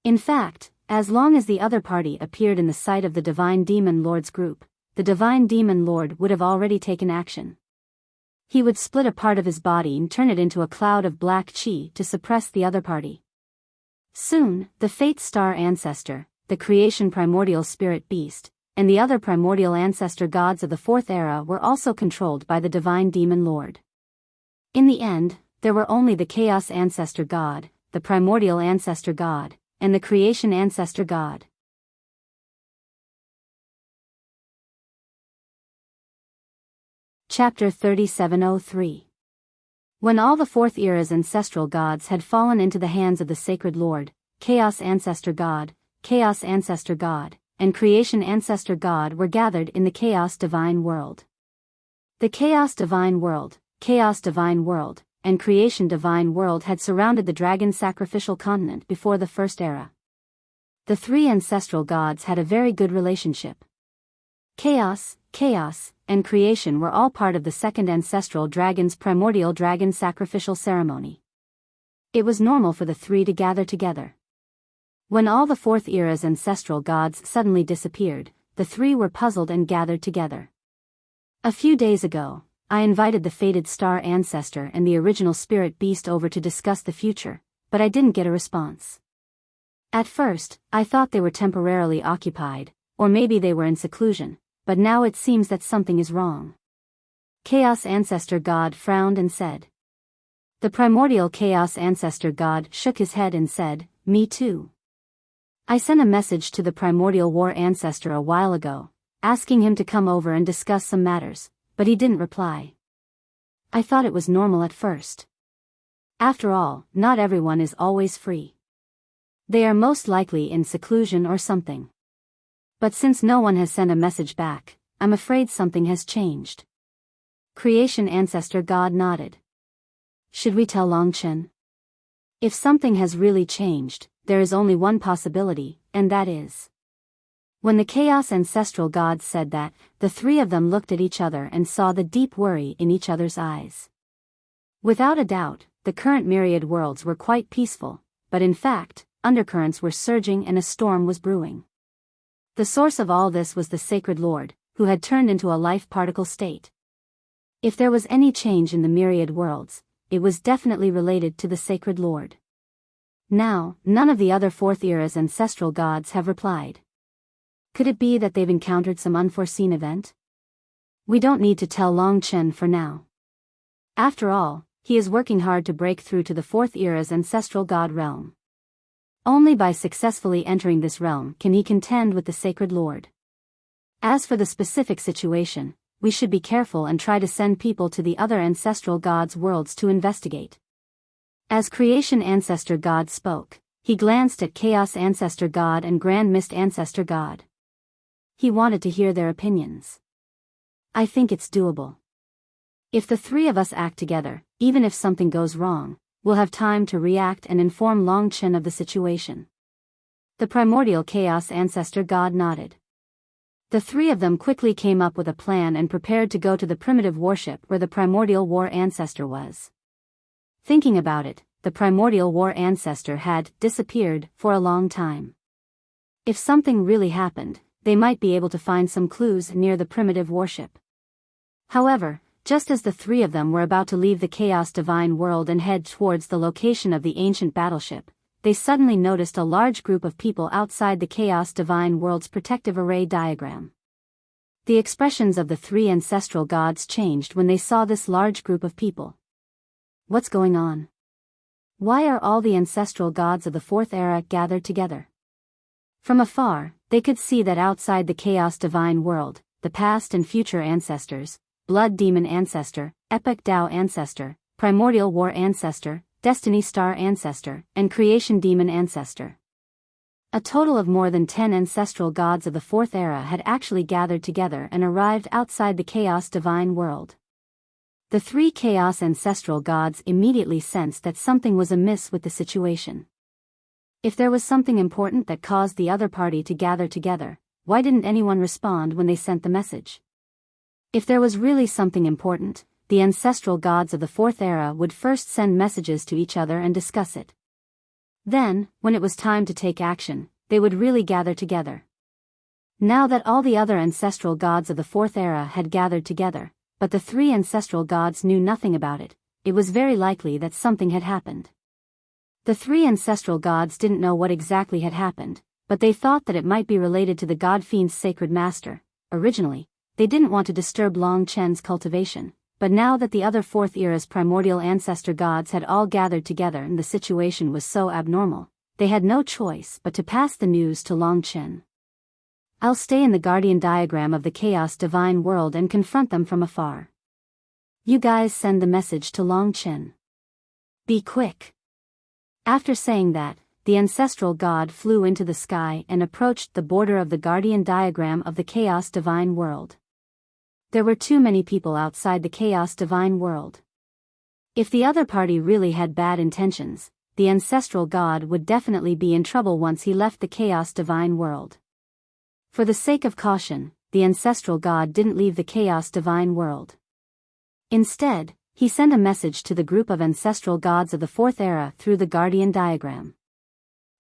In fact, as long as the other party appeared in the sight of the divine demon lord's group, the divine demon lord would have already taken action. He would split a part of his body and turn it into a cloud of black chi to suppress the other party. Soon, the Fate Star Ancestor, the Creation Primordial Spirit Beast, and the other primordial ancestor gods of the fourth era were also controlled by the divine demon lord. In the end, there were only the Chaos Ancestor God, the Primordial Ancestor God, and the Creation Ancestor God. Chapter 3703. When all the fourth era's ancestral gods had fallen into the hands of the Sacred Lord, Chaos Ancestor God, and Creation Ancestor God were gathered in the Chaos Divine World. The Chaos Divine World, and Creation Divine World had surrounded the dragon sacrificial continent before the First Era. The three ancestral gods had a very good relationship. Chaos, and Creation were all part of the second ancestral dragon's primordial dragon sacrificial ceremony. It was normal for the three to gather together. When all the fourth era's ancestral gods suddenly disappeared, the three were puzzled and gathered together. A few days ago, I invited the fated star ancestor and the original spirit beast over to discuss the future, but I didn't get a response. At first, I thought they were temporarily occupied, or maybe they were in seclusion, but now it seems that something is wrong. Chaos Ancestor God frowned and said. The primordial Chaos Ancestor God shook his head and said, "Me too. I sent a message to the primordial war ancestor a while ago, asking him to come over and discuss some matters, but he didn't reply. I thought it was normal at first. After all, not everyone is always free. They are most likely in seclusion or something. But since no one has sent a message back, I'm afraid something has changed." Creation Ancestor God nodded. "Should we tell Longchen? If something has really changed, there is only one possibility, and that is..." When the Chaos Ancestral gods said that, the three of them looked at each other and saw the deep worry in each other's eyes. Without a doubt, the current myriad worlds were quite peaceful, but in fact, undercurrents were surging and a storm was brewing. The source of all this was the Sacred Lord, who had turned into a life particle state. If there was any change in the myriad worlds, it was definitely related to the Sacred Lord. Now, none of the other fourth era's ancestral gods have replied. Could it be that they've encountered some unforeseen event? We don't need to tell Longchen for now. After all, he is working hard to break through to the fourth era's ancestral god realm. Only by successfully entering this realm can he contend with the Sacred Lord. As for the specific situation, we should be careful and try to send people to the other ancestral gods' worlds to investigate. As Creation Ancestor God spoke, he glanced at Chaos Ancestor God and Grand Mist Ancestor God. He wanted to hear their opinions. I think it's doable. If the three of us act together, even if something goes wrong, we'll have time to react and inform Longchen of the situation. The primordial Chaos Ancestor God nodded. The three of them quickly came up with a plan and prepared to go to the primitive warship where the primordial war ancestor was. Thinking about it, the primordial war ancestor had disappeared for a long time. If something really happened, they might be able to find some clues near the primitive warship. However, just as the three of them were about to leave the Chaos Divine World and head towards the location of the ancient battleship, they suddenly noticed a large group of people outside the Chaos Divine World's protective array diagram. The expressions of the three ancestral gods changed when they saw this large group of people. What's going on? Why are all the ancestral gods of the fourth era gathered together? From afar, they could see that outside the Chaos Divine World, the past and future ancestors, Blood Demon Ancestor, Epic Tao Ancestor, Primordial War Ancestor, Destiny Star Ancestor, and Creation Demon Ancestor. A total of more than 10 ancestral gods of the fourth era had actually gathered together and arrived outside the Chaos Divine World. The three Chaos Ancestral gods immediately sensed that something was amiss with the situation. If there was something important that caused the other party to gather together, why didn't anyone respond when they sent the message? If there was really something important, the ancestral gods of the Fourth Era would first send messages to each other and discuss it. Then, when it was time to take action, they would really gather together. Now that all the other ancestral gods of the Fourth Era had gathered together, but the three ancestral gods knew nothing about it, it was very likely that something had happened. The three ancestral gods didn't know what exactly had happened, but they thought that it might be related to the god fiend's sacred master. Originally, they didn't want to disturb Long Chen's cultivation, but now that the other Fourth Era's primordial ancestor gods had all gathered together and the situation was so abnormal, they had no choice but to pass the news to Long Chen. I'll stay in the guardian diagram of the chaos divine world and confront them from afar. You guys send the message to Long Chen. Be quick. After saying that, the ancestral god flew into the sky and approached the border of the guardian diagram of the chaos divine world. There were too many people outside the chaos divine world. If the other party really had bad intentions, the ancestral god would definitely be in trouble once he left the chaos divine world. For the sake of caution, the ancestral god didn't leave the chaos divine world. Instead, he sent a message to the group of ancestral gods of the Fourth Era through the guardian diagram.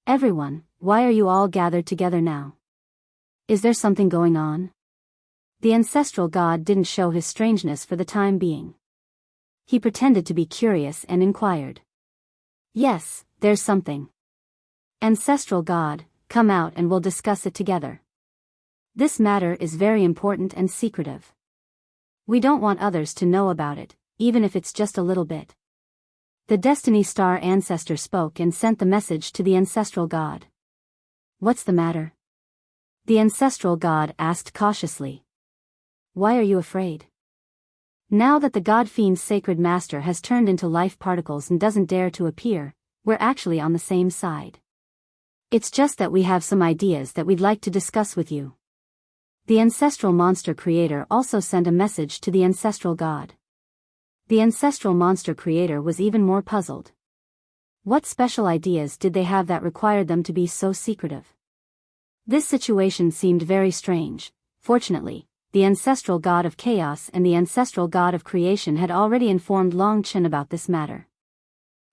Everyone, why are you all gathered together now? Is there something going on? The ancestral god didn't show his strangeness for the time being. He pretended to be curious and inquired. Yes, there's something. Ancestral god, come out and we'll discuss it together. This matter is very important and secretive. We don't want others to know about it, even if it's just a little bit. The Destiny Star ancestor spoke and sent the message to the ancestral god. What's the matter? The ancestral god asked cautiously. Why are you afraid? Now that the god fiend's sacred master has turned into life particles and doesn't dare to appear, we're actually on the same side. It's just that we have some ideas that we'd like to discuss with you. The ancestral monster creator also sent a message to the ancestral god. The ancestral monster creator was even more puzzled. What special ideas did they have that required them to be so secretive? This situation seemed very strange. Fortunately, the ancestral god of chaos and the ancestral god of creation had already informed Long Chen about this matter.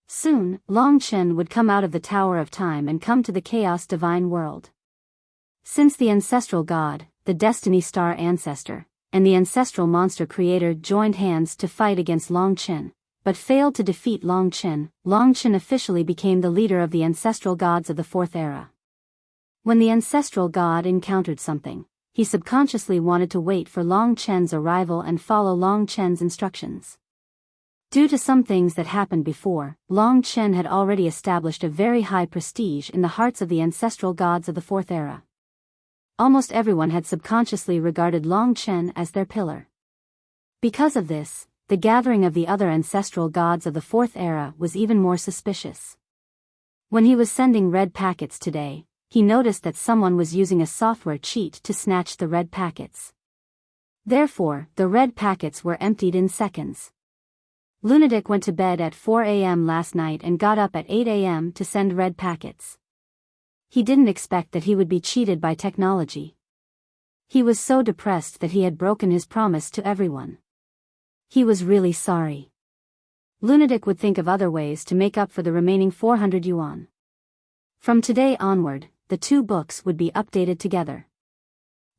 Soon, Long Chen would come out of the Tower of Time and come to the chaos divine world. Since the ancestral god, the Destiny Star ancestor, and the ancestral monster creator joined hands to fight against Long Chen, but failed to defeat Long Chen officially became the leader of the ancestral gods of the Fourth Era. When the ancestral god encountered something, he subconsciously wanted to wait for Long Chen's arrival and follow Long Chen's instructions. Due to some things that happened before, Long Chen had already established a very high prestige in the hearts of the ancestral gods of the Fourth Era. Almost everyone had subconsciously regarded Long Chen as their pillar. Because of this, the gathering of the other ancestral gods of the Fourth Era was even more suspicious. When he was sending red packets today, he noticed that someone was using a software cheat to snatch the red packets. Therefore, the red packets were emptied in seconds. Lunatic went to bed at 4 a.m. last night and got up at 8 a.m. to send red packets. He didn't expect that he would be cheated by technology. He was so depressed that he had broken his promise to everyone. He was really sorry. Lunatic would think of other ways to make up for the remaining 400 yuan. From today onward, the two books would be updated together.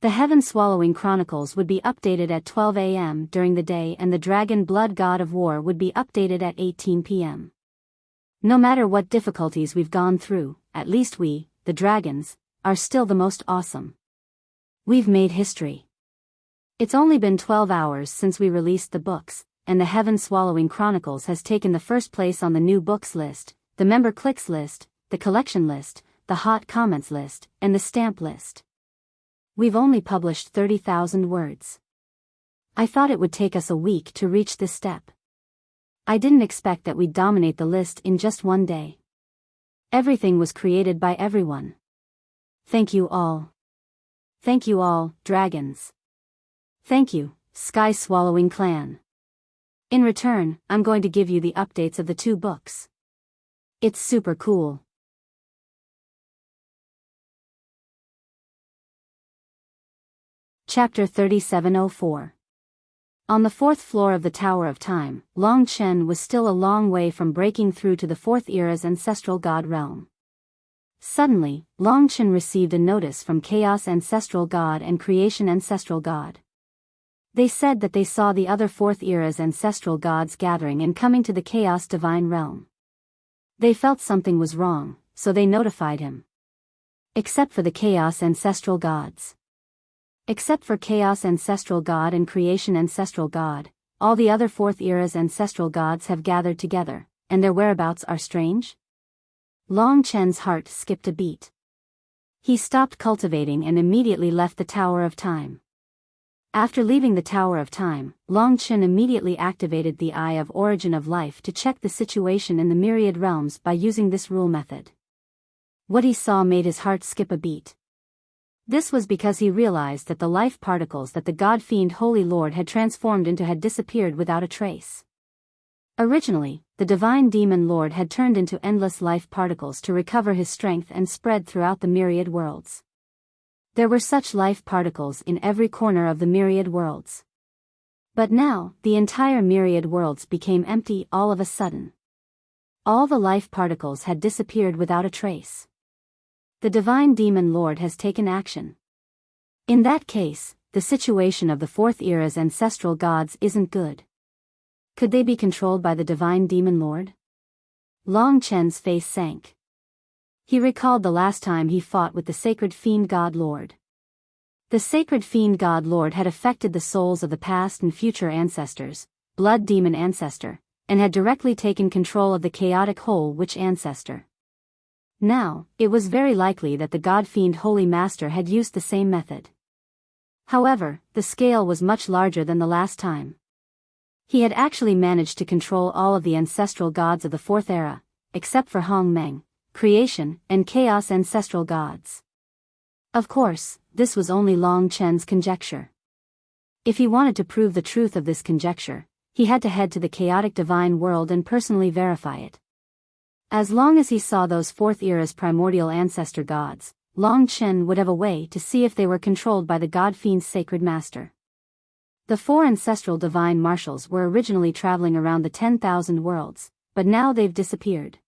The Heaven-Swallowing Chronicles would be updated at 12 a.m. during the day and the Dragon Blood God of War would be updated at 18 p.m. No matter what difficulties we've gone through, at least we, the dragons, are still the most awesome. We've made history. It's only been 12 hours since we released the books, and the Heaven-Swallowing Chronicles has taken the first place on the new books list, the member clicks list, the collection list, the hot comments list, and the stamp list. We've only published 30,000 words. I thought it would take us a week to reach this step. I didn't expect that we'd dominate the list in just one day. Everything was created by everyone. Thank you all. Thank you all, dragons. Thank you, Sky Swallowing Clan. In return, I'm going to give you the updates of the two books. It's super cool. Chapter 3704. On the fourth floor of the Tower of Time, Long Chen was still a long way from breaking through to the fourth era's ancestral god realm. Suddenly, Long Chen received a notice from Chaos Ancestral God and Creation Ancestral God. They said that they saw the other fourth era's ancestral gods gathering and coming to the Chaos Divine Realm. They felt something was wrong, so they notified him. Except for the Chaos Ancestral Gods. Except for Chaos Ancestral God and Creation Ancestral God, all the other fourth era's ancestral gods have gathered together, and their whereabouts are strange? Long Chen's heart skipped a beat. He stopped cultivating and immediately left the Tower of Time. After leaving the Tower of Time, Long Chen immediately activated the Eye of Origin of Life to check the situation in the myriad realms by using this rule method. What he saw made his heart skip a beat. This was because he realized that the life particles that the God-fiend Holy Lord had transformed into had disappeared without a trace. Originally, the divine demon lord had turned into endless life particles to recover his strength and spread throughout the myriad worlds. There were such life particles in every corner of the myriad worlds. But now, the entire myriad worlds became empty all of a sudden. All the life particles had disappeared without a trace. The divine demon lord has taken action. In that case, the situation of the fourth era's ancestral gods isn't good. Could they be controlled by the divine demon lord? Long Chen's face sank. He recalled the last time he fought with the sacred fiend god lord. The sacred fiend god lord had affected the souls of the past and future ancestors, blood demon ancestor, and had directly taken control of the chaotic whole witch ancestor. Now, it was very likely that the god-fiend Holy Master had used the same method. However, the scale was much larger than the last time. He had actually managed to control all of the ancestral gods of the fourth era, except for Hong Meng, creation, and chaos ancestral gods. Of course, this was only Long Chen's conjecture. If he wanted to prove the truth of this conjecture, he had to head to the chaotic divine world and personally verify it. As long as he saw those fourth era's primordial ancestor gods, Long Chen would have a way to see if they were controlled by the god-fiend's sacred master. The four ancestral divine marshals were originally traveling around the 10,000 worlds, but now they've disappeared.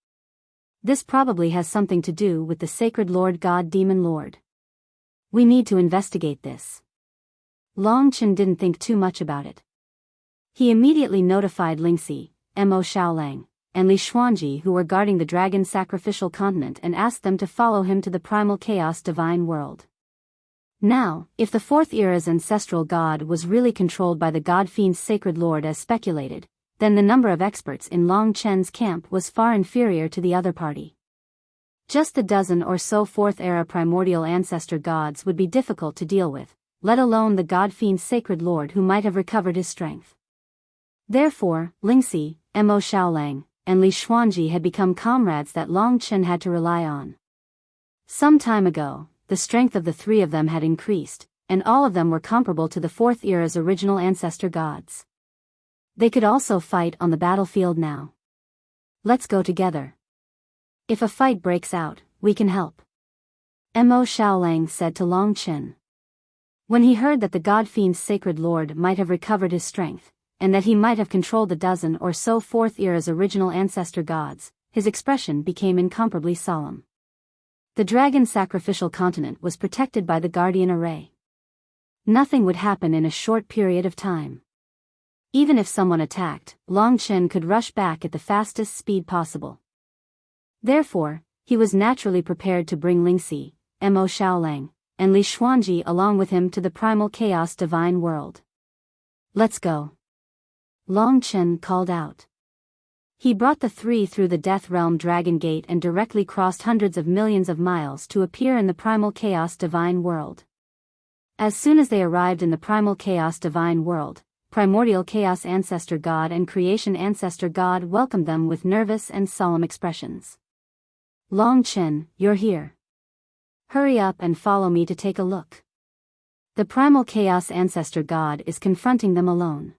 This probably has something to do with the sacred Lord God Demon Lord. We need to investigate this. Long Chen didn't think too much about it. He immediately notified Lingxi, Mo Xiaolang, and Li Xuanji who were guarding the dragon sacrificial continent and asked them to follow him to the primal chaos divine world. Now, if the fourth era's ancestral god was really controlled by the god-fiend's sacred lord as speculated, then the number of experts in Long Chen's camp was far inferior to the other party. Just a dozen or so fourth era primordial ancestor gods would be difficult to deal with, let alone the god-fiend's sacred lord who might have recovered his strength. Therefore, Lingxi, Mo Xiaolang, and Li Xuanji had become comrades that Long Chen had to rely on. Some time ago, the strength of the three of them had increased, and all of them were comparable to the fourth era's original ancestor gods. They could also fight on the battlefield now. Let's go together. If a fight breaks out, we can help. Mo Xiaolang said to Long Chen. When he heard that the god-fiend's sacred lord might have recovered his strength, and that he might have controlled a dozen or so fourth era's original ancestor gods, his expression became incomparably solemn. The dragon sacrificial continent was protected by the guardian array. Nothing would happen in a short period of time. Even if someone attacked, Long Chen could rush back at the fastest speed possible. Therefore, he was naturally prepared to bring Lingxi, Mo Xiaolang, and Li Xuanji along with him to the primal chaos divine world. Let's go. Long Chen called out. He brought the three through the Death Realm Dragon Gate and directly crossed hundreds of millions of miles to appear in the Primal Chaos Divine World. As soon as they arrived in the Primal Chaos Divine World, Primordial Chaos Ancestor God and Creation Ancestor God welcomed them with nervous and solemn expressions. Long Chen, you're here. Hurry up and follow me to take a look. The Primal Chaos Ancestor God is confronting them alone.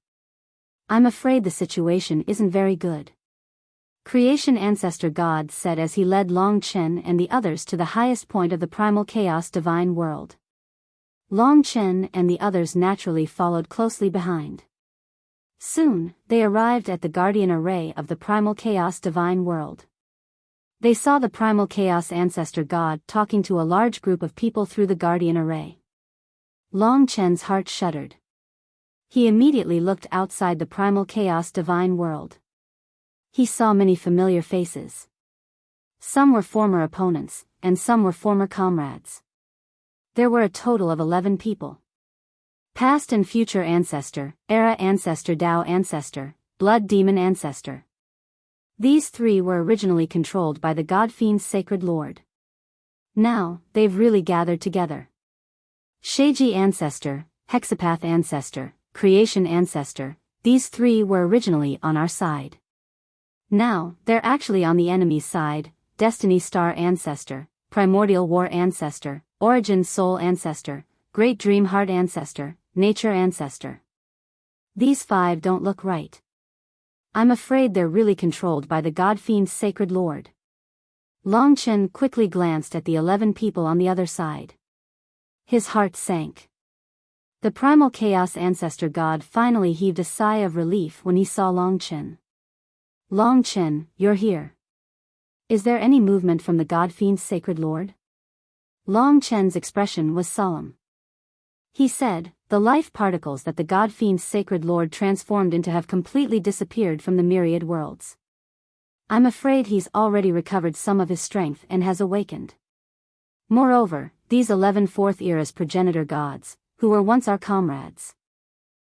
I'm afraid the situation isn't very good. Creation Ancestor God said as he led Long Chen and the others to the highest point of the Primal Chaos Divine World. Long Chen and the others naturally followed closely behind. Soon, they arrived at the guardian array of the primal chaos divine world. They saw the primal chaos ancestor god talking to a large group of people through the guardian array. Long Chen's heart shuddered. He immediately looked outside the primal chaos divine world. He saw many familiar faces. Some were former opponents, and some were former comrades. There were a total of 11 people. Past and future ancestor, era ancestor, Dao ancestor, blood demon ancestor. These three were originally controlled by the god fiend's sacred lord. Now, they've really gathered together. Sheiji ancestor, hexapath ancestor, creation ancestor, these three were originally on our side. Now, they're actually on the enemy's side, destiny star ancestor, primordial war ancestor, origin soul ancestor, great dream heart ancestor, nature ancestor. These five don't look right. I'm afraid they're really controlled by the god fiend's sacred lord. Long Chen quickly glanced at the 11 people on the other side. His heart sank. The primal chaos ancestor god finally heaved a sigh of relief when he saw Long Chen. Long Chen, you're here. Is there any movement from the god fiend's sacred lord? Long Chen's expression was solemn. He said, the life particles that the god fiend's sacred lord transformed into have completely disappeared from the myriad worlds. I'm afraid he's already recovered some of his strength and has awakened. Moreover, these 11 fourth era's progenitor gods, who were once our comrades.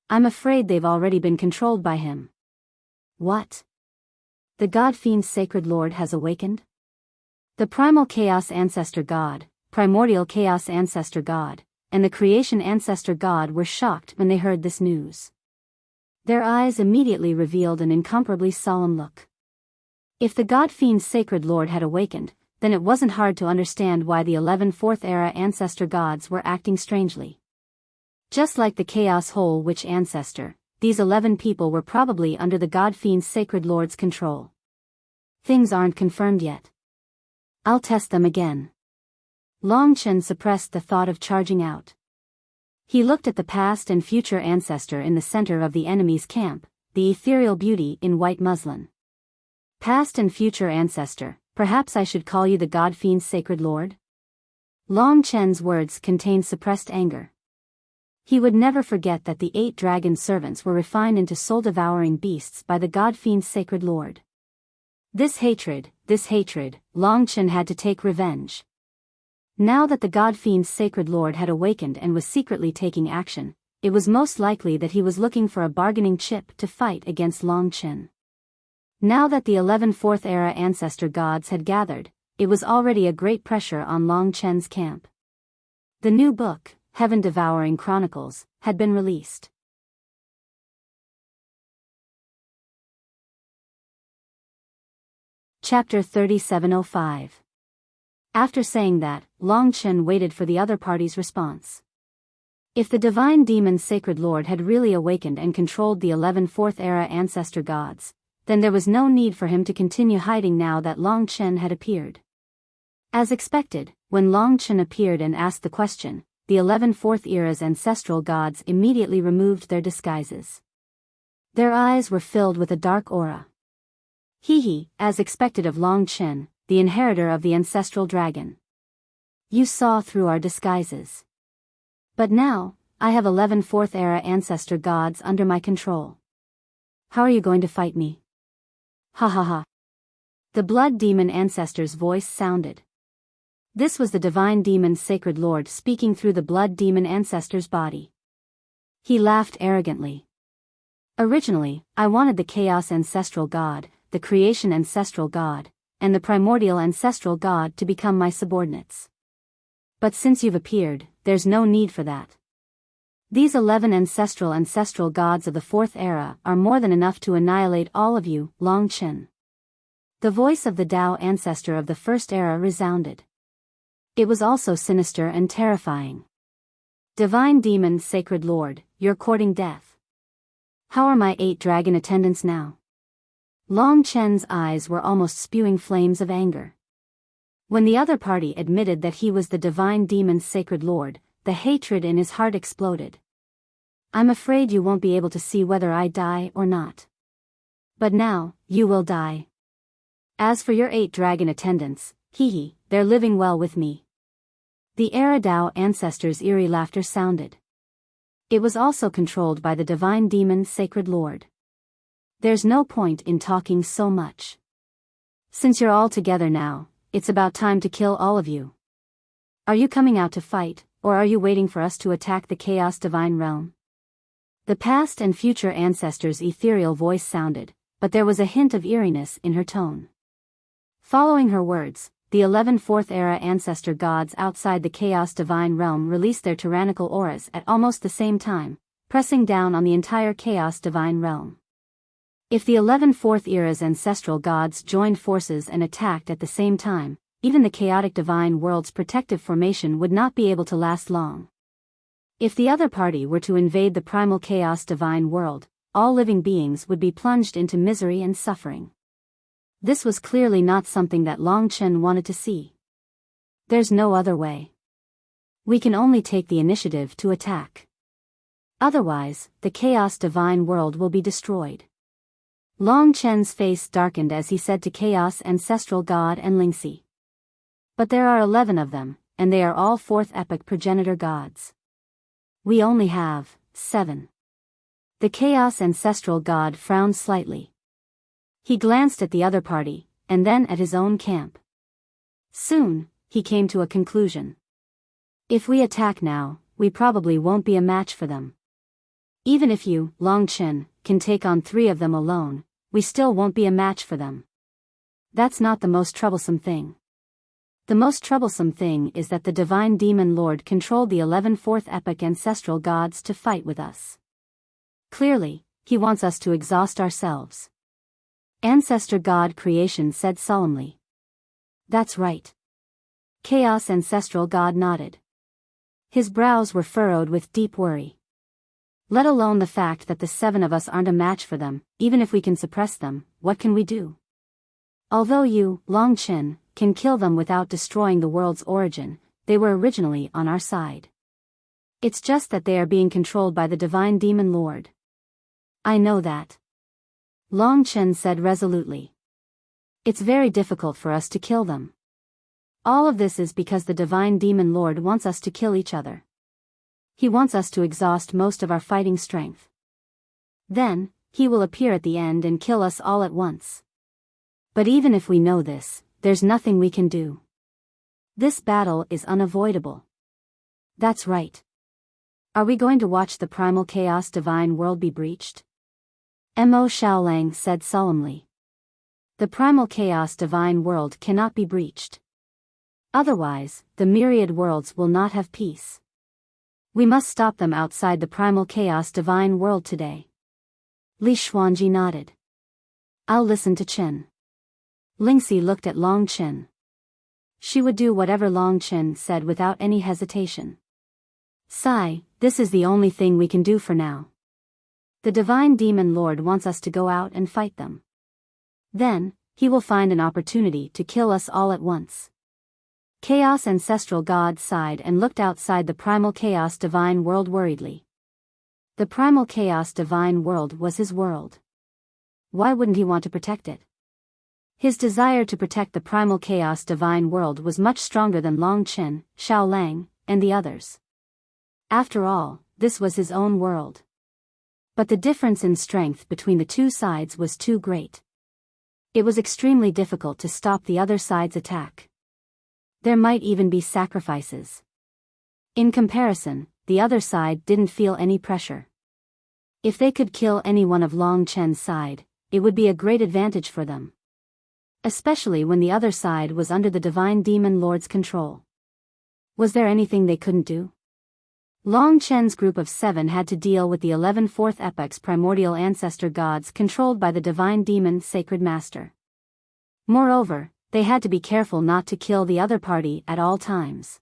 I'm afraid they've already been controlled by him. What? The god fiend's sacred lord has awakened? The primal chaos ancestor god, primordial chaos ancestor god, and the creation ancestor god were shocked when they heard this news. Their eyes immediately revealed an incomparably solemn look. If the god fiend's sacred lord had awakened, then it wasn't hard to understand why the 11 fourth era ancestor gods were acting strangely. Just like the chaos whole witch ancestor, these 11 people were probably under the god fiend's sacred lord's control. Things aren't confirmed yet. I'll test them again. Long Chen suppressed the thought of charging out. He looked at the past and future ancestor in the center of the enemy's camp, the ethereal beauty in white muslin. Past and future ancestor, perhaps I should call you the god fiend's sacred lord? Long Chen's words contained suppressed anger. He would never forget that the 8 dragon servants were refined into soul-devouring beasts by the god fiend's sacred lord. This hatred, Long Chen had to take revenge. Now that the god fiend's sacred lord had awakened and was secretly taking action, it was most likely that he was looking for a bargaining chip to fight against Long Chen. Now that the 11 fourth era ancestor gods had gathered, it was already a great pressure on Long Chen's camp. The new book, Heaven-Devouring Chronicles, had been released. Chapter 3705. After saying that, Long Chen waited for the other party's response. If the divine demon's sacred lord had really awakened and controlled the 11 fourth era ancestor gods, then there was no need for him to continue hiding now that Long Chen had appeared. As expected, when Long Chen appeared and asked the question, the 11 fourth era's ancestral gods immediately removed their disguises. Their eyes were filled with a dark aura. He, as expected of Long Chen, the inheritor of the ancestral dragon. You saw through our disguises. But now, I have 11 fourth era ancestor gods under my control. How are you going to fight me? Ha ha ha. The blood demon ancestor's voice sounded. This was the divine demon's sacred lord speaking through the blood demon ancestor's body. He laughed arrogantly. Originally, I wanted the chaos ancestral god, the creation ancestral god, and the primordial ancestral god to become my subordinates. But since you've appeared, there's no need for that. These 11 ancestral gods of the fourth era are more than enough to annihilate all of you, Long Chen. The voice of the Dao ancestor of the first era resounded. It was also sinister and terrifying. Divine demon, sacred lord, you're courting death. How are my 8 dragon attendants now? Long Chen's eyes were almost spewing flames of anger. When the other party admitted that he was the divine demon's sacred lord, the hatred in his heart exploded. I'm afraid you won't be able to see whether I die or not. But now, you will die. As for your 8 dragon attendants, hee, they're living well with me. The Eridao ancestors' eerie laughter sounded. It was also controlled by the divine demon Sacred Lord. There's no point in talking so much. Since you're all together now, it's about time to kill all of you. Are you coming out to fight, or are you waiting for us to attack the Chaos Divine Realm? The past and future ancestors' ethereal voice sounded, but there was a hint of eeriness in her tone. Following her words, the 11 Fourth-era ancestor gods outside the Chaos Divine Realm released their tyrannical auras at almost the same time, pressing down on the entire Chaos Divine Realm. If the 11 Fourth-era's ancestral gods joined forces and attacked at the same time, even the chaotic divine world's protective formation would not be able to last long. If the other party were to invade the primal Chaos Divine world, all living beings would be plunged into misery and suffering. This was clearly not something that Long Chen wanted to see. There's no other way. We can only take the initiative to attack. Otherwise, the Chaos Divine world will be destroyed. Long Chen's face darkened as he said to Chaos Ancestral God and Lingxi. But there are 11 of them, and they are all 4th epoch progenitor gods. We only have 7. The Chaos Ancestral God frowned slightly. He glanced at the other party, and then at his own camp. Soon, he came to a conclusion. If we attack now, we probably won't be a match for them. Even if you, Long Chen, can take on 3 of them alone, we still won't be a match for them. That's not the most troublesome thing. The most troublesome thing is that the Divine Demon Lord controlled the 11 Fourth Epoch ancestral gods to fight with us. Clearly, he wants us to exhaust ourselves. Ancestor God Creation said solemnly. That's right. Chaos Ancestral God nodded. His brows were furrowed with deep worry. Let alone the fact that the 7 of us aren't a match for them, even if we can suppress them, what can we do? Although you, Long Chen, can kill them without destroying the world's origin, they were originally on our side. It's just that they are being controlled by the Divine Demon Lord. I know that. Long Chen said resolutely. It's very difficult for us to kill them. All of this is because the Divine Demon Lord wants us to kill each other. He wants us to exhaust most of our fighting strength. Then, he will appear at the end and kill us all at once. But even if we know this, there's nothing we can do. This battle is unavoidable. That's right. Are we going to watch the primal chaos divine world be breached? Mo Xiaolang said solemnly. The primal chaos divine world cannot be breached. Otherwise, the myriad worlds will not have peace. We must stop them outside the primal chaos divine world today. Li Xuanji nodded. I'll listen to Chen. Lingxi looked at Long Chen. She would do whatever Long Chen said without any hesitation. Sai, this is the only thing we can do for now. The Divine Demon Lord wants us to go out and fight them. Then, he will find an opportunity to kill us all at once. Chaos Ancestral God sighed and looked outside the Primal Chaos Divine World worriedly. The Primal Chaos Divine World was his world. Why wouldn't he want to protect it? His desire to protect the Primal Chaos Divine World was much stronger than Long Chen, Xiao Lang, and the others. After all, this was his own world. But the difference in strength between the two sides was too great. It was extremely difficult to stop the other side's attack. There might even be sacrifices. In comparison, the other side didn't feel any pressure. If they could kill anyone of Long Chen's side, it would be a great advantage for them. Especially when the other side was under the Divine Demon Lord's control. Was there anything they couldn't do? Long Chen's group of 7 had to deal with the 11 Fourth Epoch's primordial ancestor gods controlled by the Divine Demon Sacred Master. Moreover, they had to be careful not to kill the other party at all times.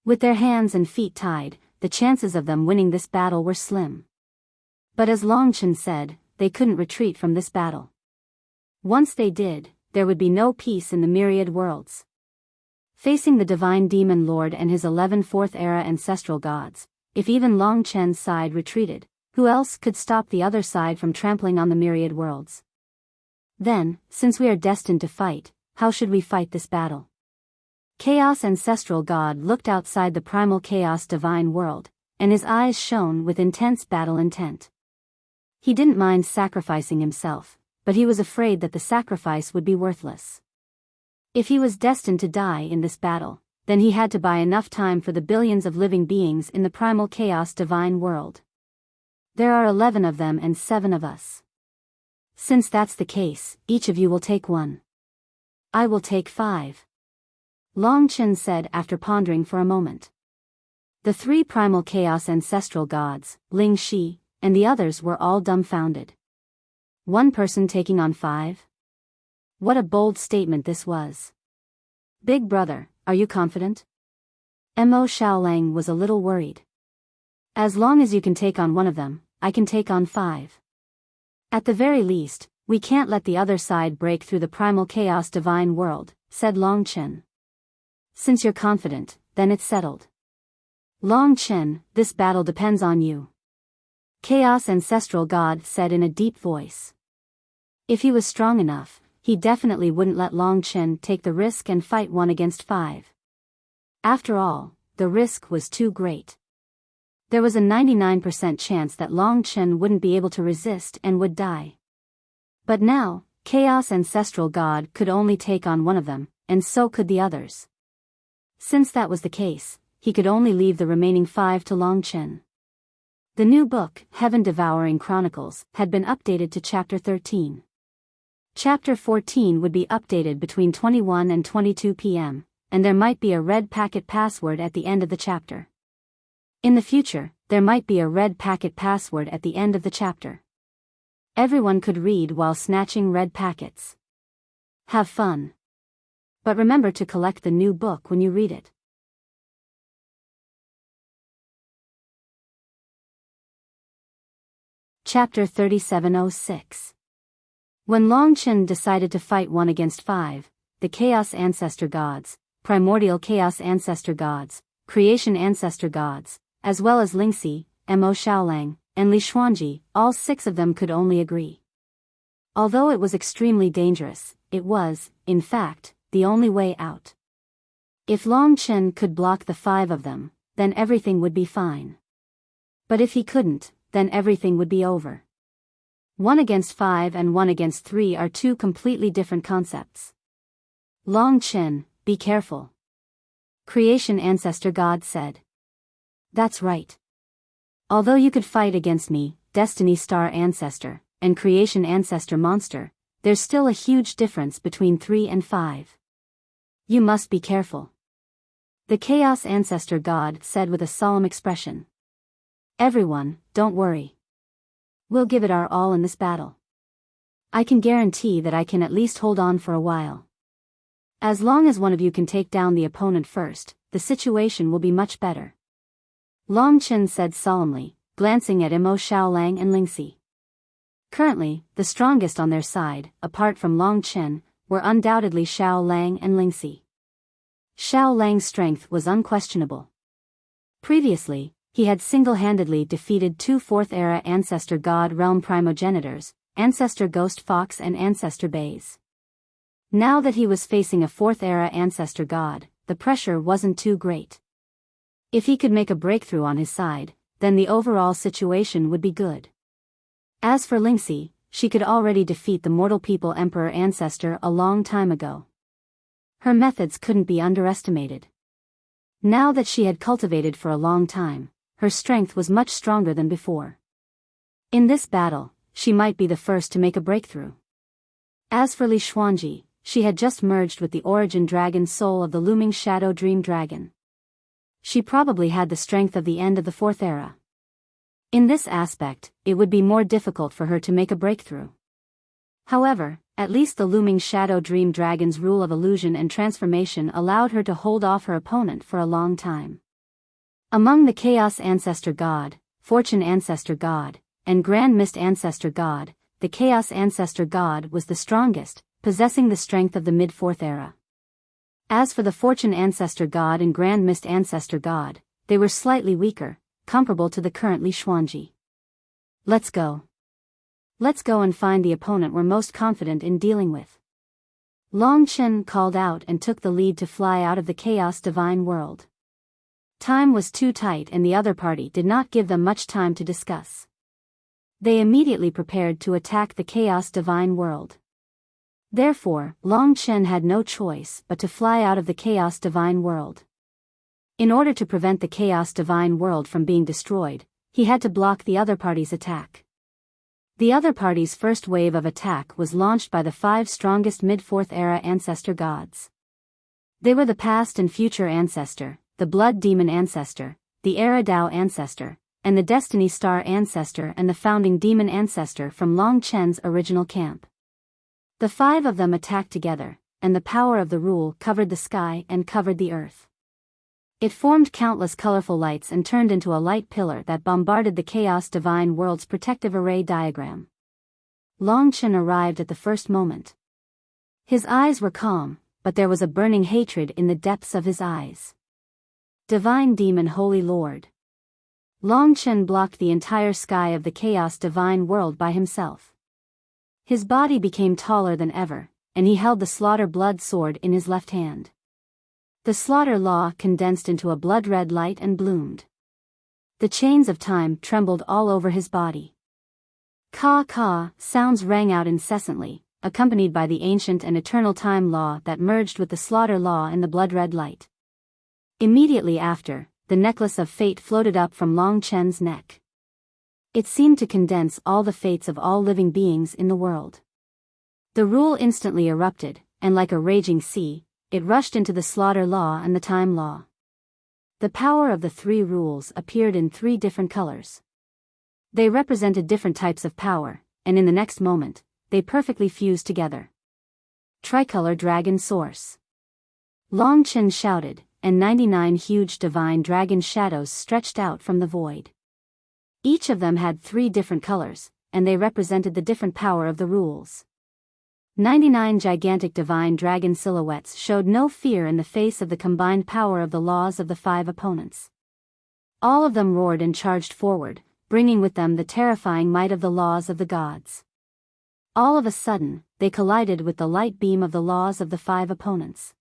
With their hands and feet tied, the chances of them winning this battle were slim. But as Long Chen said, they couldn't retreat from this battle. Once they did, there would be no peace in the myriad worlds. Facing the divine demon lord and his 11 fourth-era ancestral gods, if even Long Chen's side retreated, who else could stop the other side from trampling on the myriad worlds? Then, since we are destined to fight, how should we fight this battle? Chaos Ancestral God looked outside the primal chaos divine world, and his eyes shone with intense battle intent. He didn't mind sacrificing himself, but he was afraid that the sacrifice would be worthless. If he was destined to die in this battle, then he had to buy enough time for the billions of living beings in the primal chaos divine world. There are 11 of them and 7 of us. Since that's the case, each of you will take 1. I will take 5. Long Chen said after pondering for a moment. The 3 primal chaos ancestral gods, Ling Shi, and the others were all dumbfounded. One person taking on 5? What a bold statement this was. Big brother, are you confident? Mo Xiaolang was a little worried. As long as you can take on 1 of them, I can take on 5. At the very least, we can't let the other side break through the primal chaos divine world, said Long Chen. Since you're confident, then it's settled. Long Chen, this battle depends on you. Chaos Ancestral God said in a deep voice. If he was strong enough, he definitely wouldn't let Long Chen take the risk and fight 1 against 5. After all, the risk was too great. There was a 99% chance that Long Chen wouldn't be able to resist and would die. But now, Chaos Ancestral God could only take on 1 of them, and so could the others. Since that was the case, he could only leave the remaining 5 to Long Chen. The new book, Heaven-Devouring Chronicles, had been updated to Chapter 13. Chapter 14 would be updated between 21 and 22 p.m., and there might be a red packet password at the end of the chapter. In the future, there might be a red packet password at the end of the chapter. Everyone could read while snatching red packets. Have fun. But remember to collect the new book when you read it. Chapter 3706. When Long Chen decided to fight 1 against 5, the Chaos Ancestor Gods, Primordial Chaos Ancestor Gods, Creation Ancestor Gods, as well as Lingxi, Mo Xiaolang, and Li Xuanji, all 6 of them could only agree. Although it was extremely dangerous, it was, in fact, the only way out. If Long Chen could block the 5 of them, then everything would be fine. But if he couldn't, then everything would be over. 1 against 5 and 1 against 3 are 2 completely different concepts. Long Chen, be careful. Creation Ancestor God said. That's right. Although you could fight against me, Destiny Star Ancestor, and Creation Ancestor Monster, there's still a huge difference between 3 and 5. You must be careful. The Chaos Ancestor God said with a solemn expression. Everyone, don't worry. We'll give it our all in this battle. I can guarantee that I can at least hold on for a while. As long as one of you can take down the opponent first, the situation will be much better. Long Chen said solemnly, glancing at Mo Xiaolang and Lingxi. Currently, the strongest on their side, apart from Long Chen, were undoubtedly Xiaolang and Lingxi. Xiaolang's strength was unquestionable. Previously, he had single-handedly defeated 2 fourth-era Ancestor God realm primogenitors, Ancestor Ghost Fox and Ancestor Bays. Now that he was facing a 4th-era Ancestor God, the pressure wasn't too great. If he could make a breakthrough on his side, then the overall situation would be good. As for Lingxi, she could already defeat the Mortal People Emperor Ancestor a long time ago. Her methods couldn't be underestimated. Now that she had cultivated for a long time, her strength was much stronger than before. In this battle, she might be the first to make a breakthrough. As for Li Xuanji, she had just merged with the origin dragon soul of the looming Shadow Dream Dragon. She probably had the strength of the end of the 4th era. In this aspect, it would be more difficult for her to make a breakthrough. However, at least the looming Shadow Dream Dragon's rule of illusion and transformation allowed her to hold off her opponent for a long time. Among the Chaos Ancestor God, Fortune Ancestor God, and Grand Mist Ancestor God, the Chaos Ancestor God was the strongest, possessing the strength of the mid-4th era. As for the Fortune Ancestor God and Grand Mist Ancestor God, they were slightly weaker, comparable to the current Li Xuanji. Let's go. Let's go and find the opponent we're most confident in dealing with. Long Chen called out and took the lead to fly out of the Chaos Divine World. Time was too tight and the other party did not give them much time to discuss. They immediately prepared to attack the Chaos Divine World. Therefore, Long Chen had no choice but to fly out of the Chaos Divine World. In order to prevent the Chaos Divine World from being destroyed, he had to block the other party's attack. The other party's first wave of attack was launched by the 5 strongest mid-4th era Ancestor gods. They were the Past and Future Ancestor, the Blood Demon Ancestor, the Era Dao Ancestor, and the Destiny Star Ancestor and the Founding Demon Ancestor from Long Chen's original camp. The 5 of them attacked together, and the power of the rule covered the sky and covered the earth. It formed countless colorful lights and turned into a light pillar that bombarded the Chaos Divine World's protective array diagram. Long Chen arrived at the first moment. His eyes were calm, but there was a burning hatred in the depths of his eyes. Divine Demon Holy Lord. Long Chen blocked the entire sky of the Chaos Divine World by himself. His body became taller than ever, and he held the Slaughter Blood Sword in his left hand. The Slaughter Law condensed into a blood-red light and bloomed. The chains of time trembled all over his body. Ka-ka sounds rang out incessantly, accompanied by the ancient and eternal time law that merged with the Slaughter Law and the blood-red light. Immediately after, the necklace of fate floated up from Long Chen's neck. It seemed to condense all the fates of all living beings in the world. The rule instantly erupted, and like a raging sea, it rushed into the Slaughter Law and the Time Law. The power of the 3 rules appeared in 3 different colors. They represented different types of power, and in the next moment, they perfectly fused together. Tricolor Dragon Source. Long Chen shouted, and 99 huge divine dragon shadows stretched out from the void. Each of them had 3 different colors, and they represented the different power of the rules. 99 gigantic divine dragon silhouettes showed no fear in the face of the combined power of the laws of the 5 opponents. All of them roared and charged forward, bringing with them the terrifying might of the laws of the gods. All of a sudden, they collided with the light beam of the laws of the 5 opponents.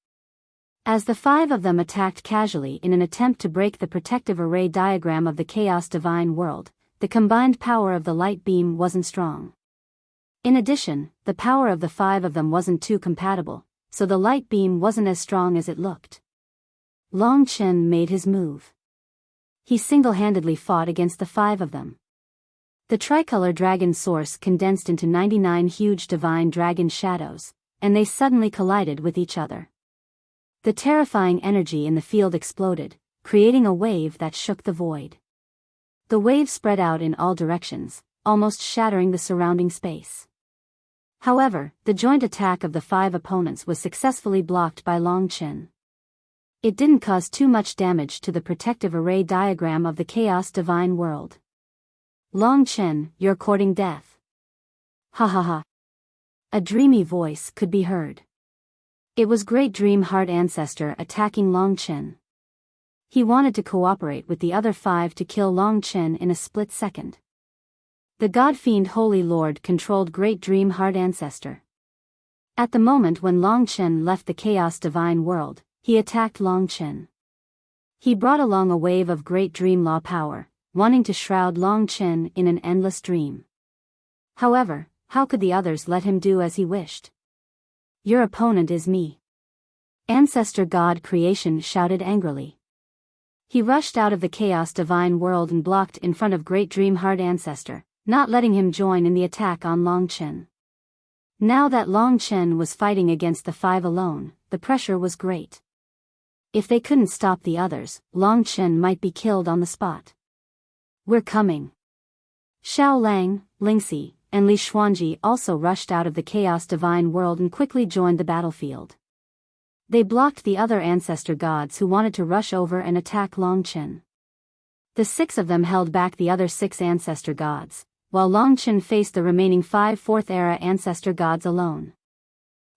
As the 5 of them attacked casually in an attempt to break the protective array diagram of the Chaos Divine World, the combined power of the light beam wasn't strong. In addition, the power of the 5 of them wasn't too compatible, so the light beam wasn't as strong as it looked. Long Chen made his move. He single-handedly fought against the 5 of them. The tricolor dragon source condensed into 99 huge divine dragon shadows, and they suddenly collided with each other. The terrifying energy in the field exploded, creating a wave that shook the void. The wave spread out in all directions, almost shattering the surrounding space. However, the joint attack of the 5 opponents was successfully blocked by Long Chen. It didn't cause too much damage to the protective array diagram of the Chaos Divine World. Long Chen, you're courting death. Ha ha ha. A dreamy voice could be heard. It was Great Dream Heart Ancestor attacking Long Chen. He wanted to cooperate with the other 5 to kill Long Chen in a split second. The God Fiend Holy Lord controlled Great Dream Heart Ancestor. At the moment when Long Chen left the Chaos Divine World, he attacked Long Chen. He brought along a wave of Great Dream Law power, wanting to shroud Long Chen in an endless dream. However, how could the others let him do as he wished? Your opponent is me. Ancestor God Creation shouted angrily. He rushed out of the Chaos Divine World and blocked in front of Great Dream Heart Ancestor, not letting him join in the attack on Long Chen. Now that Long Chen was fighting against the 5 alone, the pressure was great. If they couldn't stop the others, Long Chen might be killed on the spot. We're coming. Xiao Lang, Lingxi, and Li Xuanji also rushed out of the Chaos Divine World and quickly joined the battlefield. They blocked the other ancestor gods who wanted to rush over and attack Long Chen. The 6 of them held back the other 6 ancestor gods, while Long Chen faced the remaining 5 4th era ancestor gods alone.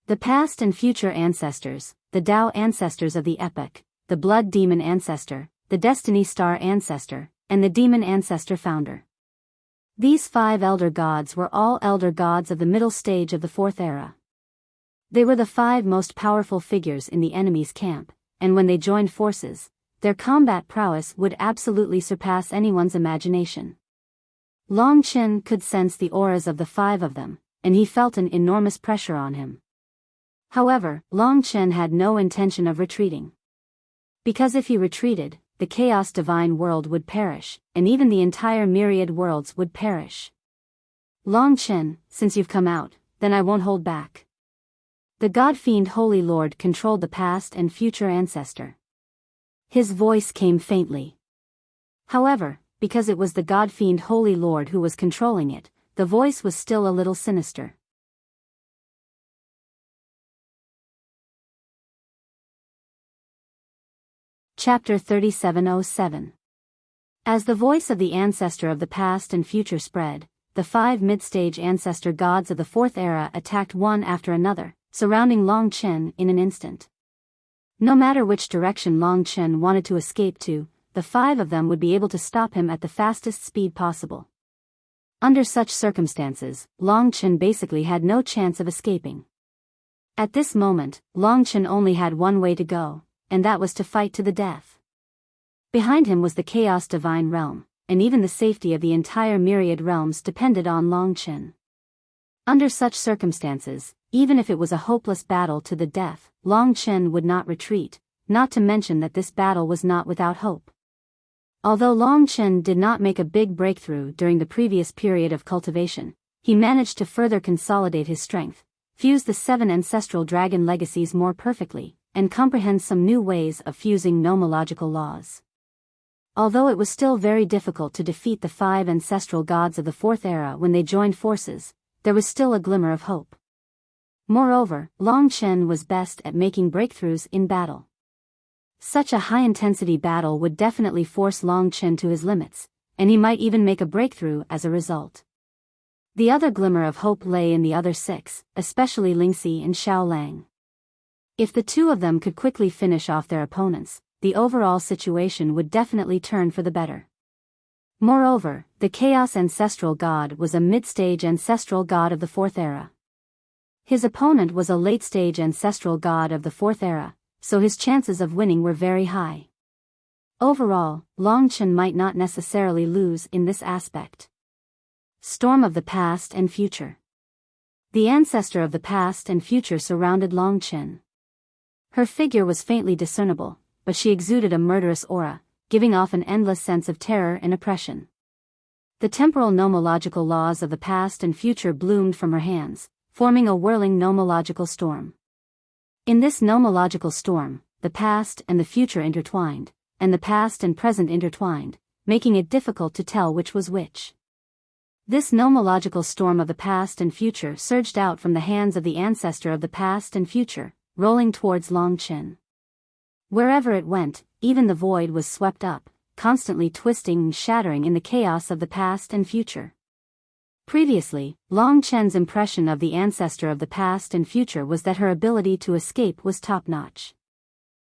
The past and future ancestors, the Tao ancestors of the epoch, the Blood Demon Ancestor, the Destiny Star Ancestor, and the Demon Ancestor Founder. These 5 elder gods were all elder gods of the middle stage of the Fourth Era. They were the 5 most powerful figures in the enemy's camp, and when they joined forces, their combat prowess would absolutely surpass anyone's imagination. Long Chen could sense the auras of the 5 of them, and he felt an enormous pressure on him. However, Long Chen had no intention of retreating. Because if he retreated, the Chaos Divine world would perish, and even the entire myriad worlds would perish. Long Chen, since you've come out, then I won't hold back. The God-fiend Holy Lord controlled the past and future ancestor. His voice came faintly. However, because it was the God-fiend Holy Lord who was controlling it, the voice was still a little sinister. Chapter 3707. As the voice of the ancestor of the past and future spread, the 5 mid-stage ancestor gods of the Fourth Era attacked one after another, surrounding Long Chen in an instant. No matter which direction Long Chen wanted to escape to, the 5 of them would be able to stop him at the fastest speed possible. Under such circumstances, Long Chen basically had no chance of escaping. At this moment, Long Chen only had one way to go, and that was to fight to the death. Behind him was the Chaos Divine Realm, and even the safety of the entire myriad realms depended on Long Chen. Under such circumstances, even if it was a hopeless battle to the death, Long Chen would not retreat, not to mention that this battle was not without hope. Although Long Chen did not make a big breakthrough during the previous period of cultivation, he managed to further consolidate his strength, fuse the 7 ancestral dragon legacies more perfectly, and comprehend some new ways of fusing nomological laws. Although it was still very difficult to defeat the 5 ancestral gods of the Fourth Era when they joined forces, there was still a glimmer of hope. Moreover, Long Chen was best at making breakthroughs in battle. Such a high-intensity battle would definitely force Long Chen to his limits, and he might even make a breakthrough as a result. The other glimmer of hope lay in the other 6, especially Lingxi and Xiaolang. If the 2 of them could quickly finish off their opponents, the overall situation would definitely turn for the better. Moreover, the Chaos Ancestral God was a mid-stage ancestral god of the Fourth Era. His opponent was a late-stage ancestral god of the Fourth Era, so his chances of winning were very high. Overall, Long Chen might not necessarily lose in this aspect. Storm of the Past and Future. The ancestor of the past and future surrounded Long Chen. Her figure was faintly discernible, but she exuded a murderous aura, giving off an endless sense of terror and oppression. The temporal nomological laws of the past and future bloomed from her hands, forming a whirling nomological storm. In this nomological storm, the past and the future intertwined, and the past and present intertwined, making it difficult to tell which was which. This nomological storm of the past and future surged out from the hands of the ancestor of the past and future, rolling towards Long Chen. Wherever it went, even the void was swept up, constantly twisting and shattering in the chaos of the past and future. Previously, Long Chen's impression of the ancestor of the past and future was that her ability to escape was top-notch.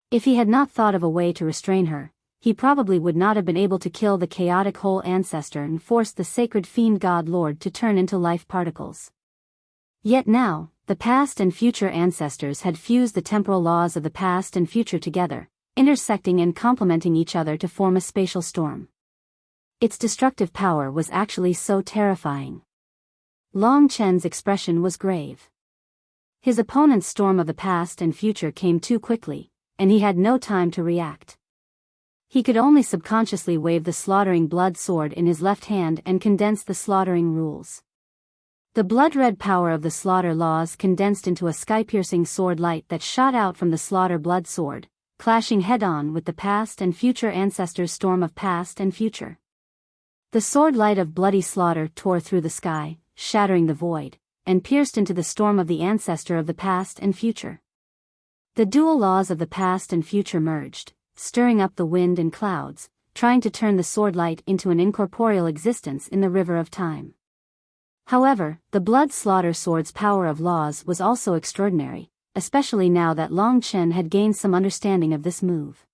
If he had not thought of a way to restrain her, he probably would not have been able to kill the chaotic whole ancestor and force the sacred fiend god lord to turn into life particles. Yet now, the past and future ancestors had fused the temporal laws of the past and future together, intersecting and complementing each other to form a spatial storm. Its destructive power was actually so terrifying. Long Chen's expression was grave. His opponent's storm of the past and future came too quickly, and he had no time to react. He could only subconsciously wave the slaughtering blood sword in his left hand and condense the slaughtering rules. The blood-red power of the slaughter laws condensed into a sky-piercing sword light that shot out from the slaughter blood sword, clashing head-on with the past and future ancestors' storm of past and future. The sword light of bloody slaughter tore through the sky, shattering the void, and pierced into the storm of the ancestor of the past and future. The dual laws of the past and future merged, stirring up the wind and clouds, trying to turn the sword light into an incorporeal existence in the river of time. However, the blood slaughter sword's power of laws was also extraordinary, especially now that Long Chen had gained some understanding of this move.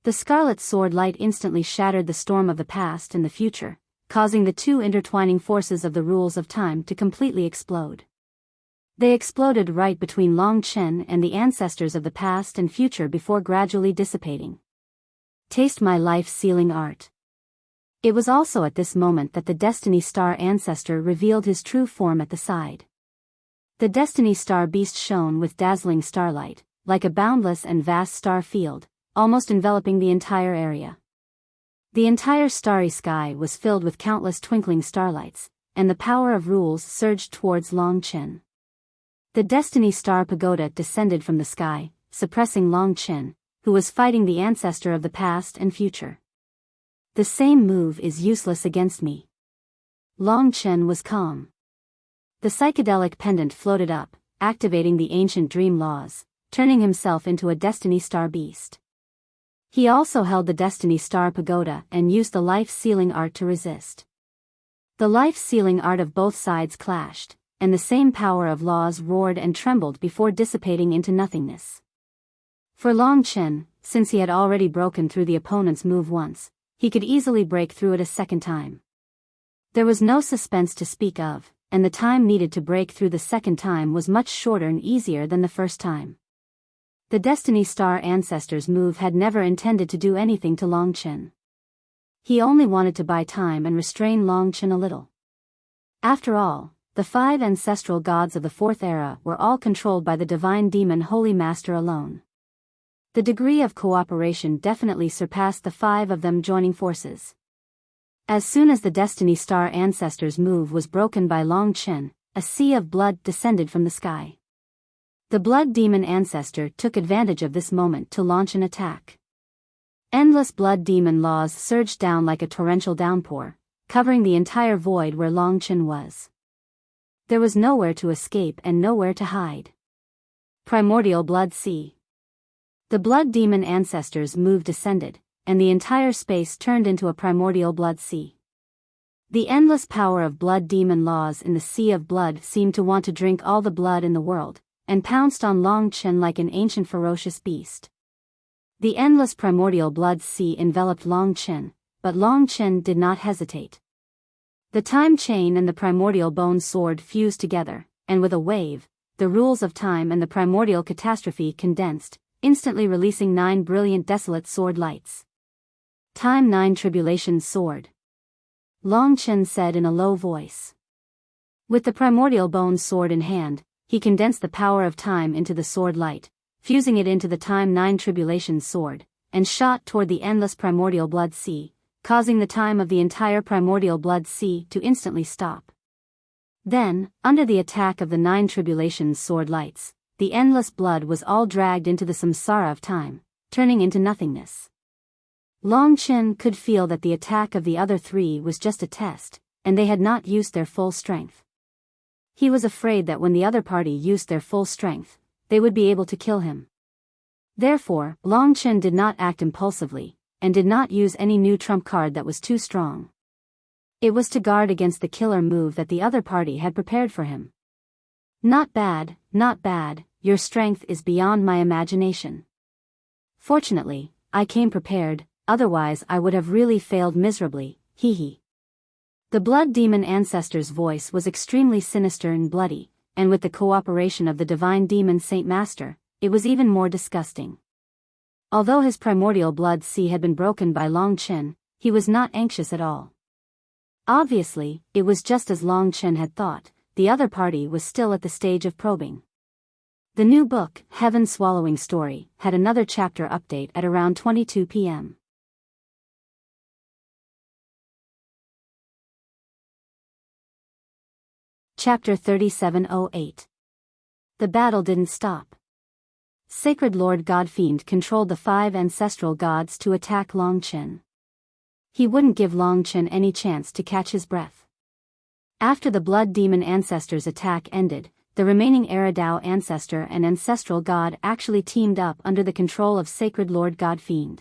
The scarlet sword light instantly shattered the storm of the past and the future, causing the two intertwining forces of the rules of time to completely explode. They exploded right between Long Chen and the ancestors of the past and future before gradually dissipating. Taste my life-sealing art. It was also at this moment that the Destiny Star ancestor revealed his true form at the side. The Destiny Star beast shone with dazzling starlight, like a boundless and vast star field, almost enveloping the entire area. The entire starry sky was filled with countless twinkling starlights, and the power of rules surged towards Long Chen. The Destiny Star Pagoda descended from the sky, suppressing Long Chen, who was fighting the ancestor of the past and future. The same move is useless against me. Long Chen was calm. The psychedelic pendant floated up, activating the ancient dream laws, turning himself into a Destiny Star beast. He also held the Destiny Star Pagoda and used the life-sealing art to resist. The life-sealing art of both sides clashed, and the same power of laws roared and trembled before dissipating into nothingness. For Long Chen, since he had already broken through the opponent's move once, he could easily break through it a second time. There was no suspense to speak of, and the time needed to break through the second time was much shorter and easier than the first time. The Destiny Star ancestor's move had never intended to do anything to Long Chen. He only wanted to buy time and restrain Long Chen a little. After all, the 5 ancestral gods of the 4th era were all controlled by the divine demon Holy Master alone. The degree of cooperation definitely surpassed the 5 of them joining forces. As soon as the Destiny Star ancestor's move was broken by Long Chen, a sea of blood descended from the sky. The blood demon ancestor took advantage of this moment to launch an attack. Endless blood demon laws surged down like a torrential downpour, covering the entire void where Long Chen was. There was nowhere to escape and nowhere to hide. Primordial Blood Sea. The blood demon ancestor's move descended, and the entire space turned into a primordial blood sea. The endless power of blood demon laws in the sea of blood seemed to want to drink all the blood in the world, and pounced on Long Chen like an ancient ferocious beast. The endless primordial blood sea enveloped Long Chen, but Long Chen did not hesitate. The time chain and the primordial bone sword fused together, and with a wave, the rules of time and the primordial catastrophe condensed, instantly releasing 9 brilliant desolate sword lights. Time 9 Tribulation Sword. Long Chen said in a low voice. With the primordial bone sword in hand, he condensed the power of time into the sword light, fusing it into the time 9 Tribulation Sword, and shot toward the endless primordial blood sea, causing the time of the entire primordial blood sea to instantly stop. Then, under the attack of the 9 Tribulation Sword lights, the endless blood was all dragged into the samsara of time, turning into nothingness. Long Chen could feel that the attack of the other 3 was just a test, and they had not used their full strength. He was afraid that when the other party used their full strength, they would be able to kill him. Therefore, Long Chen did not act impulsively, and did not use any new trump card that was too strong. It was to guard against the killer move that the other party had prepared for him. Not bad, your strength is beyond my imagination. Fortunately, I came prepared, otherwise I would have really failed miserably, hee hee. The blood demon ancestor's voice was extremely sinister and bloody, and with the cooperation of the divine demon Saint Master, it was even more disgusting. Although his primordial blood sea had been broken by Long Chen, he was not anxious at all. Obviously, it was just as Long Chen had thought, the other party was still at the stage of probing. The new book, Heaven Swallowing Story, had another chapter update at around 22 p.m. Chapter 3708. The battle didn't stop. Sacred Lord Godfiend controlled the 5 ancestral gods to attack Long Chen. He wouldn't give Long Chen any chance to catch his breath. After the blood demon ancestor's attack ended, the remaining Eridao ancestor and ancestral god actually teamed up under the control of Sacred Lord Godfiend.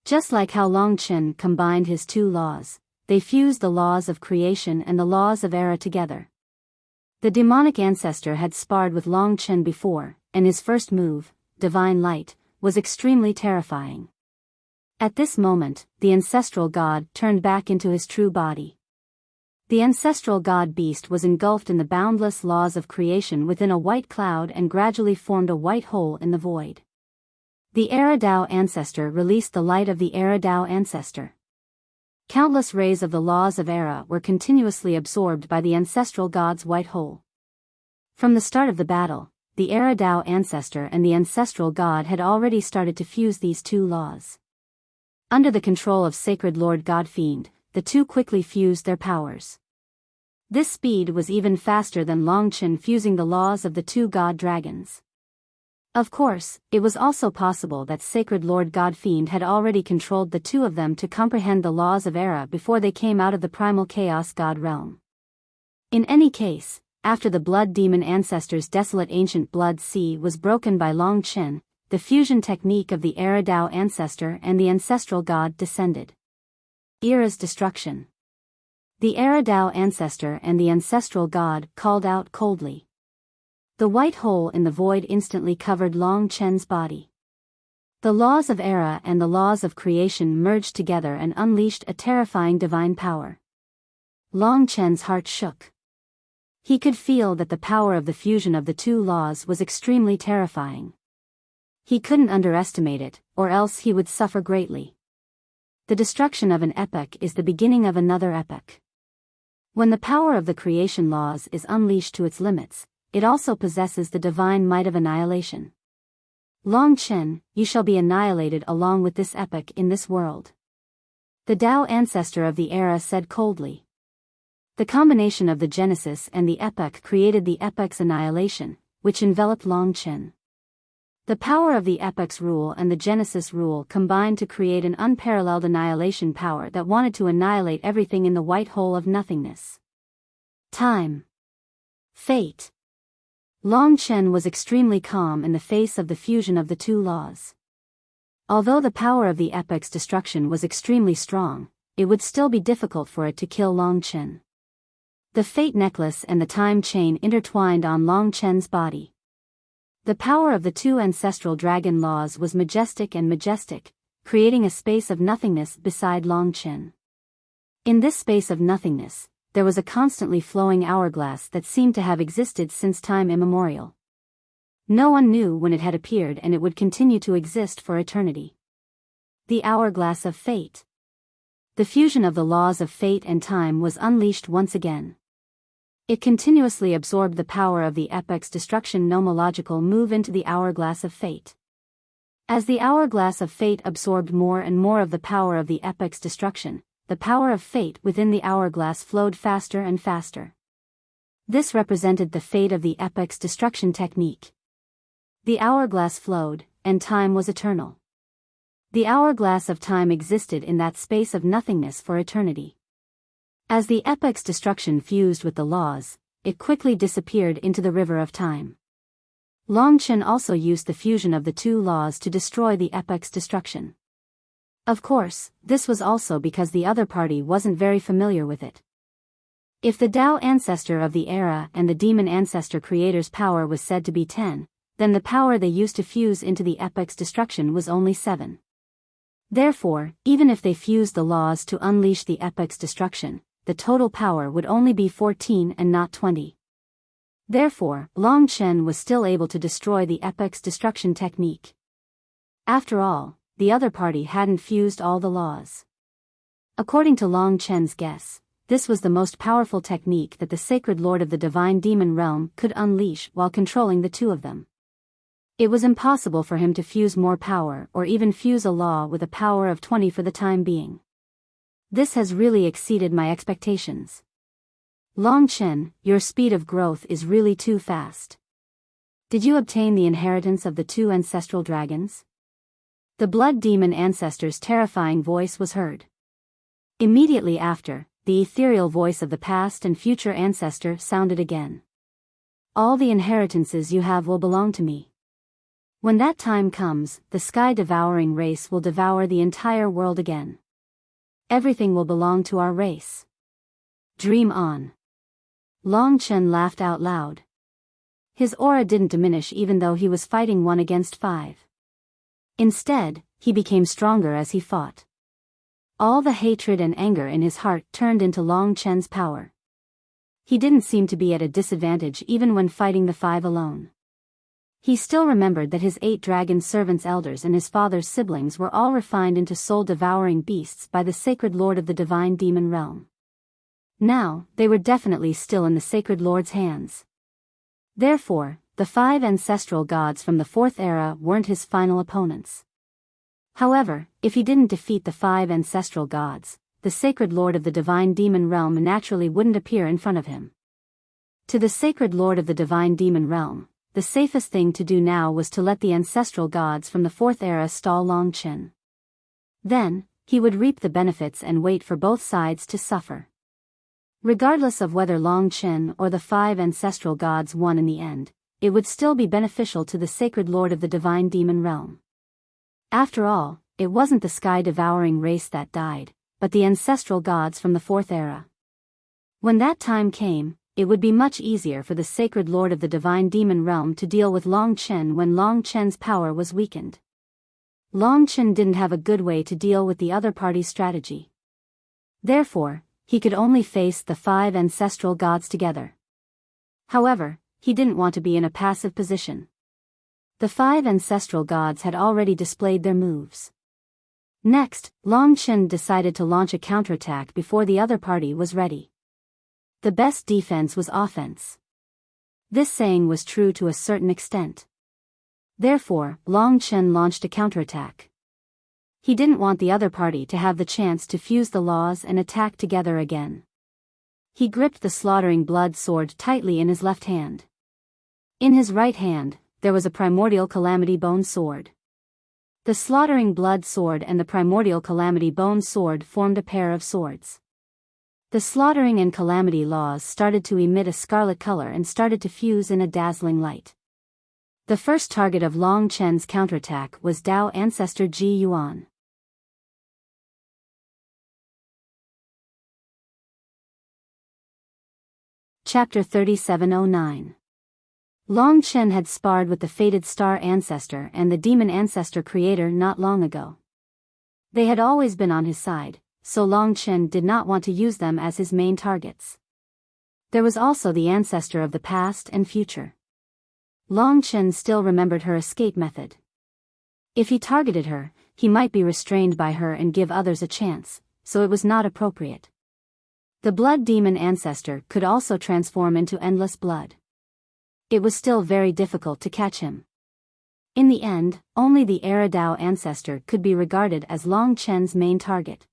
Just like how Long Chen combined his 2 laws, they fused the laws of creation and the laws of Era together. The demonic ancestor had sparred with Long Chen before, and his first move, Divine Light, was extremely terrifying. At this moment, the ancestral god turned back into his true body. The ancestral god beast was engulfed in the boundless laws of creation within a white cloud and gradually formed a white hole in the void. The Eridao ancestor released the light of the Eridao ancestor. Countless rays of the laws of Era were continuously absorbed by the ancestral god's white hole. From the start of the battle, the Eridao ancestor and the ancestral god had already started to fuse these two laws. Under the control of Sacred Lord God Fiend, the two quickly fused their powers. This speed was even faster than Long Chen fusing the laws of the two god dragons. Of course, it was also possible that Sacred Lord God Fiend had already controlled the two of them to comprehend the laws of Era before they came out of the primal chaos god realm. In any case, after the blood demon ancestor's desolate ancient blood sea was broken by Long Chen, the fusion technique of the Eridao ancestor and the ancestral god descended. Era's destruction. The Eridao ancestor and the ancestral god called out coldly. The white hole in the void instantly covered Long Chen's body. The laws of Era and the laws of creation merged together and unleashed a terrifying divine power. Long Chen's heart shook. He could feel that the power of the fusion of the two laws was extremely terrifying. He couldn't underestimate it, or else he would suffer greatly. The destruction of an epoch is the beginning of another epoch. When the power of the creation laws is unleashed to its limits, it also possesses the divine might of annihilation. Long Chen, you shall be annihilated along with this epoch in this world. The Tao ancestor of the Era said coldly. The combination of the Genesis and the epoch created the epoch's annihilation, which enveloped Long Chen. The power of the epoch's rule and the Genesis rule combined to create an unparalleled annihilation power that wanted to annihilate everything in the white hole of nothingness. Time. Fate. Long Chen was extremely calm in the face of the fusion of the two laws. Although the power of the epoch's destruction was extremely strong, it would still be difficult for it to kill Long Chen. The fate necklace and the time chain intertwined on Long Chen's body. The power of the two ancestral dragon laws was majestic, creating a space of nothingness beside Long Chen. In this space of nothingness, there was a constantly flowing hourglass that seemed to have existed since time immemorial. No one knew when it had appeared, and it would continue to exist for eternity. The hourglass of fate. The fusion of the laws of fate and time was unleashed once again. It continuously absorbed the power of the epoch's destruction nomological move into the hourglass of fate. As the hourglass of fate absorbed more and more of the power of the epoch's destruction, the power of fate within the hourglass flowed faster and faster. This represented the fate of the epoch's destruction technique. The hourglass flowed, and time was eternal. The hourglass of time existed in that space of nothingness for eternity. As the epoch's destruction fused with the laws, it quickly disappeared into the river of time. Long Chen also used the fusion of the two laws to destroy the epoch's destruction. Of course, this was also because the other party wasn't very familiar with it. If the Tao ancestor of the Era and the demon ancestor creator's power was said to be 10, then the power they used to fuse into the epoch's destruction was only 7. Therefore, even if they fused the laws to unleash the epoch's destruction, the total power would only be 14 and not 20. Therefore, Long Chen was still able to destroy the epoch's destruction technique. After all, the other party hadn't fused all the laws. According to Long Chen's guess, this was the most powerful technique that the Sacred Lord of the Divine Demon Realm could unleash while controlling the two of them. It was impossible for him to fuse more power or even fuse a law with a power of 20 for the time being. This has really exceeded my expectations. Long Chen, your speed of growth is really too fast. Did you obtain the inheritance of the two ancestral dragons? The blood demon ancestor's terrifying voice was heard. Immediately after, the ethereal voice of the past and future ancestor sounded again. All the inheritances you have will belong to me. When that time comes, the sky-devouring race will devour the entire world again. Everything will belong to our race. Dream on. Long Chen laughed out loud. His aura didn't diminish even though he was fighting 1 against 5. Instead, he became stronger as he fought. All the hatred and anger in his heart turned into Long Chen's power. He didn't seem to be at a disadvantage even when fighting the 5 alone. He still remembered that his 8 dragon servants elders and his father's siblings were all refined into soul-devouring beasts by the sacred lord of the divine demon realm. Now, they were definitely still in the sacred lord's hands. Therefore, the 5 ancestral gods from the 4th era weren't his final opponents. However, if he didn't defeat the 5 ancestral gods, the sacred lord of the divine demon realm naturally wouldn't appear in front of him. To the sacred lord of the divine demon realm, the safest thing to do now was to let the ancestral gods from the 4th era stall Long Chen. Then, he would reap the benefits and wait for both sides to suffer. Regardless of whether Long Chen or the 5 ancestral gods won in the end, it would still be beneficial to the sacred lord of the divine demon realm. After all, it wasn't the sky-devouring race that died, but the ancestral gods from the 4th era. When that time came, it would be much easier for the sacred lord of the divine demon realm to deal with Long Chen when Long Chen's power was weakened. Long Chen didn't have a good way to deal with the other party's strategy. Therefore, he could only face the 5 ancestral gods together. However, he didn't want to be in a passive position. The 5 ancestral gods had already displayed their moves. Next, Long Chen decided to launch a counterattack before the other party was ready. The best defense was offense. This saying was true to a certain extent. Therefore, Long Chen launched a counterattack. He didn't want the other party to have the chance to fuse the laws and attack together again. He gripped the slaughtering blood sword tightly in his left hand. In his right hand, there was a primordial calamity bone sword. The slaughtering blood sword and the primordial calamity bone sword formed a pair of swords. The slaughtering and calamity laws started to emit a scarlet color and started to fuse in a dazzling light. The first target of Long Chen's counterattack was Dao Ancestor Ji Yuan. Chapter 3709. Long Chen had sparred with the fated Star Ancestor and the Demon Ancestor Creator not long ago. They had always been on his side, so Long Chen did not want to use them as his main targets. There was also the Ancestor of the past and future. Long Chen still remembered her escape method. If he targeted her, he might be restrained by her and give others a chance, so it was not appropriate. The Blood Demon Ancestor could also transform into endless blood. It was still very difficult to catch him. In the end, only the Dao Ancestor could be regarded as Long Chen's main target.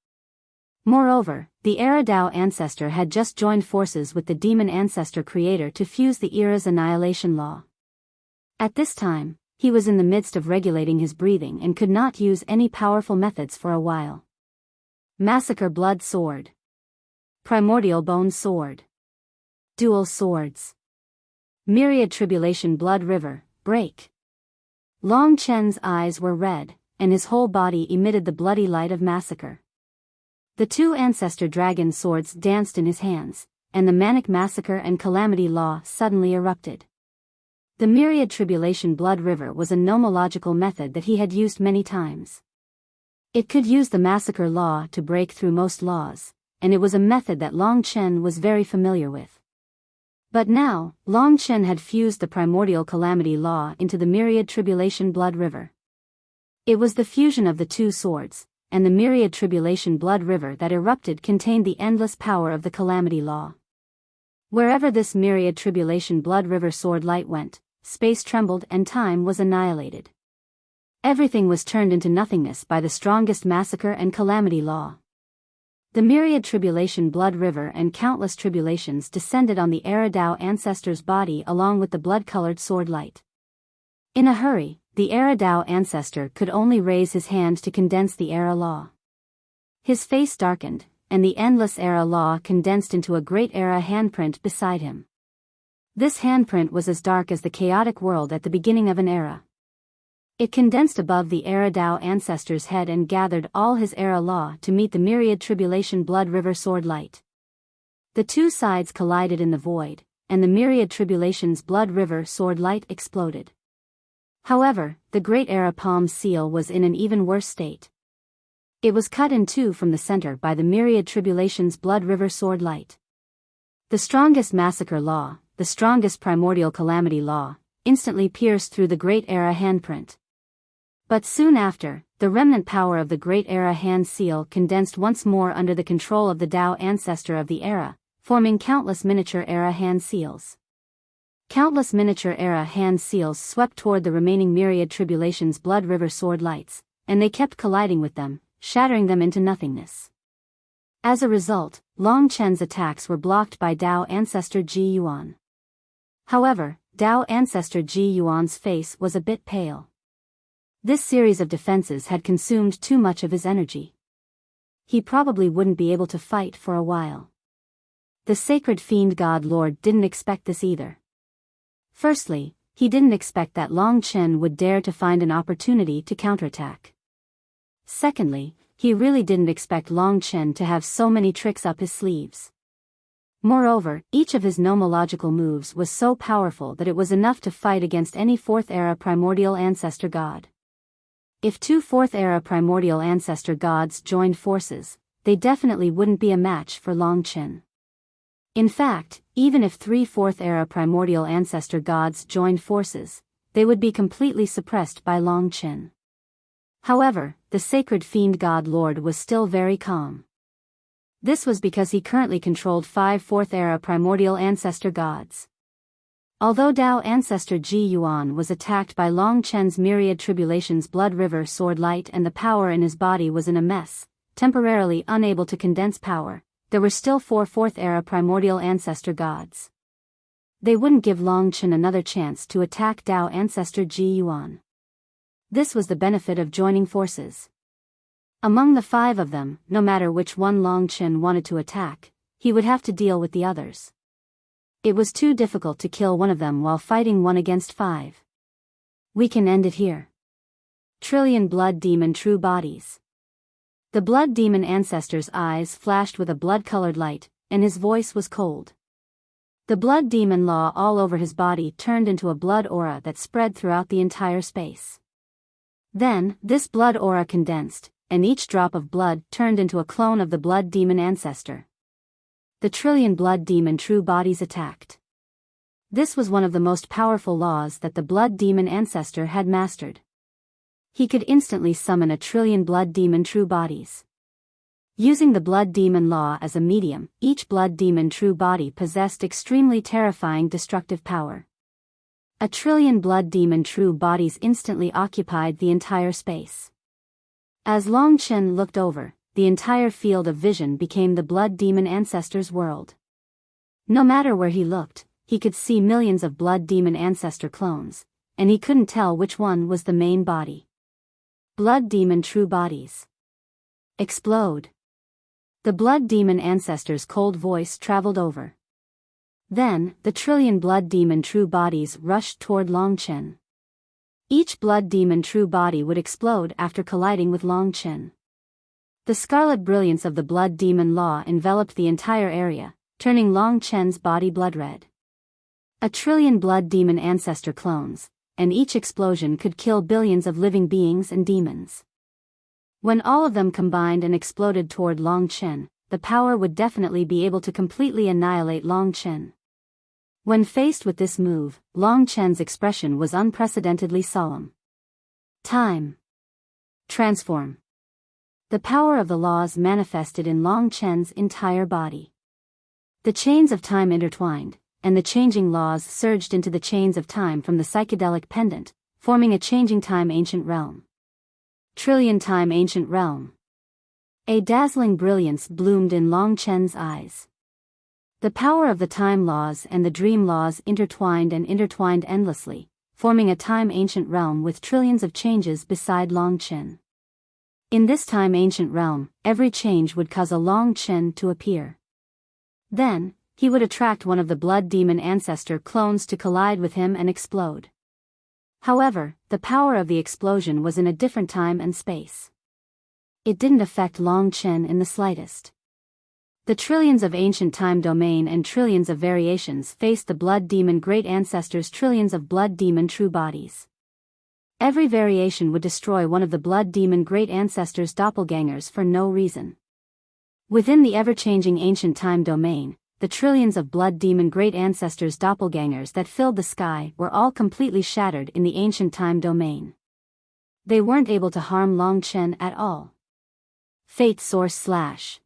Moreover, the Dao Ancestor had just joined forces with the Demon Ancestor Creator to fuse the era's annihilation law. At this time, he was in the midst of regulating his breathing and could not use any powerful methods for a while. Massacre Blood Sword. Primordial Bone Sword. Dual Swords. Myriad Tribulation Blood River, break. Long Chen's eyes were red, and his whole body emitted the bloody light of massacre. The 2 ancestor dragon swords danced in his hands, and the manic massacre and calamity law suddenly erupted. The Myriad Tribulation Blood River was a nomological method that he had used many times. It could use the massacre law to break through most laws, and it was a method that Long Chen was very familiar with. But now, Long Chen had fused the primordial calamity law into the Myriad Tribulation Blood River. It was the fusion of the 2 swords, and the Myriad Tribulation Blood River that erupted contained the endless power of the calamity law. Wherever this Myriad Tribulation Blood River sword light went, space trembled and time was annihilated. Everything was turned into nothingness by the strongest massacre and calamity law. The Myriad Tribulation Blood River and countless tribulations descended on the Dao Ancestor's body along with the blood-colored sword light. In a hurry, the Dao Ancestor could only raise his hand to condense the era law. His face darkened, and the endless era law condensed into a great era handprint beside him. This handprint was as dark as the chaotic world at the beginning of an era. It condensed above the Dao Ancestor's head and gathered all his era law to meet the Myriad Tribulation Blood River sword light. The two sides collided in the void, and the myriad tribulations blood river sword light exploded. However, the Great Era Palm Seal was in an even worse state. It was cut in two from the center by the myriad tribulations blood river sword light. The strongest massacre law, the strongest primordial calamity law, instantly pierced through the Great Era handprint. But soon after, the remnant power of the Great Era hand seal condensed once more under the control of the Tao ancestor of the era, forming countless miniature era hand seals. Countless miniature era hand seals swept toward the remaining myriad tribulations blood river sword lights, and they kept colliding with them, shattering them into nothingness. As a result, Long Chen's attacks were blocked by Tao ancestor Ji Yuan. However, Tao ancestor Ji Yuan's face was a bit pale. This series of defenses had consumed too much of his energy. He probably wouldn't be able to fight for a while. The sacred fiend god lord didn't expect this either. Firstly, he didn't expect that Long Chen would dare to find an opportunity to counterattack. Secondly, he really didn't expect Long Chen to have so many tricks up his sleeves. Moreover, each of his nomological moves was so powerful that it was enough to fight against any fourth-era primordial ancestor god. If two fourth-era primordial ancestor gods joined forces, they definitely wouldn't be a match for Long Chen. In fact, even if three fourth-era primordial ancestor gods joined forces, they would be completely suppressed by Long Chen. However, the sacred fiend god lord was still very calm. This was because he currently controlled 5 fourth-era primordial ancestor gods. Although Tao ancestor Ji Yuan was attacked by Long Chen's myriad tribulations blood river sword light and the power in his body was in a mess, temporarily unable to condense power, there were still 4 fourth-era primordial ancestor gods. They wouldn't give Long Chen another chance to attack Tao ancestor Ji Yuan. This was the benefit of joining forces. Among the 5 of them, no matter which one Long Chen wanted to attack, he would have to deal with the others. It was too difficult to kill one of them while fighting 1 against 5. We can end it here. Trillion blood demon true bodies. The blood demon ancestor's eyes flashed with a blood-colored light, and his voice was cold. The blood demon law all over his body turned into a blood aura that spread throughout the entire space. Then, this blood aura condensed, and each drop of blood turned into a clone of the blood demon ancestor. The trillion blood demon true bodies attacked. This was one of the most powerful laws that the blood demon ancestor had mastered. He could instantly summon a trillion blood demon true bodies. Using the blood demon law as a medium, each blood demon true body possessed extremely terrifying destructive power. A trillion blood demon true bodies instantly occupied the entire space. As Long Chen looked over, the entire field of vision became the blood demon ancestor's world. No matter where he looked, he could see millions of blood demon ancestor clones, and he couldn't tell which one was the main body. Blood demon true bodies. Explode. The blood demon ancestor's cold voice traveled over. Then, the trillion blood demon true bodies rushed toward Long Chen. Each blood demon true body would explode after colliding with Long Chen. The scarlet brilliance of the blood demon law enveloped the entire area, turning Long Chen's body blood red. A trillion blood demon ancestor clones, and each explosion could kill billions of living beings and demons. When all of them combined and exploded toward Long Chen, the power would definitely be able to completely annihilate Long Chen. When faced with this move, Long Chen's expression was unprecedentedly solemn. Time. Transform. The power of the laws manifested in Long Chen's entire body. The chains of time intertwined, and the changing laws surged into the chains of time from the psychedelic pendant, forming a changing time ancient realm. Trillion time ancient realm. A dazzling brilliance bloomed in Long Chen's eyes. The power of the time laws and the dream laws intertwined and intertwined endlessly, forming a time ancient realm with trillions of changes beside Long Chen. In this time ancient realm, every change would cause a Long Chen to appear. Then, he would attract one of the blood demon ancestor clones to collide with him and explode. However, the power of the explosion was in a different time and space. It didn't affect Long Chen in the slightest. The trillions of ancient time domain and trillions of variations faced the blood demon great ancestors' trillions of blood demon true bodies. Every variation would destroy one of the blood demon great ancestors' doppelgangers for no reason. Within the ever-changing ancient time domain, the trillions of blood demon great ancestors' doppelgangers that filled the sky were all completely shattered in the ancient time domain. They weren't able to harm Long Chen at all. Fate Source /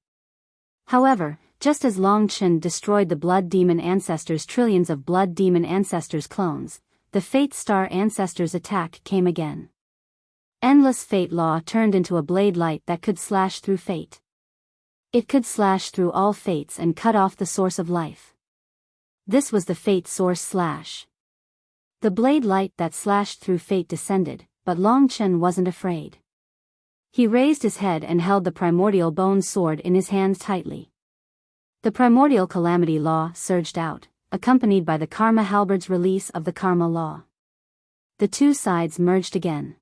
However, just as Long Chen destroyed the blood demon ancestors' trillions of blood demon ancestors' clones, the Fate Star ancestors' attack came again. Endless Fate Law turned into a blade light that could slash through fate. It could slash through all fates and cut off the source of life. This was the Fate Source / The blade light that slashed through fate descended, but Long Chen wasn't afraid. He raised his head and held the primordial bone sword in his hands tightly. The primordial calamity law surged out, accompanied by the karma halberd's release of the karma law. The two sides merged again.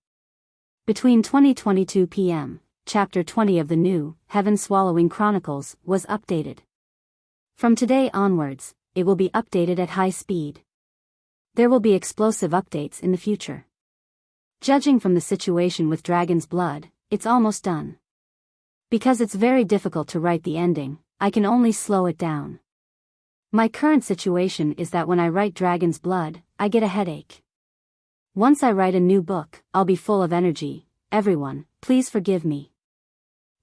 Between 20:22 p.m., Chapter 20 of the new Heaven-Swallowing Chronicles was updated. From today onwards, it will be updated at high speed. There will be explosive updates in the future. Judging from the situation with Dragon's Blood, it's almost done. Because it's very difficult to write the ending, I can only slow it down. My current situation is that when I write Dragon's Blood, I get a headache. Once I write a new book, I'll be full of energy. Everyone, please forgive me.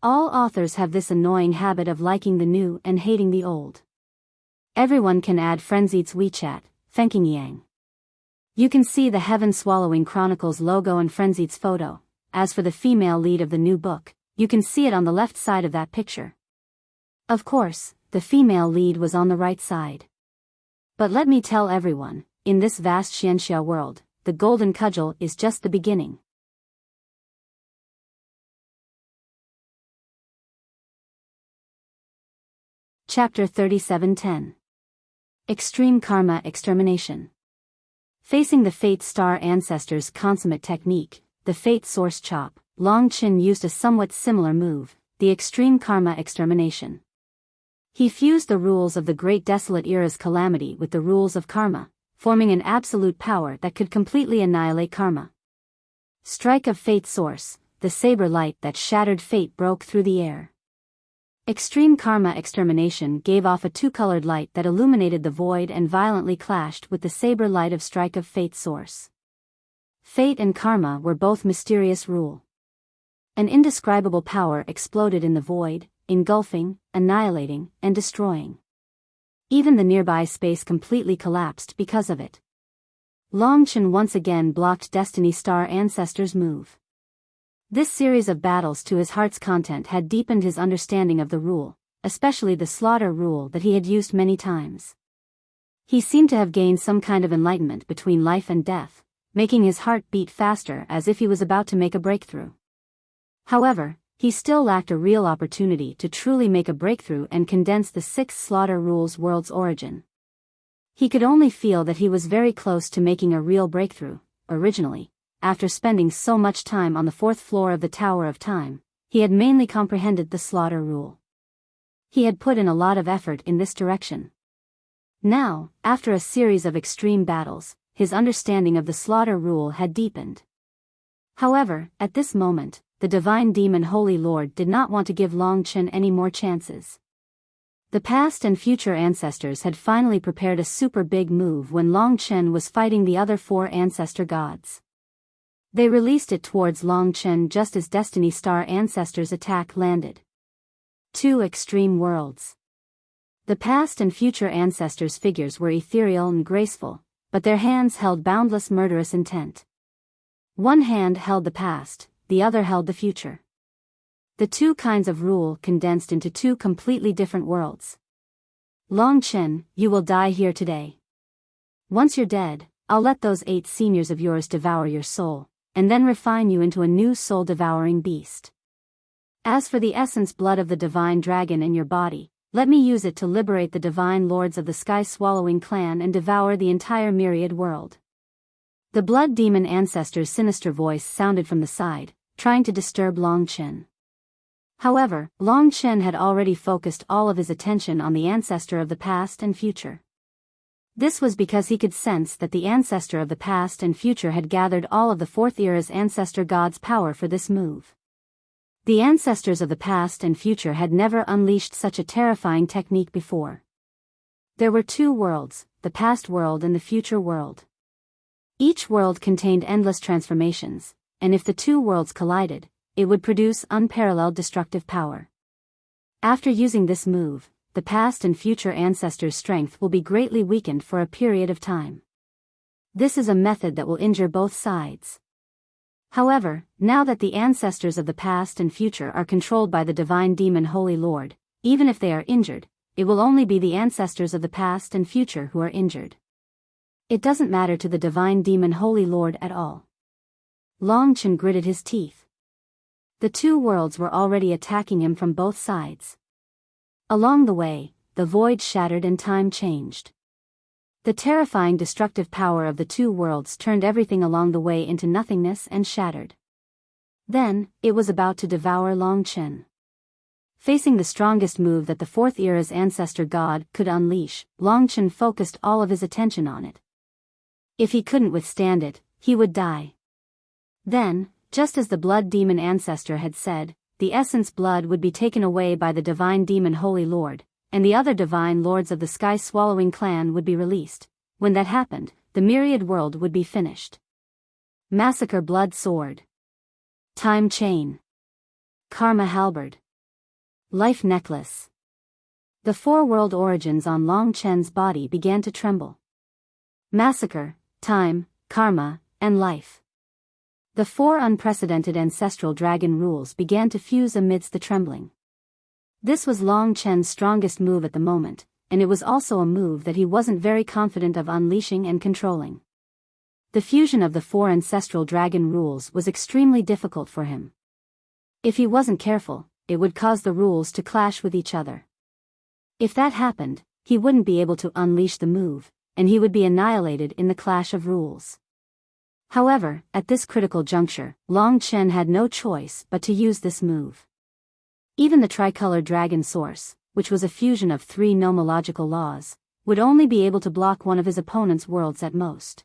All authors have this annoying habit of liking the new and hating the old. Everyone can add Frenzied's WeChat, thanking Yang. You can see the Heaven-Swallowing Chronicles logo and Frenzied's photo. As for the female lead of the new book, you can see it on the left side of that picture. Of course, the female lead was on the right side. But let me tell everyone, in this vast Xianxia world, the golden cudgel is just the beginning. Chapter 37:10. Extreme Karma Extermination. Facing the Fate Star ancestors' consummate technique, the Fate Source Chop, Long Chen used a somewhat similar move, the Extreme Karma Extermination. He fused the rules of the Great Desolate Era's calamity with the rules of karma, forming an absolute power that could completely annihilate karma. Strike of Fate Source, the saber light that shattered fate broke through the air. Extreme Karma Extermination gave off a two-colored light that illuminated the void and violently clashed with the saber light of Strike of Fate Source. Fate and karma were both mysterious rule. An indescribable power exploded in the void, engulfing, annihilating, and destroying. Even the nearby space completely collapsed because of it. Long Chen once again blocked Destiny Star Ancestors' move. This series of battles to his heart's content had deepened his understanding of the rule, especially the slaughter rule that he had used many times. He seemed to have gained some kind of enlightenment between life and death, making his heart beat faster as if he was about to make a breakthrough. However, he still lacked a real opportunity to truly make a breakthrough and condense the 6 slaughter rules world's origin. He could only feel that he was very close to making a real breakthrough. Originally, after spending so much time on the 4th floor of the Tower of Time, he had mainly comprehended the slaughter rule. He had put in a lot of effort in this direction. Now, after a series of extreme battles, his understanding of the slaughter rule had deepened. However, at this moment, the Divine Demon Holy Lord did not want to give Long Chen any more chances. The past and future ancestors had finally prepared a super big move when Long Chen was fighting the other 4 ancestor gods. They released it towards Long Chen just as Destiny Star Ancestors' attack landed. 2 extreme worlds. The past and future ancestors' figures were ethereal and graceful, but their hands held boundless murderous intent. One hand held the past, the other held the future. The 2 kinds of rule condensed into 2 completely different worlds. Long Chen, you will die here today. Once you're dead, I'll let those 8 seniors of yours devour your soul, and then refine you into a new soul-devouring beast. As for the essence blood of the divine dragon in your body, let me use it to liberate the divine lords of the sky-swallowing clan and devour the entire myriad world. The blood demon ancestor's sinister voice sounded from the side, trying to disturb Long Chen. However, Long Chen had already focused all of his attention on the ancestor of the past and future. This was because he could sense that the ancestor of the past and future had gathered all of the Fourth Era's ancestor gods' power for this move. The ancestors of the past and future had never unleashed such a terrifying technique before. There were two worlds, the past world and the future world. Each world contained endless transformations, and if the two worlds collided, it would produce unparalleled destructive power. After using this move, the past and future ancestors' strength will be greatly weakened for a period of time. This is a method that will injure both sides. However, now that the ancestors of the past and future are controlled by the divine demon Holy Lord, even if they are injured, it will only be the ancestors of the past and future who are injured. It doesn't matter to the divine demon Holy Lord at all. Long Chen gritted his teeth. The two worlds were already attacking him from both sides. Along the way, the void shattered and time changed. The terrifying destructive power of the two worlds turned everything along the way into nothingness and shattered. Then, it was about to devour Long Chen. Facing the strongest move that the Fourth Era's ancestor god could unleash, Long Chen focused all of his attention on it. If he couldn't withstand it, he would die. Then, just as the blood demon ancestor had said, the essence blood would be taken away by the divine demon Holy Lord, and the other divine lords of the sky-swallowing clan would be released. When that happened, the myriad world would be finished. Massacre blood sword. Time chain. Karma halberd. Life necklace. The four world origins on Long Chen's body began to tremble. Massacre, time, karma, and life. The four unprecedented ancestral dragon rules began to fuse amidst the trembling. This was Long Chen's strongest move at the moment, and it was also a move that he wasn't very confident of unleashing and controlling. The fusion of the four ancestral dragon rules was extremely difficult for him. If he wasn't careful, it would cause the rules to clash with each other. If that happened, he wouldn't be able to unleash the move, and he would be annihilated in the clash of rules. However, at this critical juncture, Long Chen had no choice but to use this move. Even the tricolor dragon source, which was a fusion of three nomological laws, would only be able to block one of his opponent's worlds at most.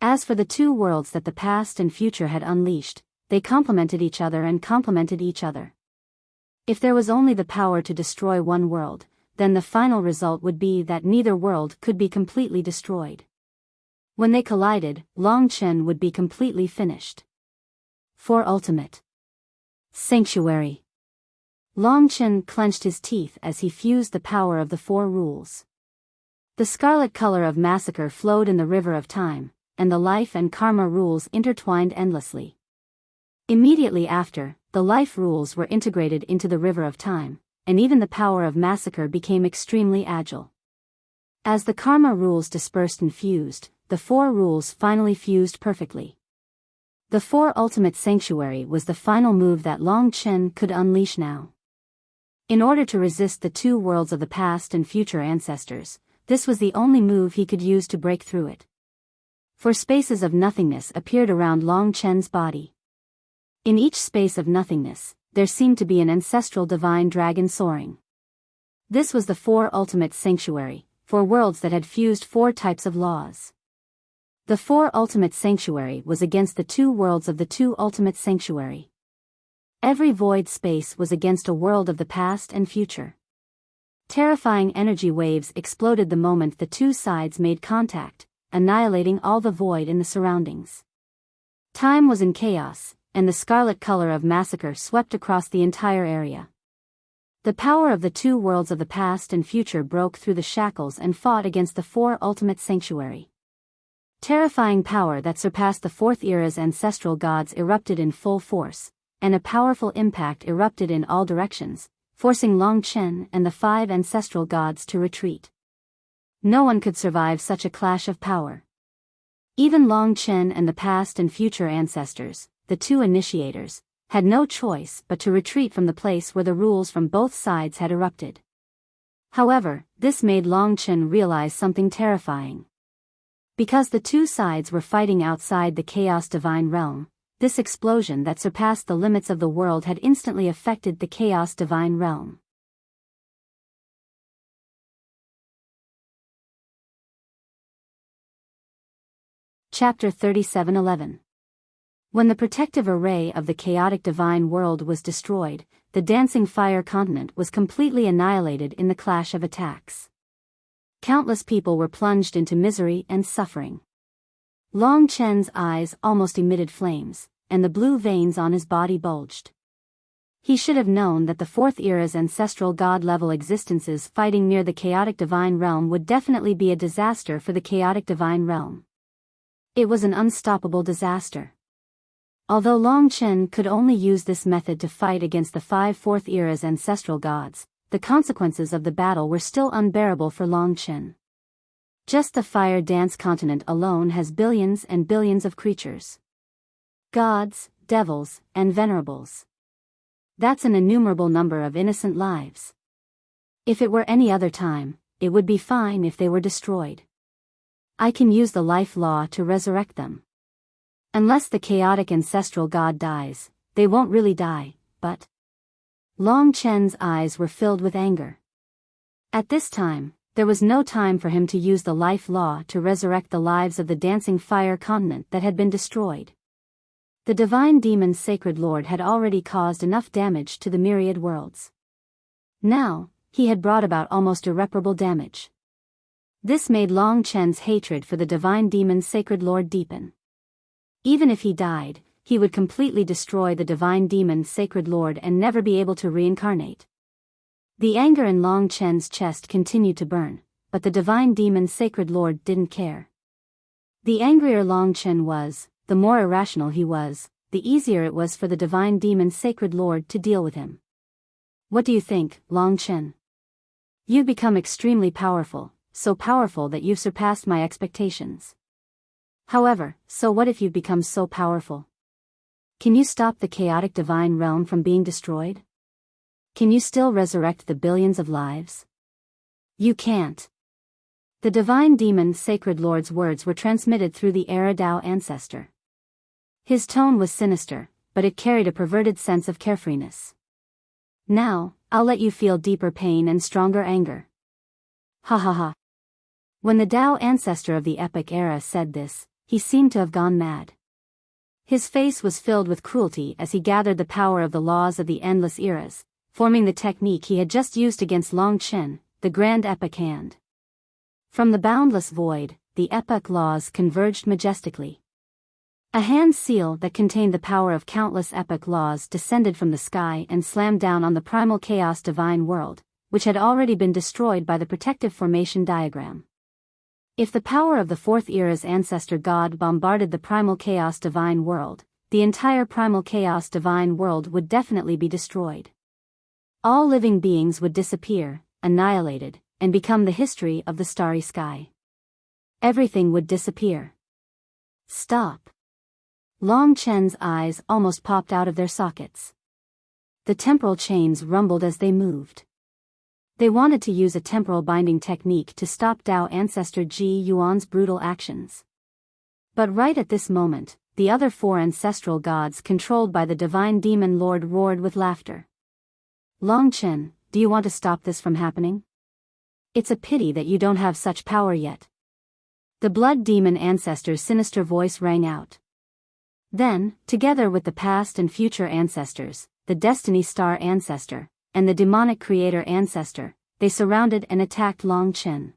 As for the two worlds that the past and future had unleashed, they complemented each other and complemented each other. If there was only the power to destroy one world, then the final result would be that neither world could be completely destroyed. When they collided, Long Chen would be completely finished. For ultimate sanctuary. Long Chen clenched his teeth as he fused the power of the four rules. The scarlet color of massacre flowed in the river of time, and the life and karma rules intertwined endlessly. Immediately after, the life rules were integrated into the river of time, and even the power of massacre became extremely agile. As the karma rules dispersed and fused, the four rules finally fused perfectly. The four ultimate sanctuary was the final move that Long Chen could unleash now. In order to resist the two worlds of the past and future ancestors, this was the only move he could use to break through it. For spaces of nothingness appeared around Long Chen's body. In each space of nothingness, there seemed to be an ancestral divine dragon soaring. This was the four ultimate sanctuary, for worlds that had fused four types of laws. The four ultimate sanctuary was against the two worlds of the two ultimate sanctuary. Every void space was against a world of the past and future. Terrifying energy waves exploded the moment the two sides made contact, annihilating all the void in the surroundings. Time was in chaos, and the scarlet color of massacre swept across the entire area. The power of the two worlds of the past and future broke through the shackles and fought against the four ultimate sanctuary. Terrifying power that surpassed the Fourth Era's ancestral gods erupted in full force, and a powerful impact erupted in all directions, forcing Long Chen and the five ancestral gods to retreat. No one could survive such a clash of power. Even Long Chen and the past and future ancestors, the two initiators, had no choice but to retreat from the place where the rules from both sides had erupted. However, this made Long Chen realize something terrifying. Because the two sides were fighting outside the Chaos Divine Realm, This explosion that surpassed the limits of the world had instantly affected the chaos divine realm. Chapter 37:11. When the protective array of the chaotic divine world was destroyed, the dancing fire continent was completely annihilated in the clash of attacks. Countless people were plunged into misery and suffering. Long Chen's eyes almost emitted flames, and the blue veins on his body bulged. He should have known that the Fourth Era's ancestral god-level existences fighting near the chaotic divine realm would definitely be a disaster for the chaotic divine realm. It was an unstoppable disaster. Although Long Chen could only use this method to fight against the 5 Fourth Era's ancestral gods, the consequences of the battle were still unbearable for Long Chen. Just the fire dance continent alone has billions and billions of creatures. Gods, devils, and venerables. That's an innumerable number of innocent lives. If it were any other time, it would be fine if they were destroyed. I can use the life law to resurrect them. Unless the chaotic ancestral god dies, they won't really die, but... Long Chen's eyes were filled with anger. At this time, there was no time for him to use the life law to resurrect the lives of the dancing fire continent that had been destroyed. The divine demon's sacred lord had already caused enough damage to the myriad worlds. Now, he had brought about almost irreparable damage. This made Long Chen's hatred for the divine demon's sacred lord deepen. Even if he died, he would completely destroy the divine demon's sacred lord and never be able to reincarnate. The anger in Long Chen's chest continued to burn, but the divine demon's sacred lord didn't care. The angrier Long Chen was, the more irrational he was, the easier it was for the divine demon's sacred lord to deal with him. What do you think, Long Chen? You've become extremely powerful, so powerful that you've surpassed my expectations. However, so what if you've become so powerful? Can you stop the chaotic divine realm from being destroyed? Can you still resurrect the billions of lives? You can't. The divine demon's sacred lord's words were transmitted through the Era Dao ancestor. His tone was sinister, but it carried a perverted sense of carefreeness. Now, I'll let you feel deeper pain and stronger anger. Ha ha ha. When the Dao ancestor of the epic era said this, he seemed to have gone mad. His face was filled with cruelty as he gathered the power of the laws of the endless eras, forming the technique he had just used against Long Chen, the grand epic hand. From the boundless void, the epic laws converged majestically. A hand seal that contained the power of countless epic laws descended from the sky and slammed down on the primal chaos divine world, which had already been destroyed by the protective formation diagram. If the power of the Fourth Era's ancestor god bombarded the primal chaos divine world, the entire primal chaos divine world would definitely be destroyed. All living beings would disappear, annihilated, and become the history of the starry sky. Everything would disappear. Stop. Long Chen's eyes almost popped out of their sockets. The temporal chains rumbled as they moved. They wanted to use a temporal binding technique to stop Dao ancestor Ji Yuan's brutal actions. But right at this moment, the other 4 ancestral gods controlled by the divine demon lord roared with laughter. Long Chen, do you want to stop this from happening? It's a pity that you don't have such power yet. The blood demon ancestor's sinister voice rang out. Then, together with the past and future ancestors, the Destiny Star ancestor, and the demonic creator ancestor, they surrounded and attacked Long Chen.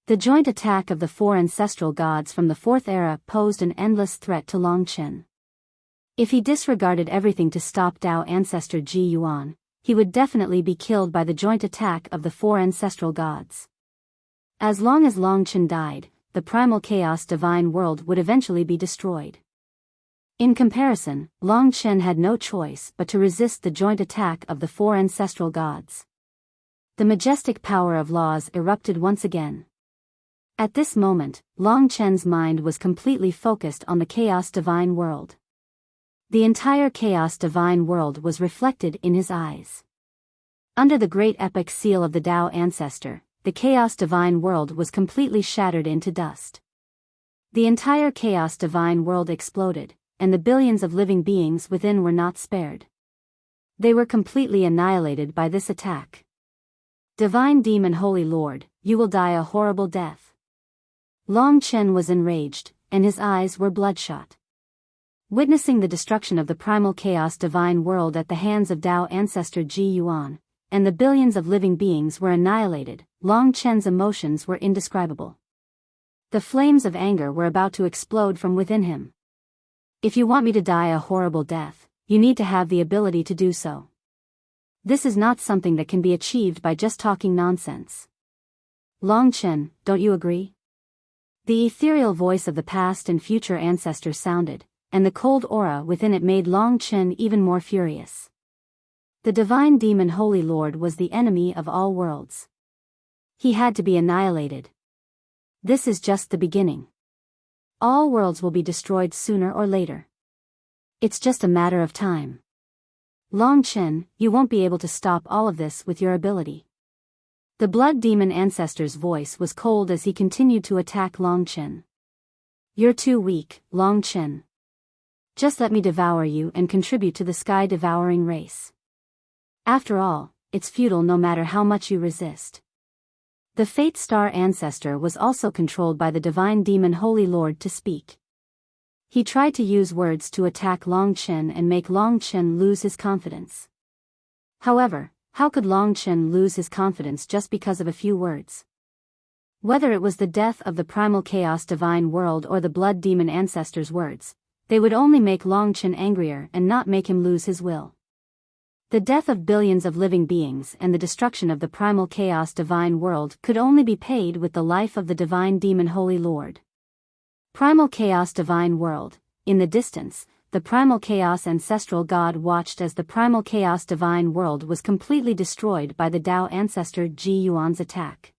The joint attack of the 4 ancestral gods from the 4th era posed an endless threat to Long Chen. If he disregarded everything to stop Dao ancestor Ji Yuan, he would definitely be killed by the joint attack of the 4 ancestral gods. As long as Long Chen died, the primal chaos divine world would eventually be destroyed. In comparison, Long Chen had no choice but to resist the joint attack of the 4 ancestral gods. The majestic power of laws erupted once again. At this moment, Long Chen's mind was completely focused on the chaos divine world. The entire chaos divine world was reflected in his eyes. Under the great epic seal of the Dao ancestor, the chaos divine world was completely shattered into dust. The entire chaos divine world exploded, and the billions of living beings within were not spared. They were completely annihilated by this attack. Divine Demon Holy Lord, you will die a horrible death. Long Chen was enraged, and his eyes were bloodshot. Witnessing the destruction of the primal chaos divine world at the hands of Tao ancestor Ji Yuan, and the billions of living beings were annihilated, Long Chen's emotions were indescribable. The flames of anger were about to explode from within him. If you want me to die a horrible death, you need to have the ability to do so. This is not something that can be achieved by just talking nonsense. Long Chen, don't you agree? The ethereal voice of the past and future ancestors sounded, and the cold aura within it made Long Chen even more furious. The divine demon Holy Lord was the enemy of all worlds. He had to be annihilated. This is just the beginning. All worlds will be destroyed sooner or later. It's just a matter of time. Long Chen, you won't be able to stop all of this with your ability. The blood demon ancestor's voice was cold as he continued to attack Long Chen. You're too weak, Long Chen. Just let me devour you and contribute to the sky-devouring race. After all, it's futile no matter how much you resist. The Fate Star ancestor was also controlled by the divine demon Holy Lord to speak. He tried to use words to attack Long Chen and make Long Chen lose his confidence. However, how could Long Chen lose his confidence just because of a few words? Whether it was the death of the primal chaos divine world or the blood demon ancestor's words, they would only make Long Chen angrier and not make him lose his will. The death of billions of living beings and the destruction of the primal chaos divine world could only be paid with the life of the divine demon Holy Lord. Primal chaos divine world. In the distance, the primal chaos ancestral god watched as the primal chaos divine world was completely destroyed by the Tao ancestor Ji Yuan's attack.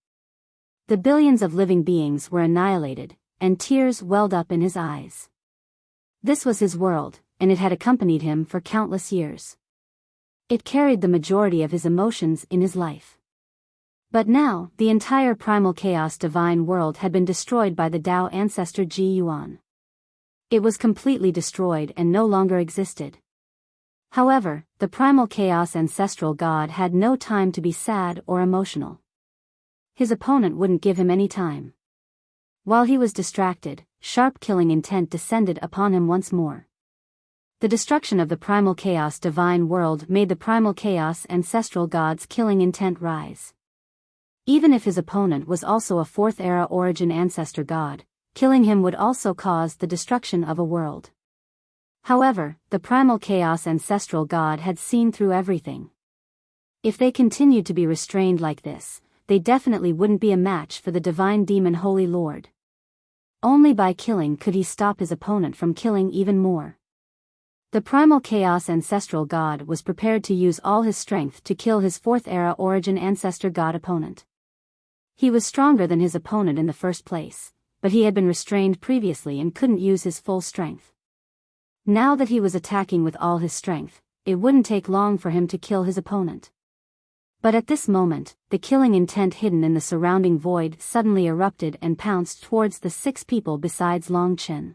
The billions of living beings were annihilated, and tears welled up in his eyes. This was his world, and it had accompanied him for countless years. It carried the majority of his emotions in his life. But now, the entire primal chaos divine world had been destroyed by the Tao ancestor Ji Yuan. It was completely destroyed and no longer existed. However, the primal chaos ancestral god had no time to be sad or emotional. His opponent wouldn't give him any time. While he was distracted, sharp killing intent descended upon him once more. The destruction of the primal chaos divine world made the primal chaos ancestral god's killing intent rise. Even if his opponent was also a fourth-era origin ancestor god, killing him would also cause the destruction of a world. However, the primal chaos ancestral god had seen through everything. If they continued to be restrained like this, they definitely wouldn't be a match for the divine demon Holy Lord. Only by killing could he stop his opponent from killing even more. The primal chaos ancestral god was prepared to use all his strength to kill his fourth-era origin ancestor god opponent. He was stronger than his opponent in the first place, but he had been restrained previously and couldn't use his full strength. Now that he was attacking with all his strength, it wouldn't take long for him to kill his opponent. But at this moment, the killing intent hidden in the surrounding void suddenly erupted and pounced towards the 6 people besides Long Chen.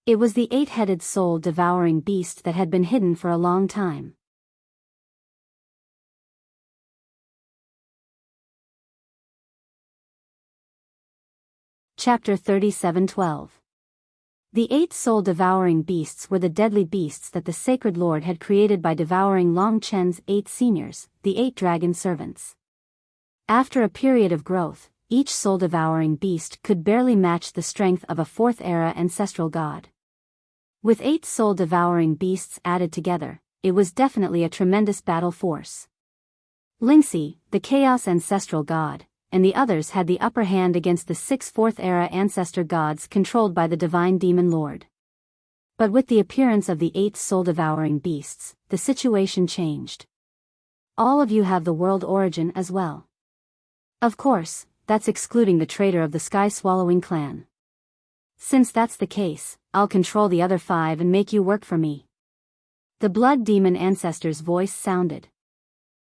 It was the 8-headed soul-devouring beast that had been hidden for a long time. Chapter 37:12. The 8 soul-devouring beasts were the deadly beasts that the Sacred Lord had created by devouring Long Chen's 8 seniors, the 8 dragon servants. After a period of growth, each soul-devouring beast could barely match the strength of a 4th-era ancestral god. With 8 soul-devouring beasts added together, it was definitely a tremendous battle force. Lingxi, the Chaos ancestral god, and the others had the upper hand against the 6 4th-era ancestor gods controlled by the divine demon lord. But with the appearance of the 8 soul-devouring beasts, the situation changed. All of you have the world origin as well. Of course, that's excluding the traitor of the Sky-Swallowing clan. Since that's the case, I'll control the other 5 and make you work for me. The blood demon ancestor's voice sounded.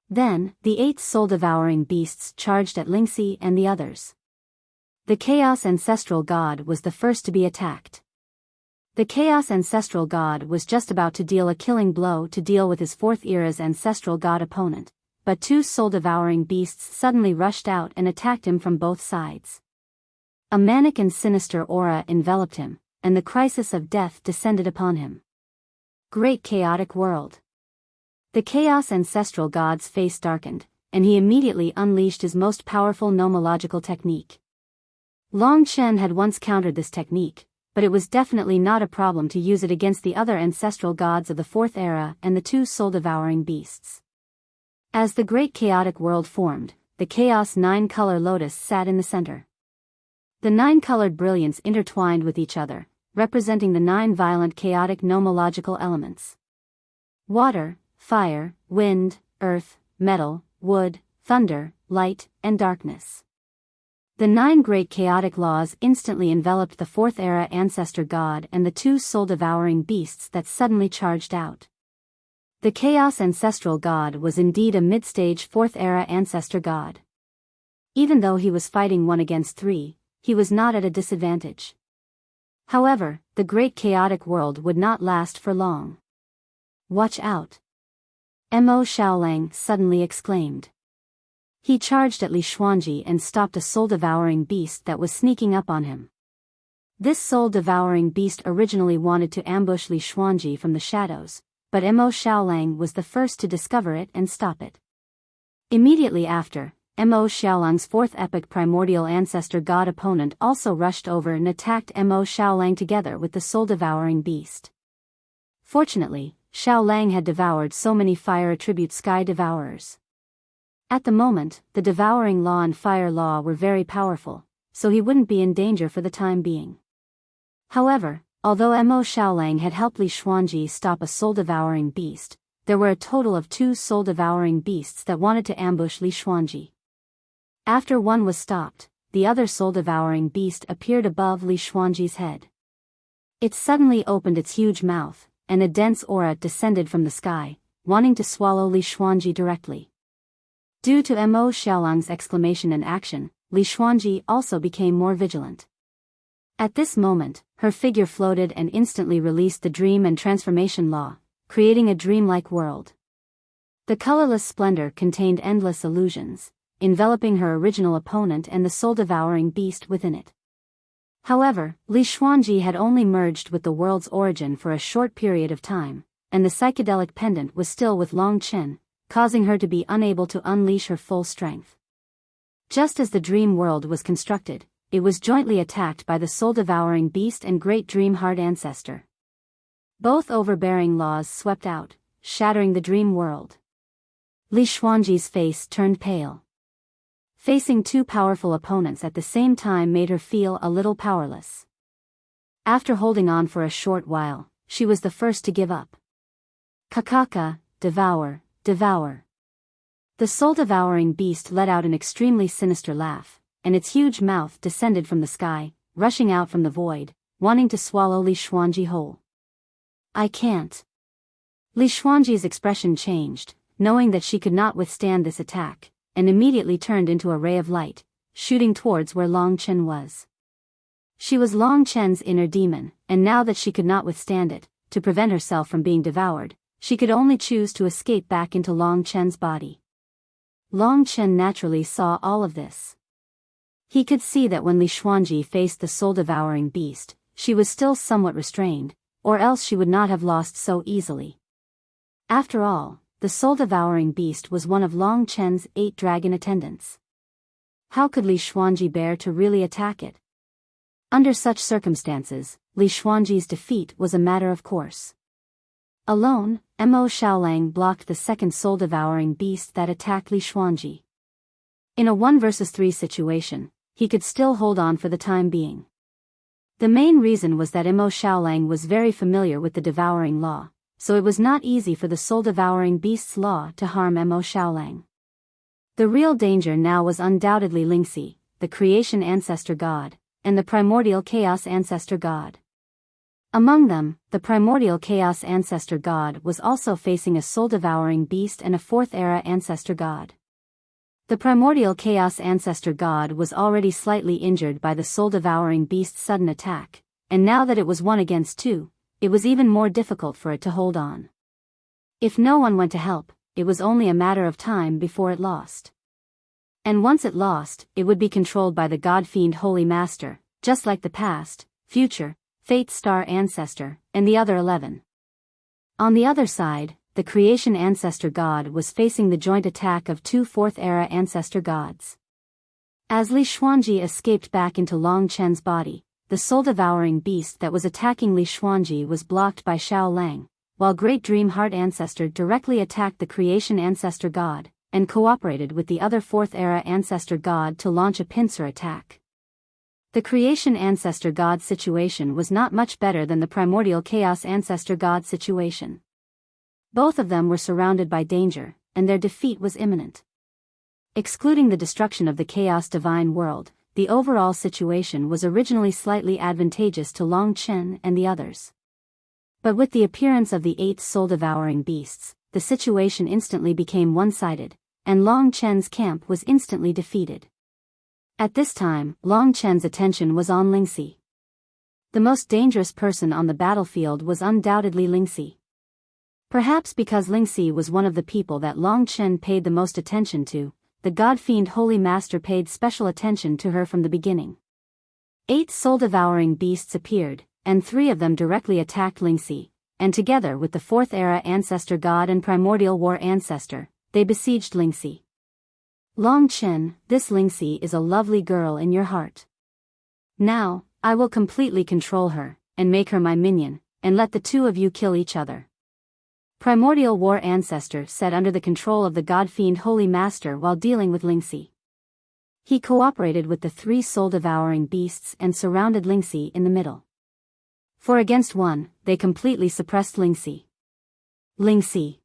Then, the 8 soul-devouring beasts charged at Lingxi and the others. The Chaos ancestral god was the first to be attacked. The Chaos Ancestral God was just about to deal a killing blow to deal with his fourth era's Ancestral God opponent, but two soul-devouring beasts suddenly rushed out and attacked him from both sides. A manic and sinister aura enveloped him, and the crisis of death descended upon him. Great chaotic world. The Chaos Ancestral God's face darkened, and he immediately unleashed his most powerful nomological technique. Long Chen had once countered this technique, but it was definitely not a problem to use it against the other ancestral gods of the Fourth Era and the two soul-devouring beasts. As the great chaotic world formed, the Chaos Nine-Color Lotus sat in the center. The nine-colored brilliance intertwined with each other, representing the nine violent chaotic nomological elements. Water, fire, wind, earth, metal, wood, thunder, light, and darkness. The nine great chaotic laws instantly enveloped the Fourth Era Ancestor God and the two soul-devouring beasts that suddenly charged out. The Chaos Ancestral God was indeed a mid-stage Fourth Era Ancestor God. Even though he was fighting 1 against 3, he was not at a disadvantage. However, the great chaotic world would not last for long. Watch out! Mo Xiaolang suddenly exclaimed. He charged at Li Xuanji and stopped a soul-devouring beast that was sneaking up on him. This soul-devouring beast originally wanted to ambush Li Xuanji from the shadows, but Mo Xiaolang was the first to discover it and stop it. Immediately after, Mo Xiaolang's fourth epic primordial ancestor god opponent also rushed over and attacked Mo Xiaolang together with the soul-devouring beast. Fortunately, Xiaolang had devoured so many fire attribute sky devourers. At the moment, the devouring law and fire law were very powerful, so he wouldn't be in danger for the time being. However, although Mo Xiaolang had helped Li Xuanji stop a soul-devouring beast, there were a total of 2 soul-devouring beasts that wanted to ambush Li Xuanji. After one was stopped, the other soul-devouring beast appeared above Li Xuanji's head. It suddenly opened its huge mouth, and a dense aura descended from the sky, wanting to swallow Li Xuanji directly. Due to Mo Xiaolang's exclamation and action, Li Xuanji also became more vigilant. At this moment, her figure floated and instantly released the dream and transformation law, creating a dreamlike world. The colorless splendor contained endless illusions, enveloping her original opponent and the soul-devouring beast within it. However, Li Xuanji had only merged with the world's origin for a short period of time, and the psychedelic pendant was still with Long Chen, causing her to be unable to unleash her full strength. Just as the dream world was constructed, it was jointly attacked by the soul-devouring beast and great dream-heart ancestor. Both overbearing laws swept out, shattering the dream world. Li Xuanji's face turned pale. Facing 2 powerful opponents at the same time made her feel a little powerless. After holding on for a short while, she was the first to give up. Kakaka, devour, devour. The soul-devouring beast let out an extremely sinister laugh, and its huge mouth descended from the sky, rushing out from the void, wanting to swallow Li Xuanji whole. I can't. Li Xuanji's expression changed, knowing that she could not withstand this attack, and immediately turned into a ray of light, shooting towards where Long Chen was. She was Long Chen's inner demon, and now that she could not withstand it, to prevent herself from being devoured, she could only choose to escape back into Long Chen's body. Long Chen naturally saw all of this. He could see that when Li Xuanji faced the soul-devouring beast, she was still somewhat restrained, or else she would not have lost so easily. After all, the soul-devouring beast was one of Long Chen's 8 dragon attendants. How could Li Xuanji bear to really attack it? Under such circumstances, Li Xuanji's defeat was a matter of course. Alone, Mo Xiaolang blocked the second soul-devouring beast that attacked Li Xuanji. In a 1 versus 3 situation, he could still hold on for the time being. The main reason was that Mo Xiaolang was very familiar with the devouring law, so it was not easy for the soul-devouring beast's law to harm Mo Xiaolang. The real danger now was undoubtedly Lingxi, the creation ancestor god, and the primordial chaos ancestor god. Among them, the primordial chaos ancestor god was also facing a soul-devouring beast and a 4th era ancestor god. The primordial chaos ancestor god was already slightly injured by the soul-devouring beast's sudden attack, and now that it was 1 against 2, it was even more difficult for it to hold on. If no one went to help, it was only a matter of time before it lost. And once it lost, it would be controlled by the God-fiend Holy Master, just like the past, future, Fate Star Ancestor, and the other 11. On the other side, the Creation Ancestor God was facing the joint attack of 2 Fourth-era Ancestor Gods. As Li Xuanji escaped back into Long Chen's body, the soul-devouring beast that was attacking Li Xuanji was blocked by Xiao Lang, while Great Dream Heart Ancestor directly attacked the Creation Ancestor God, and cooperated with the other Fourth-era Ancestor God to launch a pincer attack. The Creation Ancestor God situation was not much better than the Primordial Chaos Ancestor God situation. Both of them were surrounded by danger, and their defeat was imminent. Excluding the destruction of the Chaos Divine World, the overall situation was originally slightly advantageous to Long Chen and the others. But with the appearance of the 8 soul-devouring beasts, the situation instantly became one-sided, and Long Chen's camp was instantly defeated. At this time, Long Chen's attention was on Lingxi. The most dangerous person on the battlefield was undoubtedly Lingxi. Perhaps because Lingxi was one of the people that Long Chen paid the most attention to, the God-fiend Holy Master paid special attention to her from the beginning. 8 soul-devouring beasts appeared, and 3 of them directly attacked Lingxi, and together with the Fourth-era Ancestor God and Primordial War Ancestor, they besieged Lingxi. Long Chen, this Lingxi is a lovely girl in your heart. Now, I will completely control her, and make her my minion, and let the 2 of you kill each other. Primordial War Ancestor said under the control of the God-fiend Holy Master while dealing with Lingxi. He cooperated with the 3 soul-devouring beasts and surrounded Lingxi in the middle. 4 against 1, they completely suppressed Lingxi. Lingxi.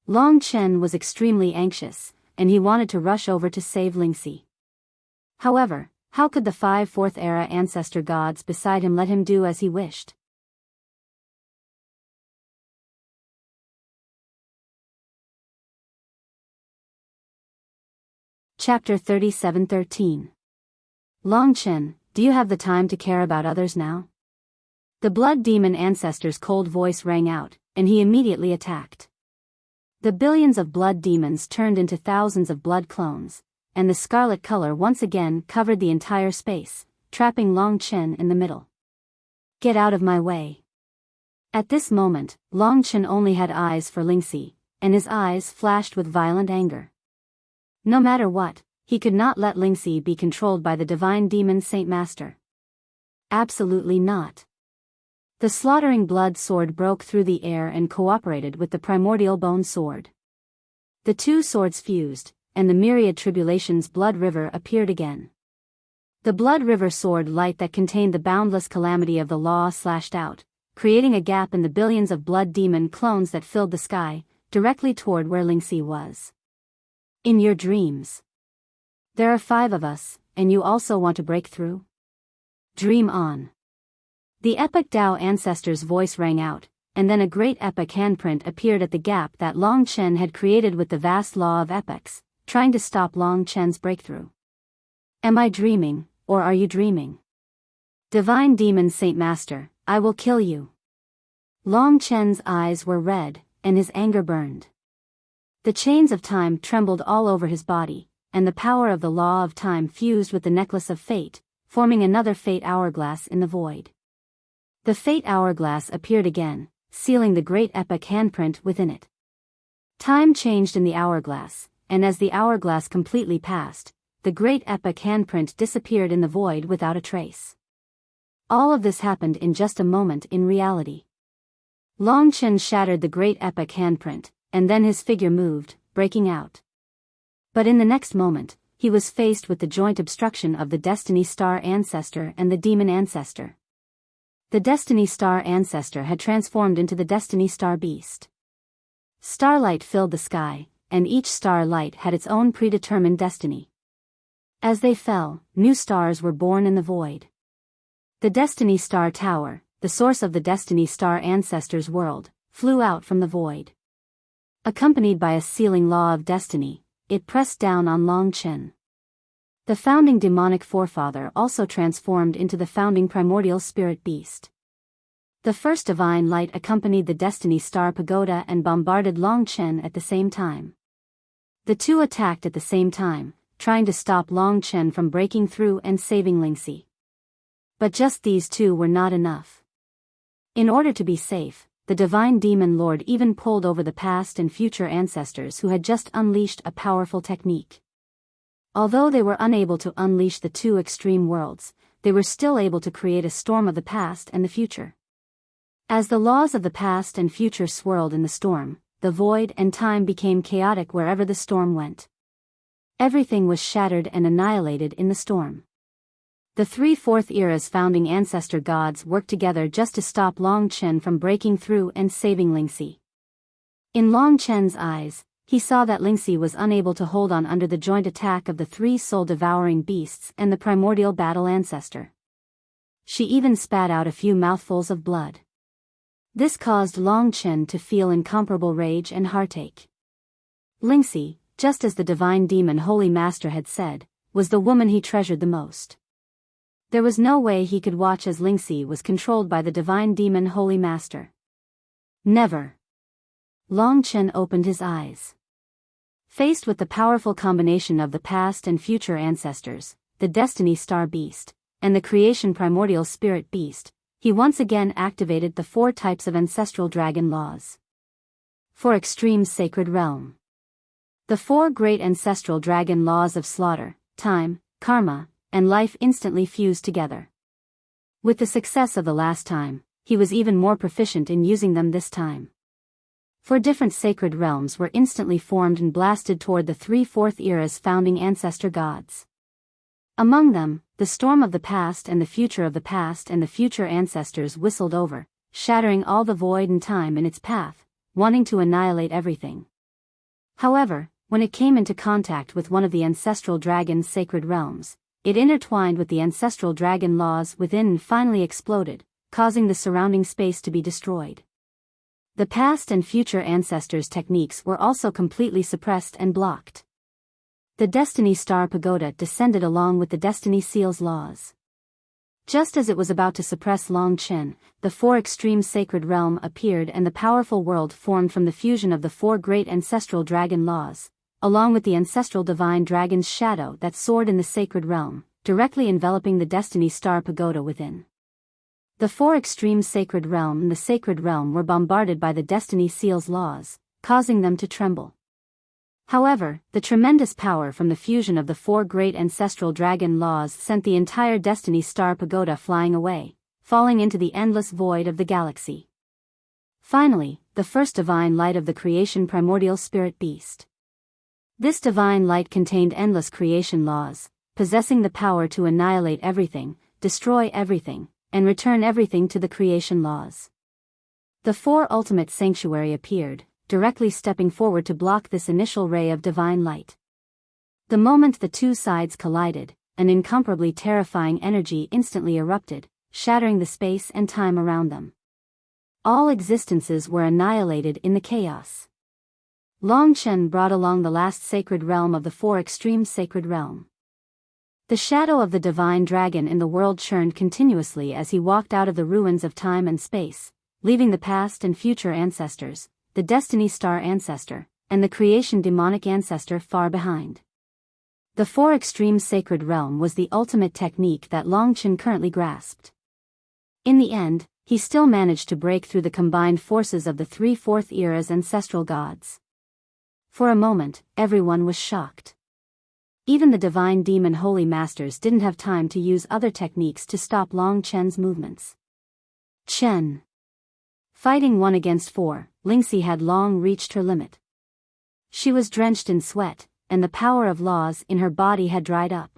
Long Chen was extremely anxious, and he wanted to rush over to save Lingxi. However, how could the 5 Fourth-era Ancestor Gods beside him let him do as he wished? Chapter 37:13. Long Chen, do you have the time to care about others now? The Blood Demon Ancestor's cold voice rang out, and he immediately attacked. The billions of blood demons turned into thousands of blood clones, and the scarlet color once again covered the entire space, trapping Long Chen in the middle. Get out of my way. At this moment, Long Chen only had eyes for Lingxi, and his eyes flashed with violent anger. No matter what, he could not let Lingxi be controlled by the divine demon Saint Master. Absolutely not. The slaughtering blood sword broke through the air and cooperated with the primordial bone sword. The 2 swords fused, and the myriad tribulations blood river appeared again. The blood river sword light that contained the boundless calamity of the law slashed out, creating a gap in the billions of blood demon clones that filled the sky, directly toward where Lingxi was. In your dreams. There are 5 of us, and you also want to break through? Dream on. The epic Dao Ancestor's voice rang out, and then a great epic handprint appeared at the gap that Long Chen had created with the vast law of epics, trying to stop Long Chen's breakthrough. Am I dreaming, or are you dreaming? Divine Demon Saint Master, I will kill you. Long Chen's eyes were red, and his anger burned. The chains of time trembled all over his body, and the power of the law of time fused with the necklace of fate, forming another fate hourglass in the void. The fate hourglass appeared again, sealing the great epic handprint within it. Time changed in the hourglass, and as the hourglass completely passed, the great epic handprint disappeared in the void without a trace. All of this happened in just a moment in reality. Long Chen shattered the great epic handprint, and then his figure moved, breaking out. But in the next moment, he was faced with the joint obstruction of the Destiny Star Ancestor and the Demon Ancestor. The Destiny Star Ancestor had transformed into the Destiny Star Beast. Starlight filled the sky, and each starlight had its own predetermined destiny. As they fell, new stars were born in the void. The Destiny Star Tower, the source of the Destiny Star Ancestor's world, flew out from the void. Accompanied by a sealing law of destiny, it pressed down on Long Chen. The founding demonic forefather also transformed into the founding primordial spirit beast. The first divine light accompanied the Destiny Star Pagoda and bombarded Long Chen at the same time. The two attacked at the same time, trying to stop Long Chen from breaking through and saving Lingxi. But just these two were not enough. In order to be safe, the Divine Demon Lord even pulled over the past and future ancestors who had just unleashed a powerful technique. Although they were unable to unleash the two extreme worlds, they were still able to create a storm of the past and the future. As the laws of the past and future swirled in the storm, the void and time became chaotic wherever the storm went. Everything was shattered and annihilated in the storm. The three Fourth Era's founding ancestor gods worked together just to stop Long Chen from breaking through and saving Lingxi. In Long Chen's eyes, he saw that Lingxi was unable to hold on under the joint attack of the three soul-devouring beasts and the primordial battle ancestor. She even spat out a few mouthfuls of blood. This caused Long Chen to feel incomparable rage and heartache. Lingxi, just as the Divine Demon Holy Master had said, was the woman he treasured the most. There was no way he could watch as Lingxi was controlled by the Divine Demon Holy Master. Never. Long Chen opened his eyes. Faced with the powerful combination of the past and future ancestors, the Destiny Star Beast, and the Creation Primordial Spirit Beast, he once again activated the 4 types of ancestral dragon laws. For Extreme Sacred Realm. The 4 great ancestral dragon laws of slaughter, time, karma, and life instantly fused together. With the success of the last time, he was even more proficient in using them this time. 4 different sacred realms were instantly formed and blasted toward the 3 Fourth Era's founding ancestor gods. Among them, the storm of the past and the future of the past and the future ancestors whistled over, shattering all the void and time in its path, wanting to annihilate everything. However, when it came into contact with one of the ancestral dragon's sacred realms, it intertwined with the ancestral dragon laws within and finally exploded, causing the surrounding space to be destroyed. The past and future ancestors' techniques were also completely suppressed and blocked. The Destiny Star Pagoda descended along with the Destiny Seal's laws. Just as it was about to suppress Long Chen, the 4 extreme sacred realm appeared and the powerful world formed from the fusion of the 4 great ancestral dragon laws, along with the ancestral divine dragon's shadow that soared in the sacred realm, directly enveloping the Destiny Star Pagoda within. The 4 extreme sacred realm and the sacred realm were bombarded by the Destiny Seal's laws, causing them to tremble. However, the tremendous power from the fusion of the 4 great ancestral dragon laws sent the entire Destiny Star Pagoda flying away, falling into the endless void of the galaxy. Finally, the first divine light of the creation primordial spirit beast. This divine light contained endless creation laws, possessing the power to annihilate everything, destroy everything, and return everything to the creation laws. The 4 ultimate sanctuary appeared, directly stepping forward to block this initial ray of divine light. The moment the two sides collided, an incomparably terrifying energy instantly erupted, shattering the space and time around them. All existences were annihilated in the chaos. Long Chen brought along the last sacred realm of the 4 extreme sacred realm. The shadow of the divine dragon in the world churned continuously as he walked out of the ruins of time and space, leaving the past and future ancestors, the Destiny Star Ancestor, and the Creation Demonic Ancestor far behind. The 4 extreme sacred realm was the ultimate technique that Long Chen currently grasped. In the end, he still managed to break through the combined forces of the 3 Fourth Era's ancestral gods. For a moment, everyone was shocked. Even the Divine Demon Holy Masters didn't have time to use other techniques to stop Long Chen's movements. Chen. Fighting 1 against 4, Lingxi had long reached her limit. She was drenched in sweat, and the power of laws in her body had dried up.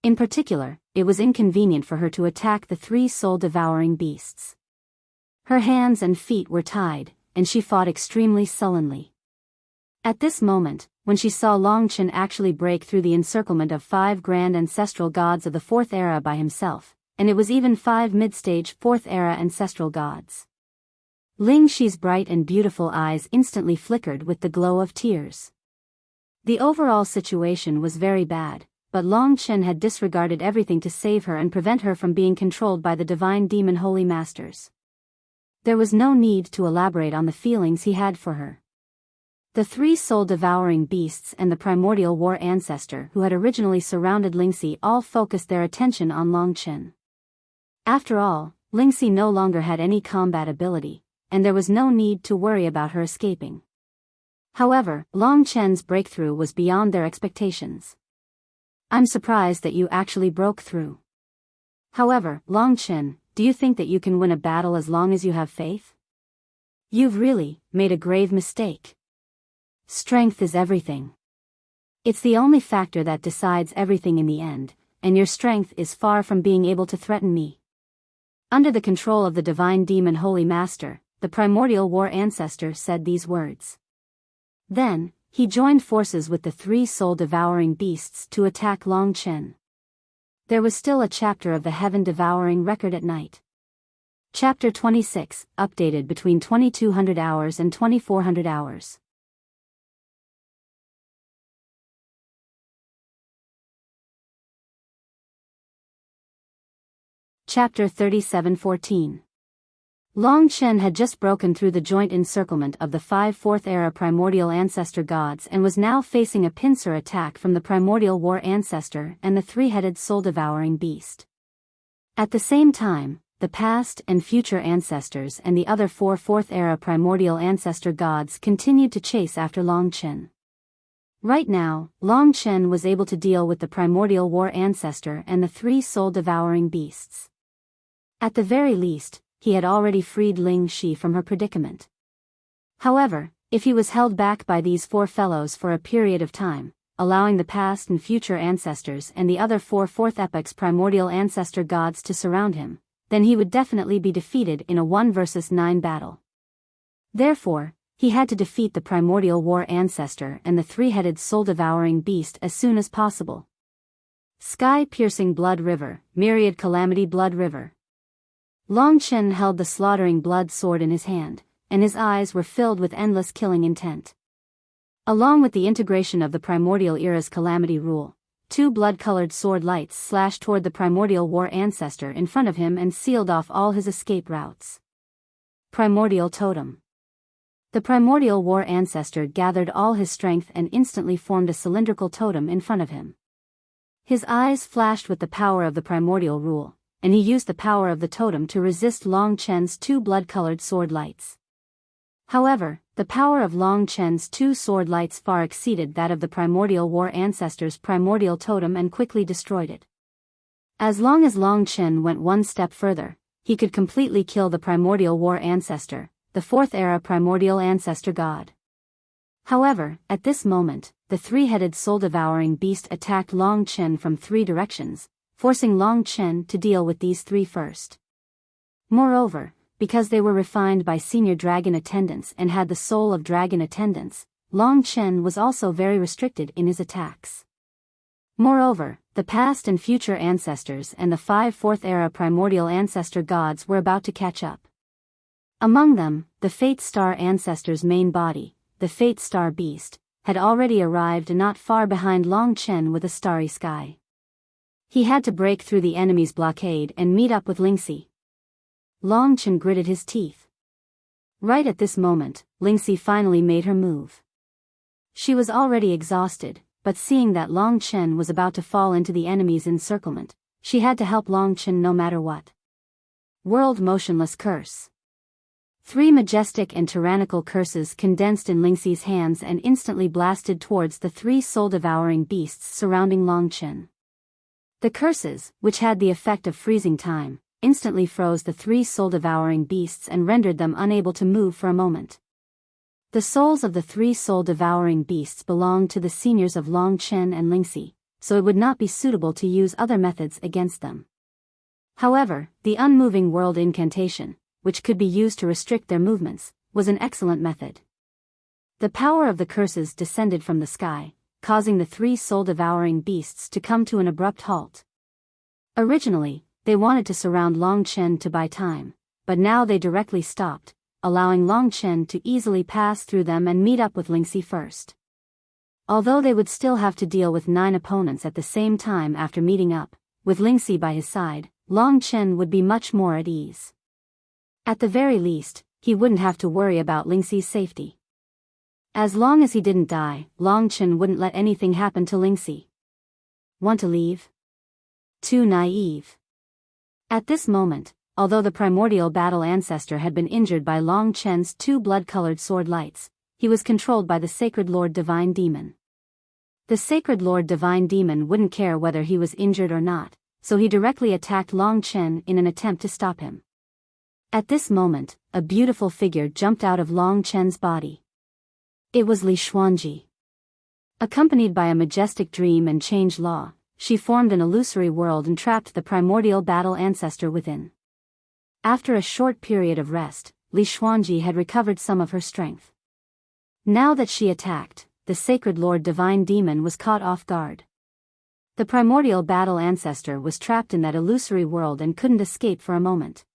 In particular, it was inconvenient for her to attack the 3 soul-devouring beasts. Her hands and feet were tied, and she fought extremely sullenly. At this moment, when she saw Long Chen actually break through the encirclement of 5 grand ancestral gods of the 4th era by himself, and it was even 5 mid-stage 4th era ancestral gods. Lingxi's bright and beautiful eyes instantly flickered with the glow of tears. The overall situation was very bad, but Long Chen had disregarded everything to save her and prevent her from being controlled by the divine demon holy masters. There was no need to elaborate on the feelings he had for her. The three soul-devouring beasts and the primordial war ancestor who had originally surrounded Lingxi all focused their attention on Long Chen. After all, Lingxi no longer had any combat ability, and there was no need to worry about her escaping. However, Long Chen's breakthrough was beyond their expectations. "I'm surprised that you actually broke through. However, Long Chen, do you think that you can win a battle as long as you have faith? You've really made a grave mistake. Strength is everything. It's the only factor that decides everything in the end, and your strength is far from being able to threaten me." Under the control of the divine demon holy master, the primordial war ancestor said these words. Then, he joined forces with the three soul-devouring beasts to attack Long Chen. There was still a chapter of the heaven-devouring record at night. Chapter 26, updated between 2200 hours and 2400 hours. Chapter 37:14. Long Chen had just broken through the joint encirclement of the 5 fourth-era primordial ancestor gods and was now facing a pincer attack from the primordial war ancestor and the three-headed soul-devouring beast. At the same time, the past and future ancestors and the other 4 fourth-era primordial ancestor gods continued to chase after Long Chen. Right now, Long Chen was able to deal with the primordial war ancestor and the 3 soul-devouring beasts. At the very least, he had already freed Ling Shi from her predicament. However, if he was held back by these 4 fellows for a period of time, allowing the past and future ancestors and the other 4 fourth epoch's primordial ancestor gods to surround him, then he would definitely be defeated in a 1 versus 9 battle. Therefore, he had to defeat the primordial war ancestor and the 3-headed soul-devouring beast as soon as possible. Sky-piercing blood river, myriad calamity blood river. Long Chen held the slaughtering blood sword in his hand, and his eyes were filled with endless killing intent. Along with the integration of the primordial era's calamity rule, 2 blood-colored sword lights slashed toward the primordial war ancestor in front of him and sealed off all his escape routes. Primordial totem. The primordial war ancestor gathered all his strength and instantly formed a cylindrical totem in front of him. His eyes flashed with the power of the primordial rule, and he used the power of the totem to resist Long Chen's 2 blood-colored sword lights. However, the power of Long Chen's 2 sword lights far exceeded that of the primordial war ancestor's primordial totem and quickly destroyed it. As long as Long Chen went 1 step further, he could completely kill the primordial war ancestor, the 4th-era primordial ancestor god. However, at this moment, the 3-headed soul-devouring beast attacked Long Chen from 3 directions, forcing Long Chen to deal with these 3 first. Moreover, because they were refined by senior dragon attendants and had the soul of dragon attendants, Long Chen was also very restricted in his attacks. Moreover, the past and future ancestors and the 5 fourth-era primordial ancestor gods were about to catch up. Among them, the Fate Star ancestor's main body, the Fate Star beast, had already arrived not far behind Long Chen with a starry sky. He had to break through the enemy's blockade and meet up with Lingxi. Long Chen gritted his teeth. Right at this moment, Lingxi finally made her move. She was already exhausted, but seeing that Long Chen was about to fall into the enemy's encirclement, she had to help Long Chen no matter what. World Motionless Curse. 3 majestic and tyrannical curses condensed in Lingxi's hands and instantly blasted towards the 3 soul-devouring beasts surrounding Long Chen. The curses, which had the effect of freezing time, instantly froze the 3 soul-devouring beasts and rendered them unable to move for a moment. The souls of the 3 soul-devouring beasts belonged to the seniors of Long Chen and Lingxi, so it would not be suitable to use other methods against them. However, the unmoving world incantation, which could be used to restrict their movements, was an excellent method. The power of the curses descended from the sky, causing the 3 soul-devouring beasts to come to an abrupt halt. Originally, they wanted to surround Long Chen to buy time, but now they directly stopped, allowing Long Chen to easily pass through them and meet up with Lingxi first. Although they would still have to deal with 9 opponents at the same time after meeting up, with Lingxi by his side, Long Chen would be much more at ease. At the very least, he wouldn't have to worry about Lingxi's safety. As long as he didn't die, Long Chen wouldn't let anything happen to Lingxi. Want to leave? Too naive. At this moment, although the primordial battle ancestor had been injured by Long Chen's 2 blood-colored sword lights, he was controlled by the Sacred Lord Divine Demon. The Sacred Lord Divine Demon wouldn't care whether he was injured or not, so he directly attacked Long Chen in an attempt to stop him. At this moment, a beautiful figure jumped out of Long Chen's body. It was Li Xuanji. Accompanied by a majestic dream and change law, she formed an illusory world and trapped the primordial battle ancestor within. After a short period of rest, Li Xuanji had recovered some of her strength. Now that she attacked, the Sacred Lord Divine Demon was caught off guard. The primordial battle ancestor was trapped in that illusory world and couldn't escape for a moment.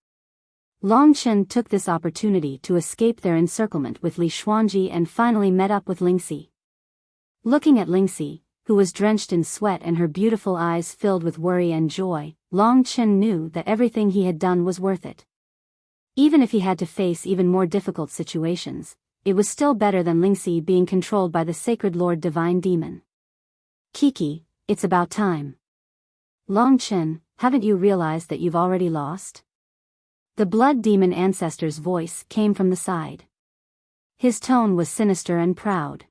Long Chen took this opportunity to escape their encirclement with Li Xuanji and finally met up with Lingxi. Looking at Lingxi, who was drenched in sweat and her beautiful eyes filled with worry and joy, Long Chen knew that everything he had done was worth it. Even if he had to face even more difficult situations, it was still better than Lingxi being controlled by the Sacred Lord Divine Demon. Kiki, it's about time. Long Chen, haven't you realized that you've already lost? The blood demon ancestor's voice came from the side. His tone was sinister and proud.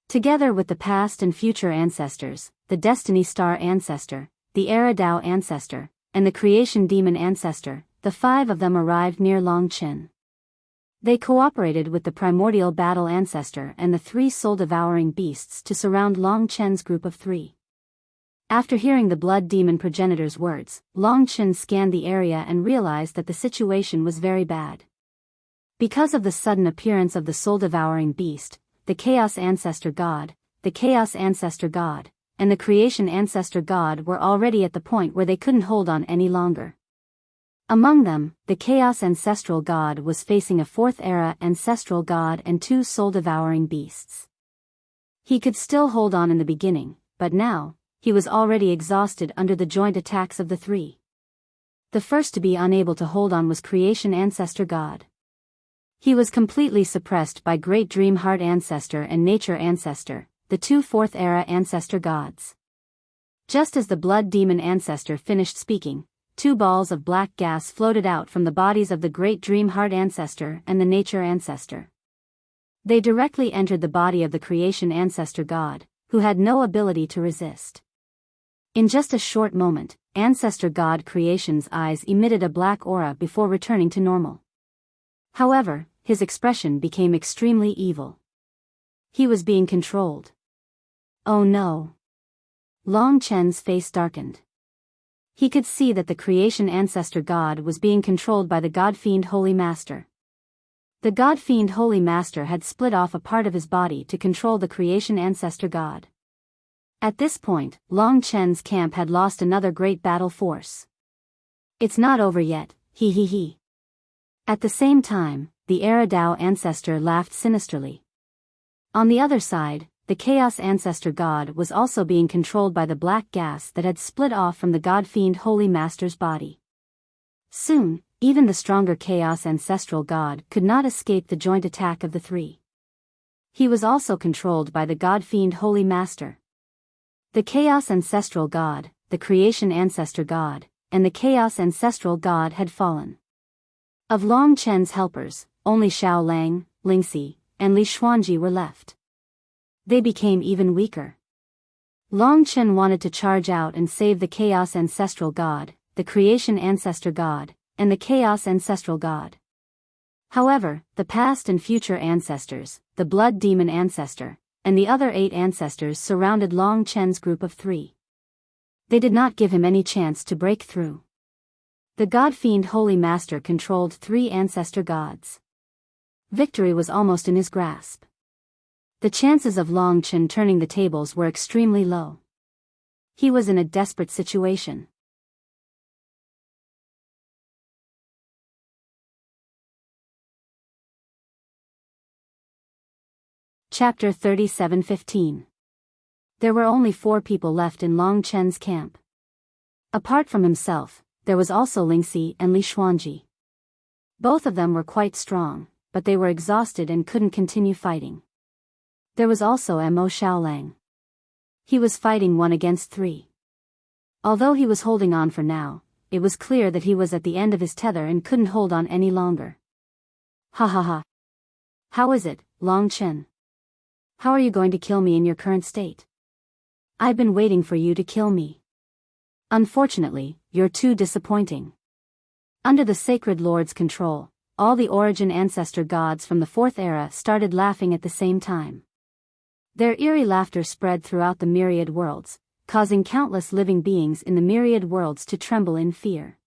Together with the past and future ancestors, the Destiny Star ancestor, the Era Dao ancestor, and the Creation Demon ancestor, the 5 of them arrived near Long Chen. They cooperated with the primordial battle ancestor and the 3 soul-devouring beasts to surround Long Chen's group of 3. After hearing the blood demon progenitor's words, Long Chen scanned the area and realized that the situation was very bad. Because of the sudden appearance of the soul-devouring beast, the Chaos Ancestor God, the Chaos Ancestor God, and the Creation Ancestor God were already at the point where they couldn't hold on any longer. Among them, the Chaos Ancestral God was facing a 4th Era Ancestral God and 2 soul-devouring beasts. He could still hold on in the beginning, but now, he was already exhausted under the joint attacks of the 3. The first to be unable to hold on was Creation Ancestor God. He was completely suppressed by Great Dream Heart Ancestor and Nature Ancestor, the 2 4th Era Ancestor Gods. Just as the Blood Demon Ancestor finished speaking, 2 balls of black gas floated out from the bodies of the Great Dream Heart Ancestor and the Nature Ancestor. They directly entered the body of the Creation Ancestor God, who had no ability to resist. In just a short moment, Ancestor God Creation's eyes emitted a black aura before returning to normal. However, his expression became extremely evil. He was being controlled. Oh no. Long Chen's face darkened. He could see that the Creation Ancestor God was being controlled by the God Fiend Holy Master. The God Fiend Holy Master had split off a part of his body to control the Creation Ancestor God. At this point, Long Chen's camp had lost another great battle force. It's not over yet, he he he. At the same time, the Era Dao ancestor laughed sinisterly. On the other side, the Chaos Ancestor God was also being controlled by the black gas that had split off from the God Fiend Holy Master's body. Soon, even the stronger Chaos Ancestral God could not escape the joint attack of the 3. He was also controlled by the God Fiend Holy Master. The Chaos Ancestral God, the Creation Ancestor God, and the Chaos Ancestral God had fallen. Of Long Chen's helpers, only Xiao Lang, Lingxi, and Li Xuanji were left. They became even weaker. Long Chen wanted to charge out and save the Chaos Ancestral God, the Creation Ancestor God, and the Chaos Ancestral God. However, the past and future ancestors, the Blood Demon Ancestor, and the other 8 ancestors surrounded Long Chen's group of 3. They did not give him any chance to break through. The God Fiend Holy Master controlled 3 ancestor gods. Victory was almost in his grasp. The chances of Long Chen turning the tables were extremely low. He was in a desperate situation. Chapter 37:15. There were only 4 people left in Long Chen's camp. Apart from himself, there was also Lingxi and Li Xuanji. Both of them were quite strong, but they were exhausted and couldn't continue fighting. There was also Mo Xiaolang. He was fighting 1 against 3. Although he was holding on for now, it was clear that he was at the end of his tether and couldn't hold on any longer. Ha ha ha. How is it, Long Chen? How are you going to kill me in your current state? I've been waiting for you to kill me. Unfortunately, you're too disappointing. Under the Sacred Lord's control, all the origin ancestor gods from the 4th era started laughing at the same time. Their eerie laughter spread throughout the myriad worlds, causing countless living beings in the myriad worlds to tremble in fear.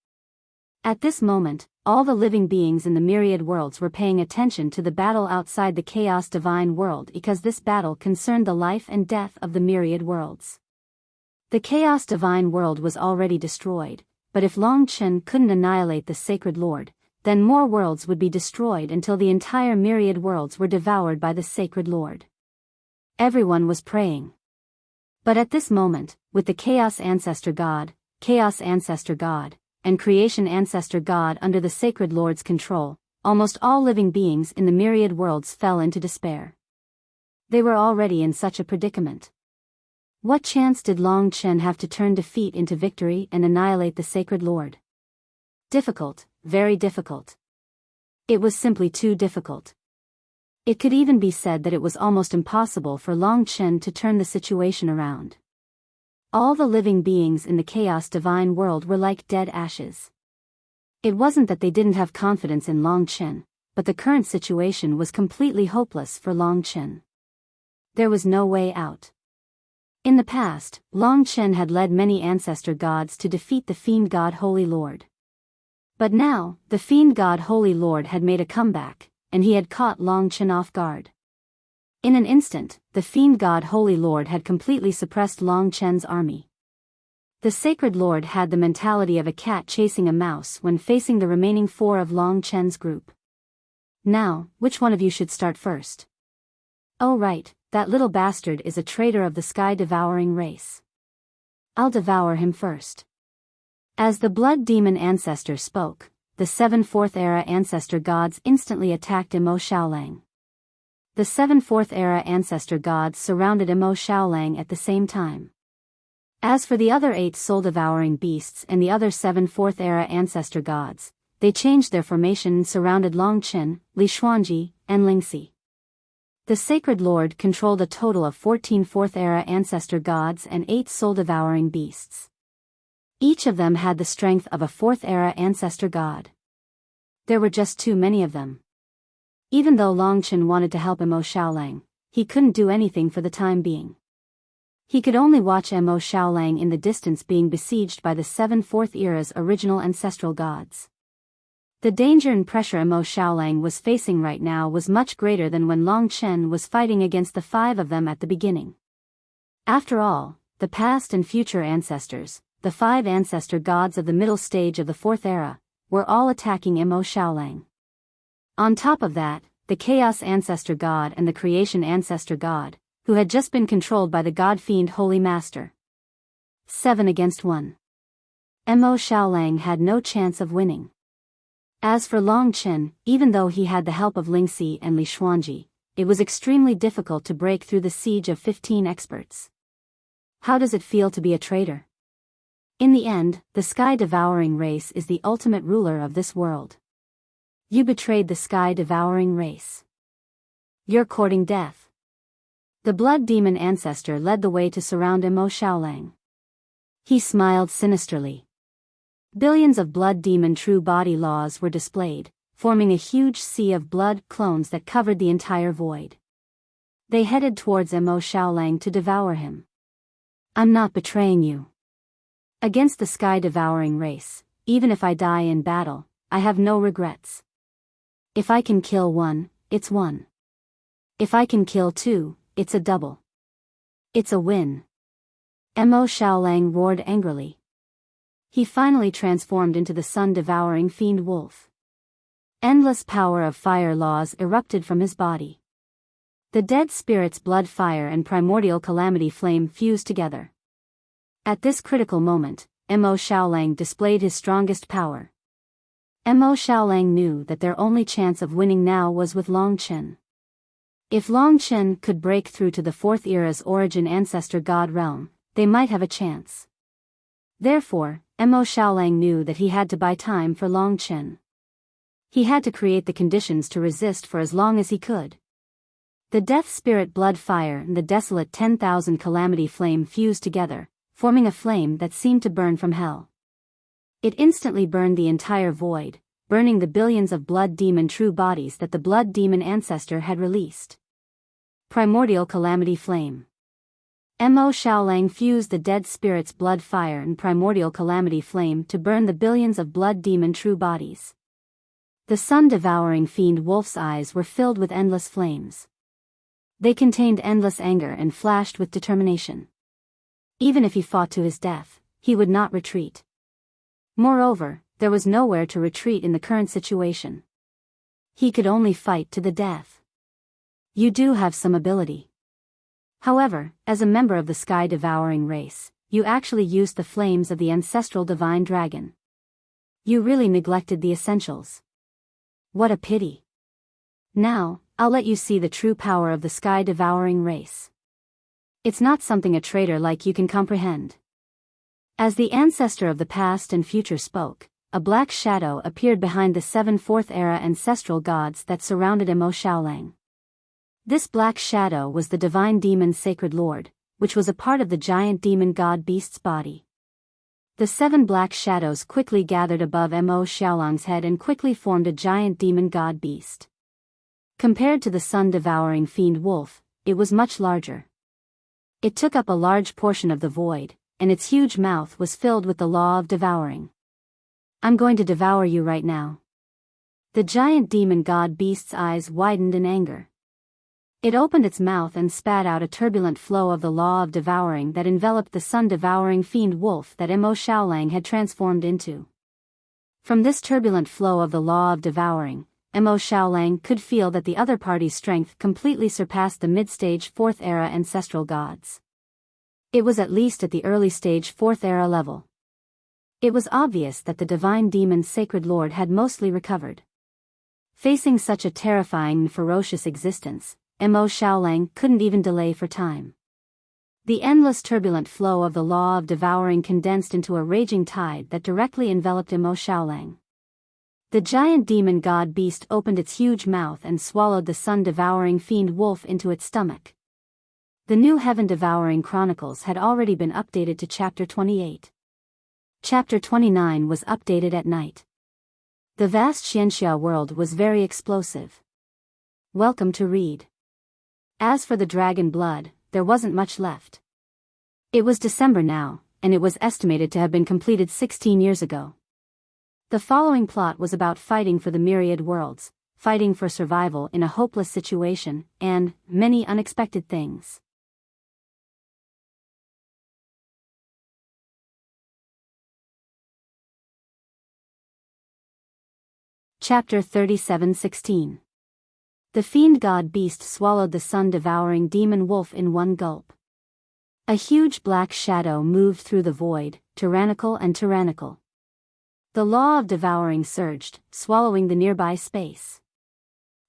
At this moment, all the living beings in the myriad worlds were paying attention to the battle outside the Chaos Divine world because this battle concerned the life and death of the myriad worlds. The Chaos Divine world was already destroyed, but if Long Chen couldn't annihilate the Sacred Lord, then more worlds would be destroyed until the entire myriad worlds were devoured by the Sacred Lord. Everyone was praying. But at this moment, with the Chaos Ancestor God, and Creation Ancestor God under the Sacred Lord's control, almost all living beings in the myriad worlds fell into despair. They were already in such a predicament. What chance did Long Chen have to turn defeat into victory and annihilate the Sacred Lord? Difficult, very difficult. It was simply too difficult. It could even be said that it was almost impossible for Long Chen to turn the situation around. All the living beings in the Chaos Divine world were like dead ashes. It wasn't that they didn't have confidence in Long Chen, but the current situation was completely hopeless for Long Chen. There was no way out. In the past, Long Chen had led many ancestor gods to defeat the Fiend God Holy Lord. But now, the Fiend God Holy Lord had made a comeback, and he had caught Long Chen off guard. In an instant, the Fiend God Holy Lord had completely suppressed Long Chen's army. The Sacred Lord had the mentality of a cat chasing a mouse when facing the remaining 4 of Long Chen's group. Now, which one of you should start first? Oh right, that little bastard is a traitor of the sky-devouring race. I'll devour him first. As the Blood Demon Ancestor spoke, the 7 4th era ancestor gods instantly attacked Mo Xiaolang. The 7 4th era ancestor gods surrounded Mo Xiaolang at the same time. As for the other 8 soul-devouring beasts and the other 7 4th era ancestor gods, they changed their formation and surrounded Long Chen, Li Xuanji, and Lingxi. The Sacred Lord controlled a total of 14 4th era ancestor gods and 8 soul-devouring beasts. Each of them had the strength of a 4th era ancestor god. There were just too many of them. Even though Long Chen wanted to help Mo Xiaolang, he couldn't do anything for the time being. He could only watch Mo Xiaolang in the distance being besieged by the 7 4th era's original ancestral gods. The danger and pressure Mo Xiaolang was facing right now was much greater than when Long Chen was fighting against the 5 of them at the beginning. After all, the past and future ancestors, the 5 ancestor gods of the middle stage of the 4th era, were all attacking Mo Xiaolang. On top of that, the Chaos Ancestor God and the Creation Ancestor God, who had just been controlled by the God-Fiend Holy Master. 7 against 1. Mo Xiaolang had no chance of winning. As for Long Chen, even though he had the help of Lingxi and Li Xuanji, it was extremely difficult to break through the siege of 15 experts. How does it feel to be a traitor? In the end, the sky-devouring race is the ultimate ruler of this world. You betrayed the sky-devouring race. You're courting death. The Blood Demon Ancestor led the way to surround Mo Xiaolang. He smiled sinisterly. Billions of Blood Demon true body laws were displayed, forming a huge sea of blood clones that covered the entire void. They headed towards Mo Xiaolang to devour him. I'm not betraying you. Against the sky-devouring race, even if I die in battle, I have no regrets. If I can kill 1, it's 1. If I can kill 2, it's a double. It's a win. Mo Xiaolang roared angrily. He finally transformed into the sun-devouring fiend wolf. Endless power of fire laws erupted from his body. The dead spirit's blood fire and primordial calamity flame fused together. At this critical moment, Mo Xiaolang displayed his strongest power. Mo Xiaolang knew that their only chance of winning now was with Long Chen. If Long Chen could break through to the Fourth Era's origin ancestor god realm, they might have a chance. Therefore, Mo Xiaolang knew that he had to buy time for Long Chen. He had to create the conditions to resist for as long as he could. The death spirit blood fire and the desolate 10,000 calamity flame fused together, forming a flame that seemed to burn from hell. It instantly burned the entire void, burning the billions of blood demon true bodies that the blood demon ancestor had released. Primordial calamity flame. Mo Xiaolang fused the dead spirit's blood fire and primordial calamity flame to burn the billions of blood demon true bodies. The sun-devouring fiend wolf's eyes were filled with endless flames. They contained endless anger and flashed with determination. Even if he fought to his death, he would not retreat. Moreover, there was nowhere to retreat in the current situation. He could only fight to the death. You do have some ability. However, as a member of the sky-devouring race, you actually used the flames of the ancestral divine dragon. You really neglected the essentials. What a pity. Now, I'll let you see the true power of the sky-devouring race. It's not something a traitor like you can comprehend. As the ancestor of the past and future spoke, a black shadow appeared behind the 7 Fourth Era ancestral gods that surrounded Mo Xiaolang. This black shadow was the divine demon Sacred Lord, which was a part of the giant demon god beast's body. The 7 black shadows quickly gathered above Mo Xiaolang's head and quickly formed a giant demon god beast. Compared to the sun-devouring fiend wolf, it was much larger. It took up a large portion of the void, and its huge mouth was filled with the law of devouring. I'm going to devour you right now. The giant demon god beast's eyes widened in anger. It opened its mouth and spat out a turbulent flow of the law of devouring that enveloped the sun-devouring fiend wolf that Mo Xiaolang had transformed into. From this turbulent flow of the law of devouring, Mo Xiaolang could feel that the other party's strength completely surpassed the mid-stage 4th Era ancestral gods. It was at least at the early stage 4th Era level. It was obvious that the divine demon Sacred Lord had mostly recovered. Facing such a terrifying and ferocious existence, Mo Xiaolang couldn't even delay for time. The endless turbulent flow of the law of devouring condensed into a raging tide that directly enveloped Mo Xiaolang. The giant demon god beast opened its huge mouth and swallowed the sun-devouring fiend wolf into its stomach. The new Heaven-devouring Chronicles had already been updated to Chapter 28. Chapter 29 was updated at night. The vast Xianxia world was very explosive. Welcome to read. As for the dragon blood, there wasn't much left. It was December now, and it was estimated to have been completed 16 years ago. The following plot was about fighting for the myriad worlds, fighting for survival in a hopeless situation, and many unexpected things. Chapter 37:16. The fiend god beast swallowed the sun-devouring demon wolf in one gulp. A huge black shadow moved through the void, tyrannical and tyrannical. The law of devouring surged, swallowing the nearby space.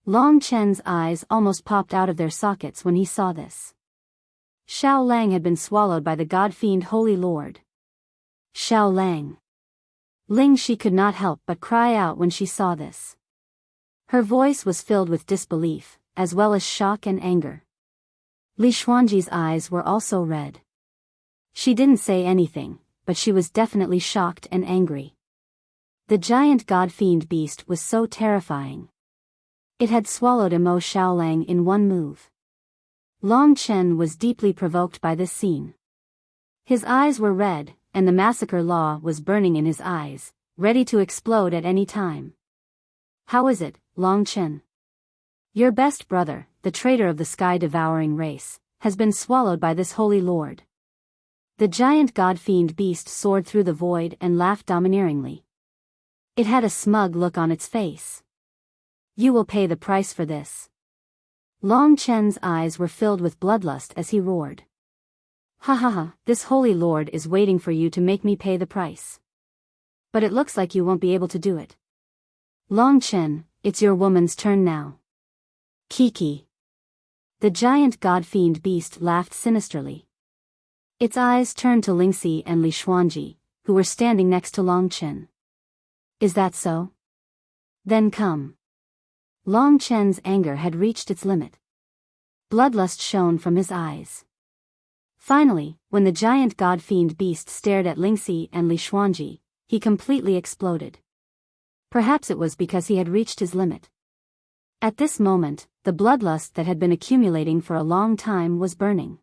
Long Chen's eyes almost popped out of their sockets when he saw this. Xiao Lang had been swallowed by the god-fiend Holy Lord. Xiao Lang. Ling Shi could not help but cry out when she saw this. Her voice was filled with disbelief, as well as shock and anger. Li Xuanji's eyes were also red. She didn't say anything, but she was definitely shocked and angry. The giant god-fiend beast was so terrifying. It had swallowed Mo Xiaolang in one move. Long Chen was deeply provoked by this scene. His eyes were red, and the massacre law was burning in his eyes, ready to explode at any time. How is it, Long Chen? Your best brother, the traitor of the sky-devouring race, has been swallowed by this holy lord. The giant god-fiend beast soared through the void and laughed domineeringly. It had a smug look on its face. You will pay the price for this. Long Chen's eyes were filled with bloodlust as he roared. Ha ha ha, this holy lord is waiting for you to make me pay the price. But it looks like you won't be able to do it. Long Chen, it's your woman's turn now. Kiki. The giant god-fiend beast laughed sinisterly. Its eyes turned to Lingxi and Li Xuanji, who were standing next to Long Chen. Is that so? Then come. Long Chen's anger had reached its limit. Bloodlust shone from his eyes. Finally, when the giant god-fiend beast stared at Lingxi and Li Xuanji, he completely exploded. Perhaps it was because he had reached his limit. At this moment, the bloodlust that had been accumulating for a long time was burning.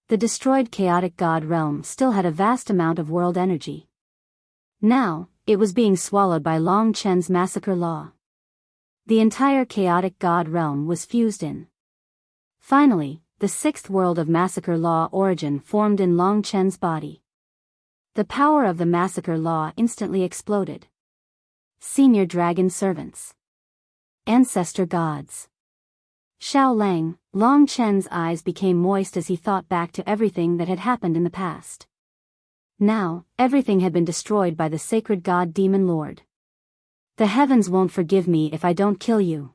The destroyed chaotic god realm still had a vast amount of world energy. Now, it was being swallowed by Long Chen's massacre law. The entire chaotic god realm was fused in. Finally, the sixth world of massacre law origin formed in Long Chen's body. The power of the massacre law instantly exploded. Senior dragon servants. Ancestor gods. Xiao Lang, Long Chen's eyes became moist as he thought back to everything that had happened in the past. Now, everything had been destroyed by the sacred god demon lord. The heavens won't forgive me if I don't kill you.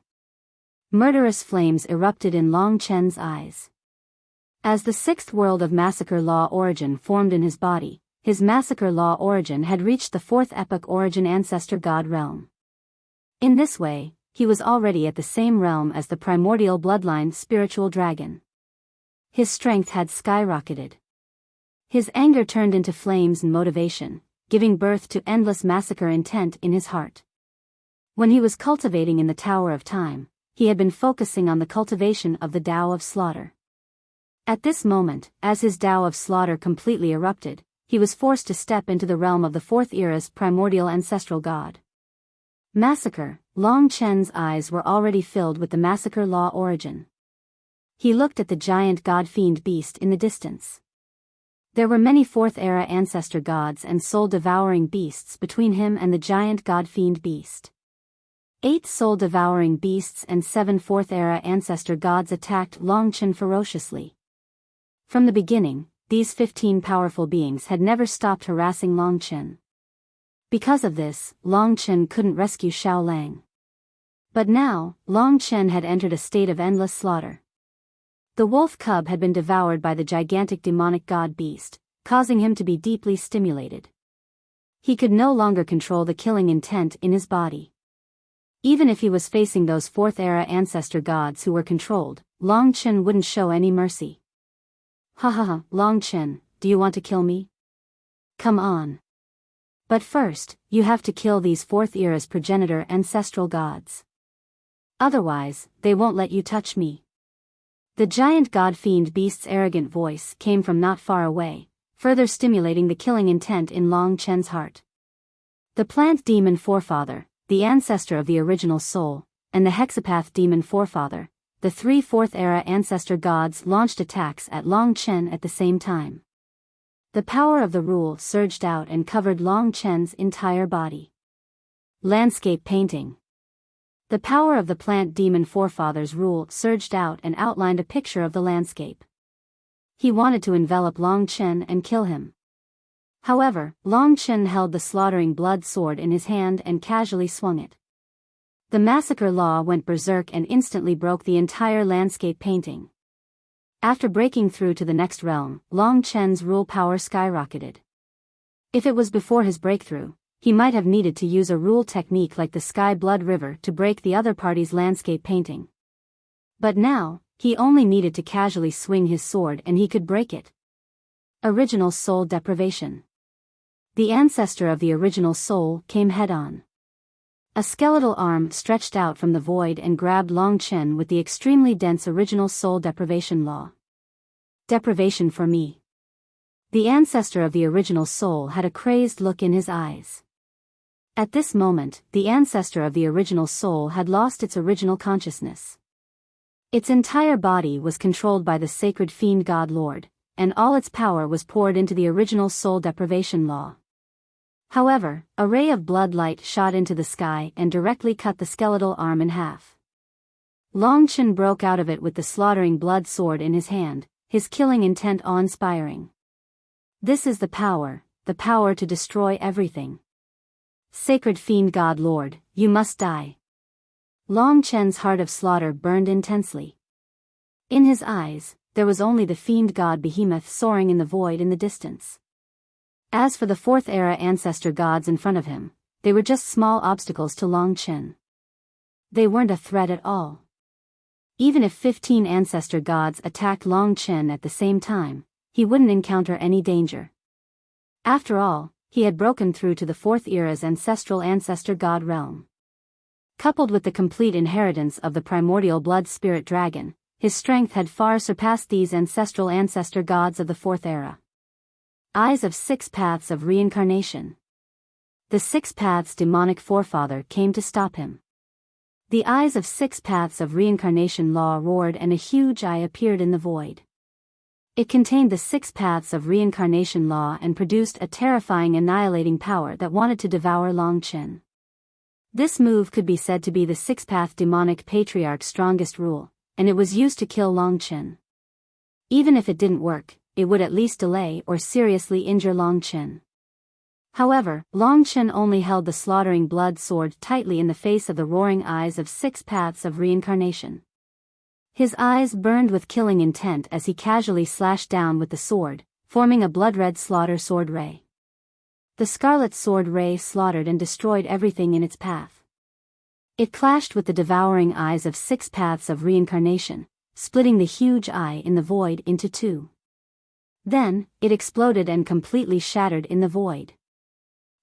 Murderous flames erupted in Long Chen's eyes. As the sixth world of massacre law origin formed in his body, his massacre law origin had reached the fourth epoch origin ancestor god realm. In this way, he was already at the same realm as the primordial bloodline spiritual dragon. His strength had skyrocketed. His anger turned into flames and motivation, giving birth to endless massacre intent in his heart. When he was cultivating in the Tower of Time, he had been focusing on the cultivation of the Tao of Slaughter. At this moment, as his Tao of Slaughter completely erupted, he was forced to step into the realm of the fourth era's primordial ancestral god. Massacre. Long Chen's eyes were already filled with the massacre law origin. He looked at the giant god-fiend beast in the distance. There were many fourth-era ancestor gods and soul-devouring beasts between him and the giant god-fiend beast. 8 soul-devouring beasts and 7 fourth-era ancestor gods attacked Long Chen ferociously. From the beginning, these 15 powerful beings had never stopped harassing Long Chen. Because of this, Long Chen couldn't rescue Xiao Lang. But now, Long Chen had entered a state of endless slaughter. The wolf cub had been devoured by the gigantic demonic god beast, causing him to be deeply stimulated. He could no longer control the killing intent in his body. Even if he was facing those fourth-era ancestor gods who were controlled, Long Chen wouldn't show any mercy. Ha ha ha, Long Chen, do you want to kill me? Come on. But first, you have to kill these fourth-era's progenitor ancestral gods. Otherwise, they won't let you touch me. The giant god-fiend beast's arrogant voice came from not far away, further stimulating the killing intent in Long Chen's heart. The plant demon forefather, the ancestor of the original soul, and the hexapath demon forefather, the 3 fourth-era ancestor gods launched attacks at Long Chen at the same time. The power of the rule surged out and covered Long Chen's entire body. Landscape painting. The power of the plant demon forefather's rule surged out and outlined a picture of the landscape. He wanted to envelop Long Chen and kill him. However, Long Chen held the slaughtering blood sword in his hand and casually swung it. The massacre law went berserk and instantly broke the entire landscape painting. After breaking through to the next realm, Long Chen's rule power skyrocketed. If it was before his breakthrough, he might have needed to use a rule technique like the Sky Blood River to break the other party's landscape painting. But now, he only needed to casually swing his sword and he could break it. Original soul deprivation. The ancestor of the original soul came head-on. A skeletal arm stretched out from the void and grabbed Long Chen with the extremely dense original soul deprivation law. Deprivation for me. The ancestor of the original soul had a crazed look in his eyes. At this moment, the ancestor of the original soul had lost its original consciousness. Its entire body was controlled by the sacred fiend god lord, and all its power was poured into the original soul deprivation law. However, a ray of blood light shot into the sky and directly cut the skeletal arm in half. Long Chen broke out of it with the slaughtering blood sword in his hand, his killing intent awe-inspiring. This is the power to destroy everything. Sacred fiend god lord, you must die. Long Chen's heart of slaughter burned intensely. In his eyes, there was only the fiend god behemoth soaring in the void in the distance. As for the fourth era ancestor gods in front of him, they were just small obstacles to Long Chen. They weren't a threat at all. Even if 15 ancestor gods attacked Long Chen at the same time, he wouldn't encounter any danger. After all, he had broken through to the fourth era's ancestral ancestor god realm. Coupled with the complete inheritance of the primordial blood spirit dragon, his strength had far surpassed these ancestral ancestor gods of the fourth era. Eyes of 6 paths of reincarnation. The 6 paths demonic forefather came to stop him. The eyes of 6 paths of reincarnation law roared and a huge eye appeared in the void. It contained the 6 paths of reincarnation law and produced a terrifying annihilating power that wanted to devour Long Chen. This move could be said to be the 6-path demonic patriarch's strongest rule, and it was used to kill Long Chen. Even if it didn't work, it would at least delay or seriously injure Long Chen. However, Long Chen only held the slaughtering blood sword tightly in the face of the roaring eyes of 6 paths of reincarnation. His eyes burned with killing intent as he casually slashed down with the sword, forming a blood-red slaughter sword ray. The scarlet sword ray slaughtered and destroyed everything in its path. It clashed with the devouring eyes of 6 paths of reincarnation, splitting the huge eye in the void into 2. Then, it exploded and completely shattered in the void.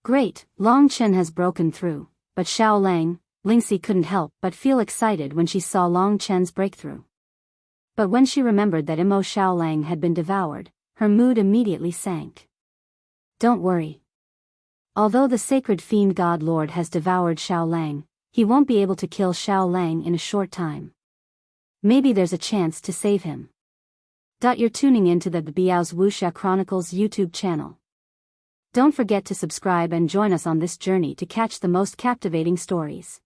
Great, Long Chen has broken through, but Xiao Lang, Lingxi couldn't help but feel excited when she saw Long Chen's breakthrough. But when she remembered that Imo Xiao Lang had been devoured, her mood immediately sank. Don't worry. Although the sacred fiend god lord has devoured Xiao Lang, he won't be able to kill Xiao Lang in a short time. Maybe there's a chance to save him. You're tuning into the Biyao's Wuxia Chronicles YouTube channel. Don't forget to subscribe and join us on this journey to catch the most captivating stories.